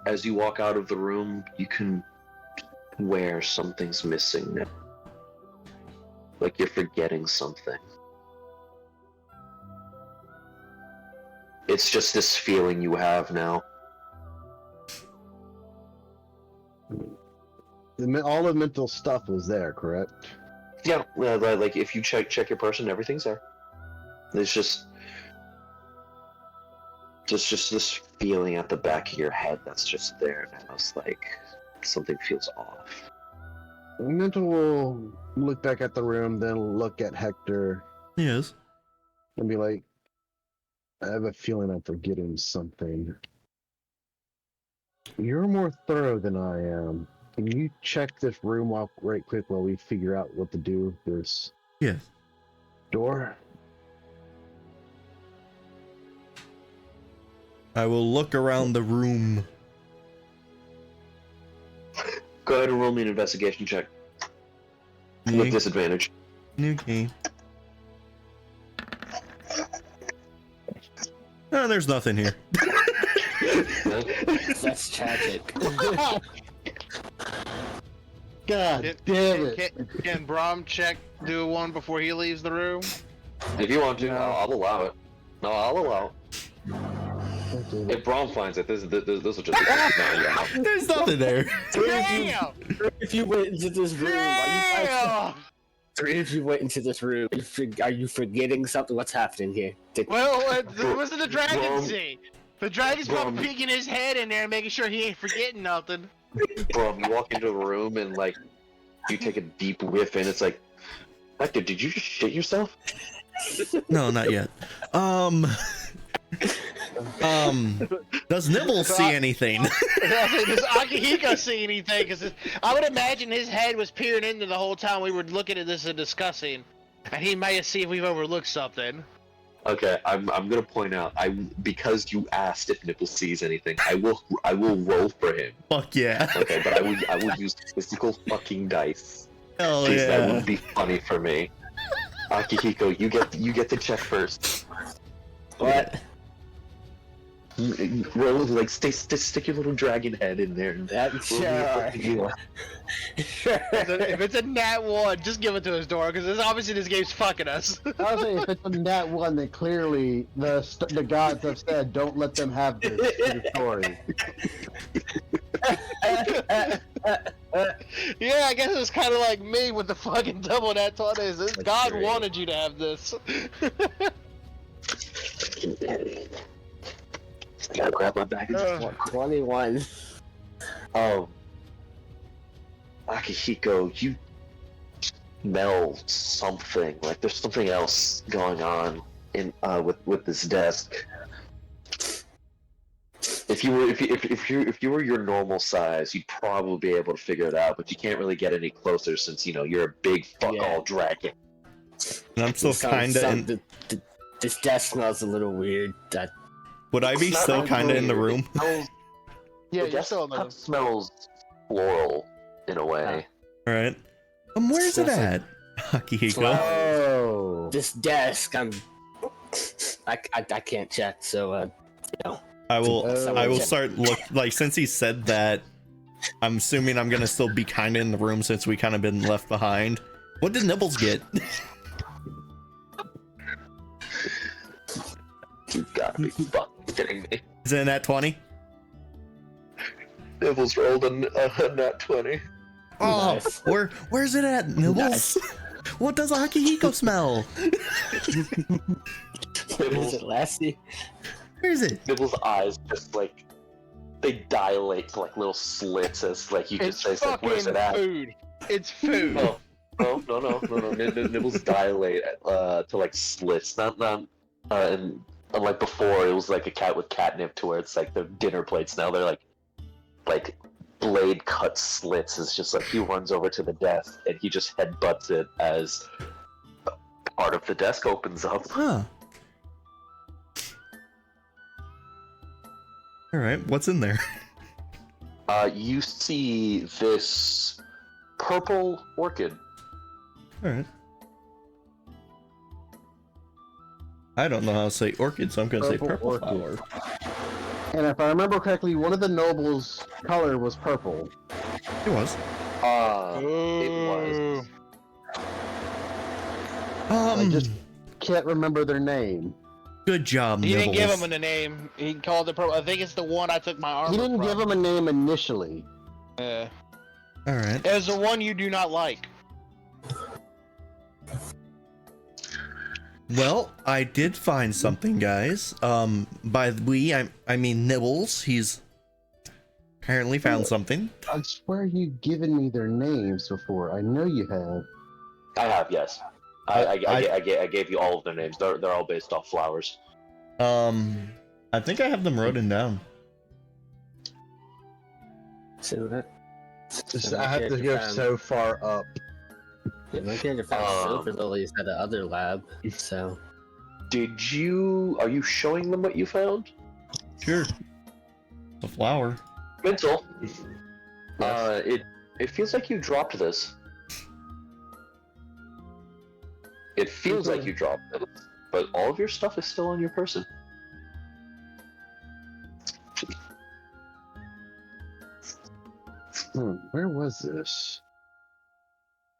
As you walk out of the room, you can swear something's missing now. Like you're forgetting something. It's just this feeling you have now. All of Mntal's stuff was there, correct? Yeah, like if you check your person, everything's there. There's just this feeling at the back of your head that's just there now. It's like something feels off. Mntal will look back at the room, then look at Hector. Yes. And be like, I have a feeling I'm forgetting something. You're more thorough than I am. Can you check this room right quick while we figure out what to do with this Yes. door? I will look around the room. Go ahead and roll me an investigation check. With disadvantage. Okay. Oh, there's nothing here. That's tragic. God damn it. Can Braum do one before he leaves the room? If you want to, I'll allow it. No, I'll allow it. If Braum finds it, this will just be There's nothing there. Damn! If you went into this room, if you went into this room, are you forgetting something? What's happening here? Well, it wasn't the dragon sea. The dragon's probably Braum. peeking his head in there and making sure he ain't forgetting nothing. Bro, you walk into the room and like you take a deep whiff and it's like, Hector, did you just shit yourself? No, not yet. Does Nibbles see anything? Does Akihiko see anything? Because I would imagine his head was peering into the whole time we were looking at this and discussing, and he may have seen if we've overlooked something. Okay, I'm gonna point out because you asked if Nibbles sees anything, I will roll for him. Fuck yeah. Okay, but I would use physical fucking dice. Hell Please, that yeah. would be funny for me. Akihiko, you get to check first. What? Roll like stick your little dragon head in there. Sure. If it's a nat 1, just give it to us, Dora, because obviously this game's fucking us. I was saying, if it's a nat 1, then clearly the gods have said, don't let them have this story. Yeah, I guess it's kind of like me with the fucking double nat 20s. This God great. wanted you to have this. Gotta grab my bag. 21. Akihiko, you smell something. Like there's something else going on in with this desk. If you were your normal size, you'd probably be able to figure it out, but you can't really get any closer since you're a big fuck-all dragon. And I'm still kinda in... This desk smells a little weird. Would I be It's not still really kinda in the weird. room? It smells, Yeah, the you're still in desk the smells floral in a way. Alright. Where's it at? Akihiko. Oh. This desk, I can't check, so I will Oh. start since he said that, I'm assuming I'm gonna still be kinda in the room since we kinda been left behind. What did Nibbles get? You gotta be fucking kidding me. Is it in that 20? Nibbles rolled a nat 20. Oh, Nice. where's it at, Nibbles? Nice. What does Akihiko smell? what is it, Lassie? Where is it? Nibbles' eyes just like they dilate to like little slits as like you just It's say, like, "Where's fucking it at?" food. It's food. No. Nibbles dilate to like slits, not and unlike before, it was like a cat with catnip to where it's like the dinner plates. Now they're like blade cut slits. It's just like he runs over to the desk and he just headbutts it as part of the desk opens up. Huh. Alright, what's in there? You see this purple orchid. Alright. I don't know how to say orchid, so I'm gonna say Purple purple orchid. flower. And if I remember correctly, one of the nobles' color was purple. It was. It was. I just can't remember their name. Good job, He Nibbles. didn't give him a name. He called it purple. I think it's the one I took my armor He didn't from. give him a name initially. Yeah. Alright. It was the one you do not like. Well, I did find something, guys. By we, I mean Nibbles. He's apparently found something. I swear you've given me their names before. I know you have. I have, yes. I gave you all of their names. They're all based off flowers. I think I have them written down. So that. I have to go so far up. Yeah, my character found silver lilies at the other lab, so. Are you showing them what you found? Sure. The flower. Mntal. It feels like you dropped this. It feels like you dropped it, but all of your stuff is still on your person. Where was this?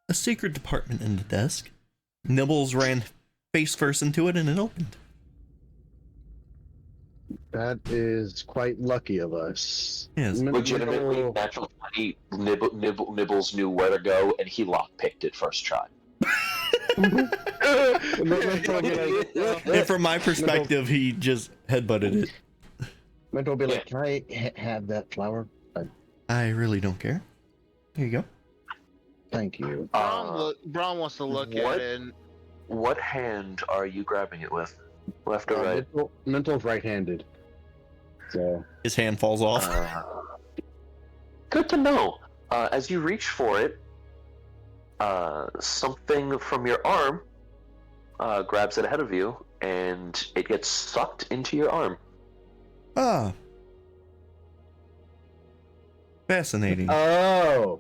A secret department in the desk. Nibbles ran face first into it and it opened. That is quite lucky of us. Yes. Legitimately, natural 20, Nibbles knew where to go, and he lockpicked it first try. And from my perspective, he just headbutted it. Mntal will be like, "Can I have that flower? I really don't care. Here you go. Thank you." Braum wants to look what? at it. And What hand are you grabbing it with? Left or right? Mntal's right-handed, so His hand falls off. Good to know. As you reach for it, something from your arm grabs it ahead of you, and it gets sucked into your arm. Ah. Fascinating. oh,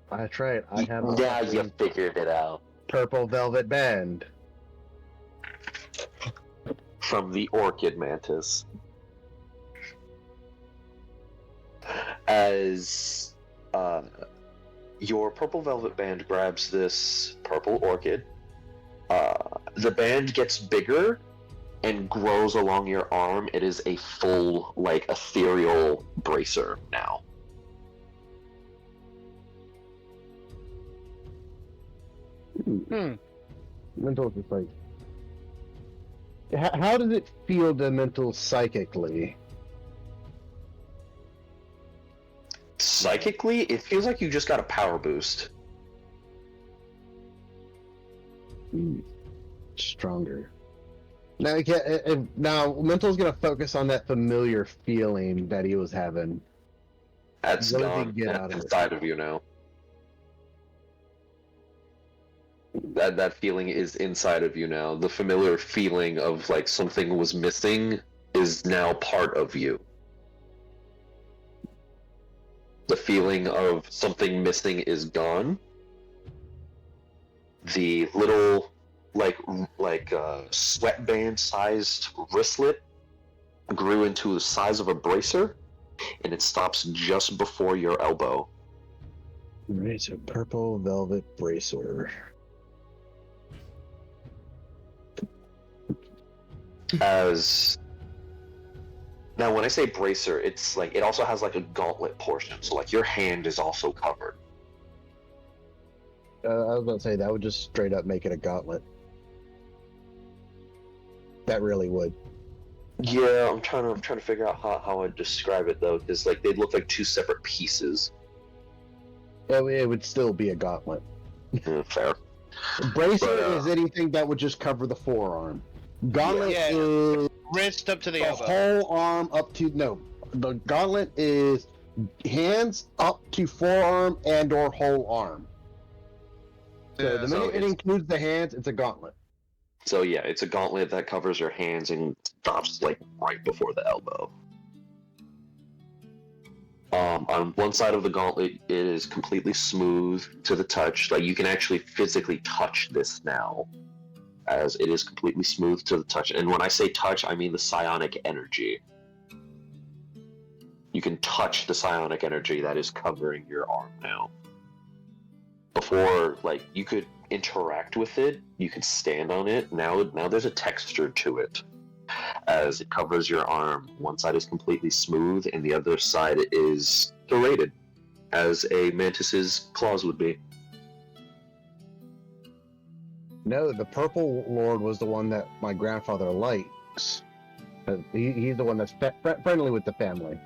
that's right. I have a Now you fucking figured it out. purple velvet band. From the orchid mantis. As your purple velvet band grabs this purple orchid, the band gets bigger and grows along your arm. It is a full, like, ethereal bracer now. Mntal's just like, how does it feel to Mntal psychically? Psychically, it feels like you just got a power boost. Stronger. Now, now Mntal's gonna focus on that familiar feeling that he was having. That's What did he gone. get That's out of it? inside of you now. That feeling is inside of you now. The familiar feeling of like something was missing is now part of you. The feeling of something missing is gone. The little sweatband sized wristlet grew into the size of a bracer, and it stops just before your elbow. Right, so purple velvet bracer. As now, when I say bracer, it's like it also has like a gauntlet portion, so like your hand is also covered. I was about to say that would just straight up make it a gauntlet. That really would. Yeah, I'm trying to figure out how I'd describe it though, because like they'd look like two separate pieces. It would still be a gauntlet. Fair. Bracer But, is anything that would just cover the forearm. Gauntlet Yeah. is wrist up to the the elbow. whole arm up to no. The gauntlet is hands up to forearm and or whole arm. So Yeah, the so minute it it's- includes the hands, it's a gauntlet. So yeah, it's a gauntlet that covers your hands and stops like right before the elbow. On one side of the gauntlet, it is completely smooth to the touch. Like you can actually physically touch this now, as it is completely smooth to the touch. And when I say touch, I mean the psionic energy. You can touch the psionic energy that is covering your arm now. Before, like, you could interact with it, you could stand on it. Now there's a texture to it. As it covers your arm, one side is completely smooth, and the other side is serrated, as a mantis's claws would be. No, the purple lord was the one that my grandfather likes. He's the one that's friendly with the family.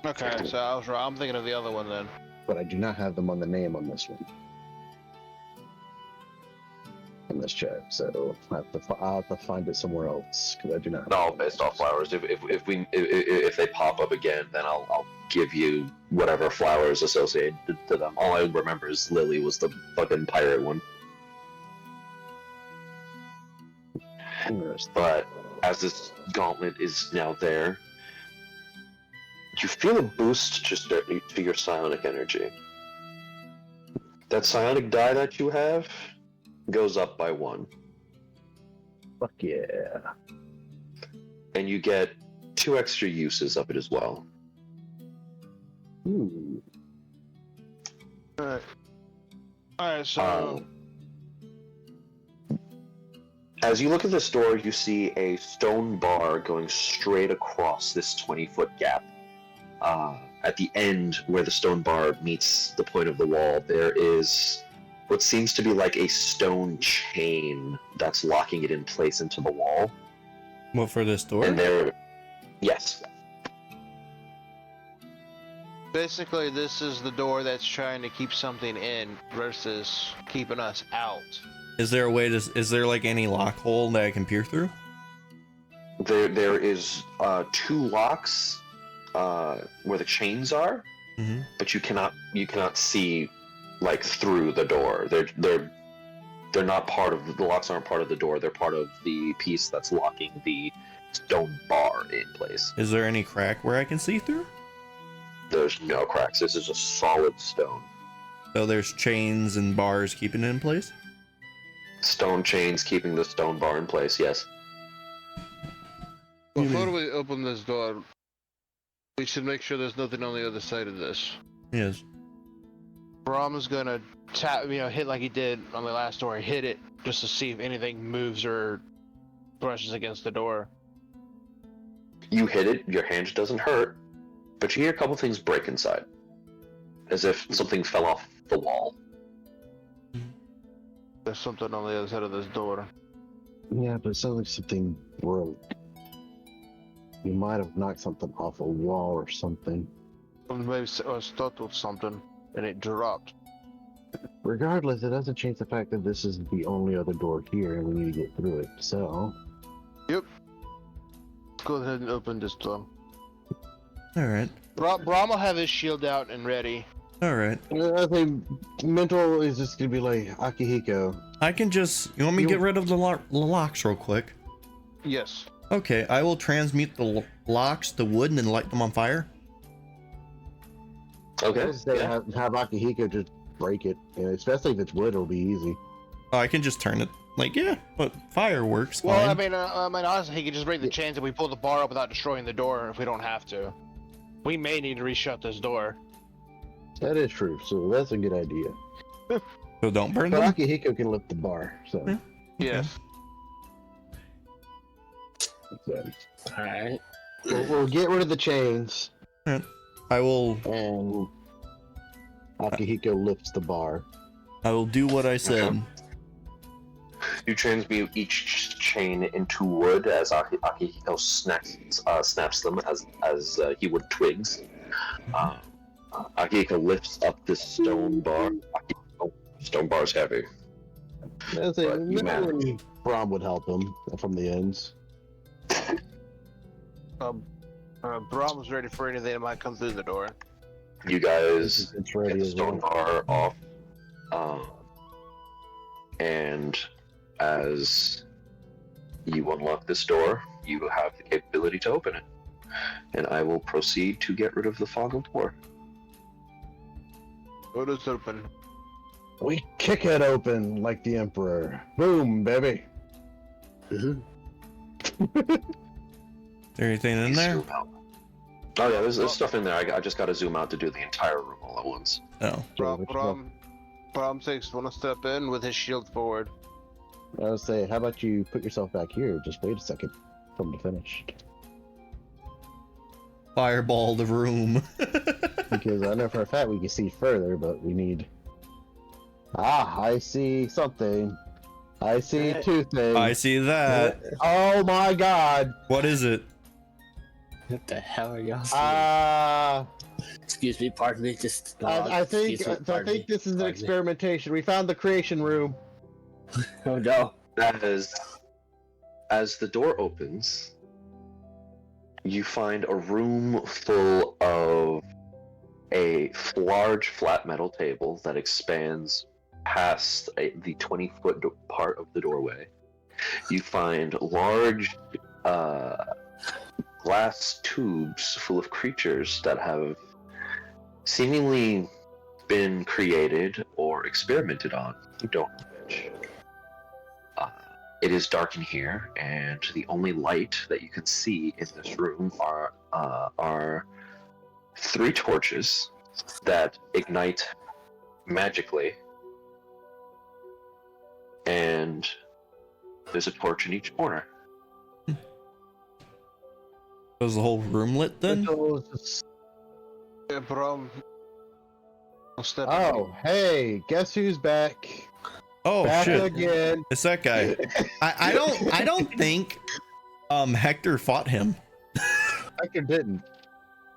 Okay, so I was wrong. I'm thinking of the other one then. But I do not have them on the name on this one. In this chat, so I'll have to find it somewhere else because I do not. No, based off flowers. If they pop up again, then I'll give you whatever flowers associated to them. All I remember is Lily was the fucking pirate one. Interesting. But as this gauntlet is now there, you feel a boost to your psionic energy. That psionic die that you have goes up by 1. Fuck yeah. And you get 2 extra uses of it as well. Ooh. Alright, so As you look at this door, you see a stone bar going straight across this 20-foot gap. At the end, where the stone bar meets the point of the wall, there is what seems to be like a stone chain that's locking it in place into the wall. What, for this door? And there, yes, Basically, this is the door that's trying to keep something in versus keeping us out. Is there a way to? Is there like any lock hole that I can peer through? There is 2 locks where the chains are, but you cannot see like through the door. They're not part of the locks. Aren't part of the door. They're part of the piece that's locking the stone bar in place. Is there any crack where I can see through? There's no cracks. This is a solid stone. So there's chains and bars keeping it in place? Stone chains keeping the stone bar in place, yes. Before we open this door, we should make sure there's nothing on the other side of this. Yes. Braum is gonna tap, hit like he did on the last door. Hit it just to see if anything moves or brushes against the door. You hit it, your hand doesn't hurt, but you hear a couple things break inside. As if something fell off the wall. There's something on the other side of this door. Yeah, but it sounds like something broke. You might have knocked something off a wall or something. Or maybe I was stuck with something and it dropped. Regardless, it doesn't change the fact that this is the only other door here and we need to get through it, so... Yep. Let's go ahead and open this door. Alright. Braum will have his shield out and ready. Alright. I think Mntal is just gonna be like, Akihiko. I can just... You want me to get rid of the locks real quick? Yes. Okay, I will transmute the locks to wood and then light them on fire. Okay. Have Akihiko just break it, and especially if it's wood, it'll be easy. Oh, I can just turn it. Like, yeah, but fire works fine. Well, I mean, honestly, he could just break the chains and we pull the bar up without destroying the door if we don't have to. We may need to reshut this door. That is true, so that's a good idea. So don't burn But them? Akihiko can lift the bar, so... Yeah. Yes. Alright. We'll get rid of the chains, I will and Akihiko lifts the bar. do what I said. You transmute each chain into wood as Akihiko snaps them as he would twigs. Akihiko lifts up the stone bar. Stone bar's heavy. I'd say, But you maybe Braum would help him from the ends. Braum was ready for anything that might come through the door. You guys It's get ready the as stone well. bar off, and as you unlock this door, you have the capability to open it. And I will proceed to get rid of the fog of war. Door is open. We kick it open like the Emperor. Boom, baby. Is there anything in there? Zoom out. Oh yeah, there's stuff in there. I just got to zoom out to do the entire room all at once. Oh. Braum takes one step in with his shield forward. I would say, how about you put yourself back here? Just wait a second for him to finish. Fireball the room. Because I know for a fact we can see further, but we need... Ah, I see something. I see 2 things. I see that. Oh my god! What is it? What the hell are y'all saying? Excuse me, pardon me, just... I think excuse me, pardon me, this is an pardon me. experimentation. We found the creation room. Oh no. As the door opens, you find a room full of a large flat metal table that expands past the 20-foot part of the doorway. You find large glass tubes full of creatures that have seemingly been created or experimented on. You don't know which. It is dark in here, and the only light that you can see in this room are 3 torches that ignite magically, and there's a torch in each corner. Was the whole room lit then? Yeah, Braum. Oh, hey, guess who's back? Oh Back shit! again. It's that guy. I don't think Hector fought him. Hector didn't.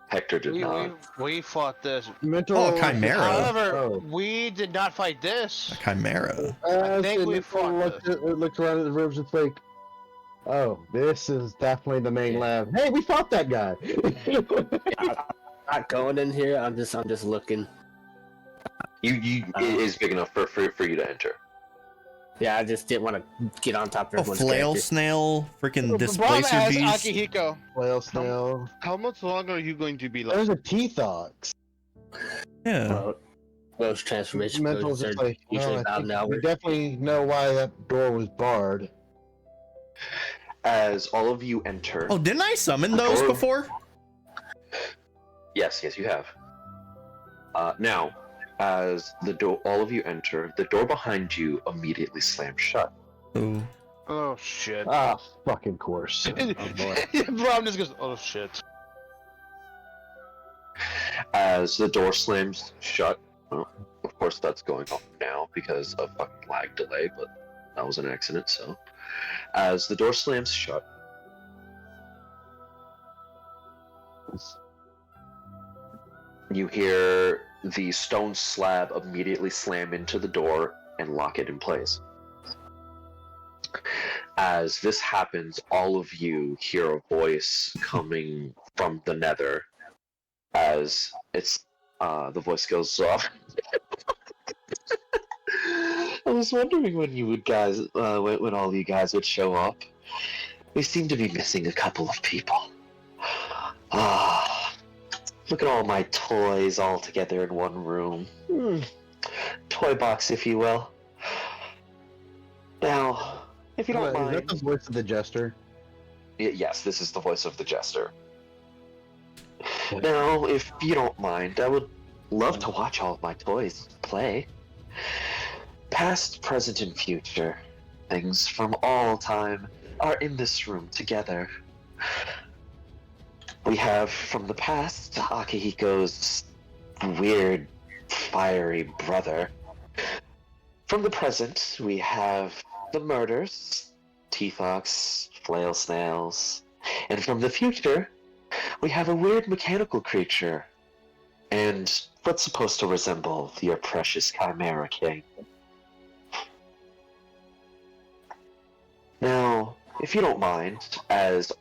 Hector did not. We fought this. Mntal. Chimera. However, we did not fight this. A chimera. I think we Mntal fought looked around at the rooms. It's like, oh, this is definitely the main Yeah. lab. Hey, we fought that guy. I'm not going in here. I'm just looking. It is big enough for you to enter. Yeah, I just didn't want to get on top of Oh, everyone's flail character. snail, freaking Braum displacer has beast. Akihiko. Whale snail. How much longer are you going to be like? There's a T-Thox. Yeah. Well, those transformation Mntal's codes just are like, usually oh, about I an think hour. we definitely know why that door was barred. As all of you enter. Oh, didn't I summon those Door- before? Yes, you have. Now, as all of you enter, the door behind you immediately slams shut. Oh. Oh shit. Ah, fucking course. Oh, boy. Braum just goes, oh shit. As the door slams shut, well, of course that's going on now because of fucking lag delay, but that was an accident, so. As the door slams shut, you hear the stone slab immediately slam into the door and lock it in place. As this happens, all of you hear a voice coming from the nether. As the voice goes off. I was wondering when you would guys, when all you guys would show up. We seem to be missing a couple of people. Look at all my toys all together in one room. Toy box, if you will. Now, if you don't Is mind. that the voice of the jester? Yes, this is the voice of the jester. Now, if you don't mind, I would love to watch all of my toys play. Past, present, and future. Things from all time are in this room together. We have, from the past, Akihiko's weird, fiery brother. From the present, we have the murders, T-Fox, flail snails. And from the future, we have a weird mechanical creature. And what's supposed to resemble your precious Chimera King. Now, if you don't mind, as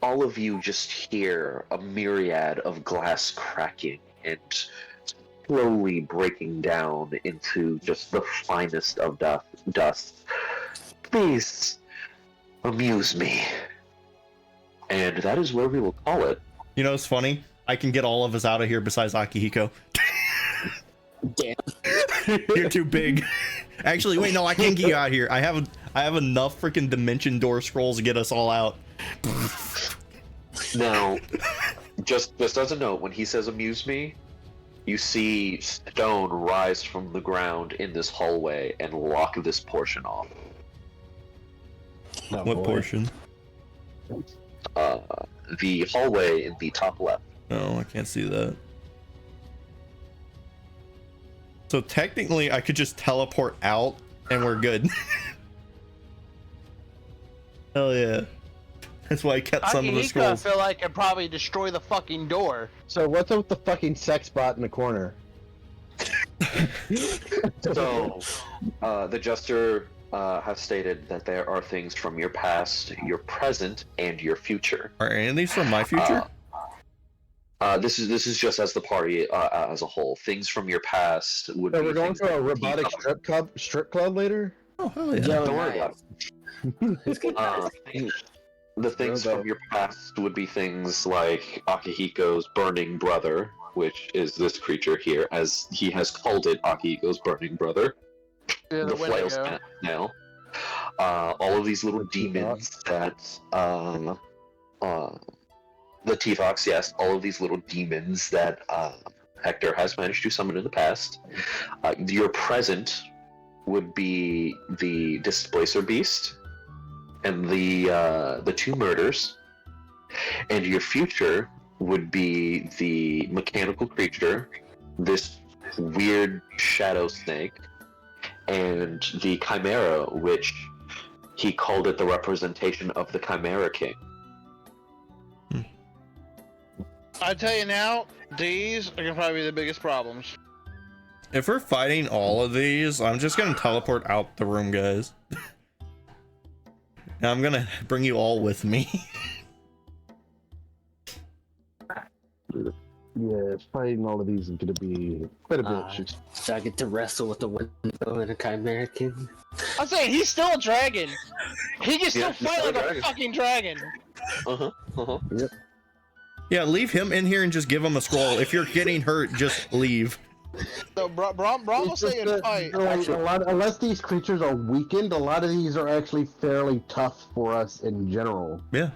all of you just hear a myriad of glass cracking and slowly breaking down into just the finest of dust, please amuse me. And that is where we will call it. You know, it's funny. I can get all of us out of here besides Akihiko. Damn. You're too big. Actually, wait, no, I can't get you out here. I have enough freaking dimension door scrolls to get us all out. Now, just as a note, when he says amuse me, you see stone rise from the ground in this hallway and lock this portion off. Oh, What boy. portion? The hallway in the top left. Oh, I can't see that. So technically, I could just teleport out and we're good. Hell yeah. That's why I kept some of the Akihiko, I scrolls. feel like I'd probably destroy the fucking door. So what's up with the fucking sex bot in the corner? So, the Jester have stated that there are things from your past, your present, and your future. Are any of these from my future? This is just as the party as a whole. Things from your past would So be. we're going things to a that robotic strip club later? Oh, hell yeah. Yo, Don't worry about nice. The things Okay. from your past would be things like Akihiko's burning brother, which is this creature here, as he has called it Akihiko's burning brother. Yeah, The flail Wendigo. now. All of these little demons that the T-Fox, yes, all of these little demons that Hector has managed to summon in the past. Your present would be the Displacer Beast and the two murders, and your future would be the mechanical creature, this weird shadow snake, and the Chimera, which he called it the representation of the Chimera King. I tell you now, these are gonna probably be the biggest problems. If we're fighting all of these, I'm just gonna teleport out the room, guys. And I'm gonna bring you all with me. Yeah, fighting all of these is gonna be quite a bit. So I get to wrestle with the window and a Chimera King. I'm saying he's still a dragon. He can still he's fight still a like a dragon. fucking dragon. Yep. Yeah, leave him in here and just give him a scroll. If you're getting hurt, just leave. So Braum will It's say just in that, fight. like, unless these creatures are weakened, a lot of these are actually fairly tough for us in general. Yeah.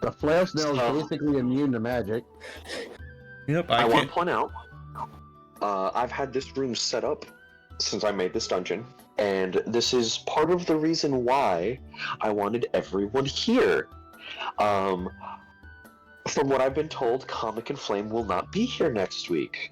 The flare snail So- is basically immune to magic. Yep, I I want can't. to point out, I've had this room set up since I made this dungeon, and this is part of the reason why I wanted everyone here. From what I've been told, Comic and Flame will not be here next week.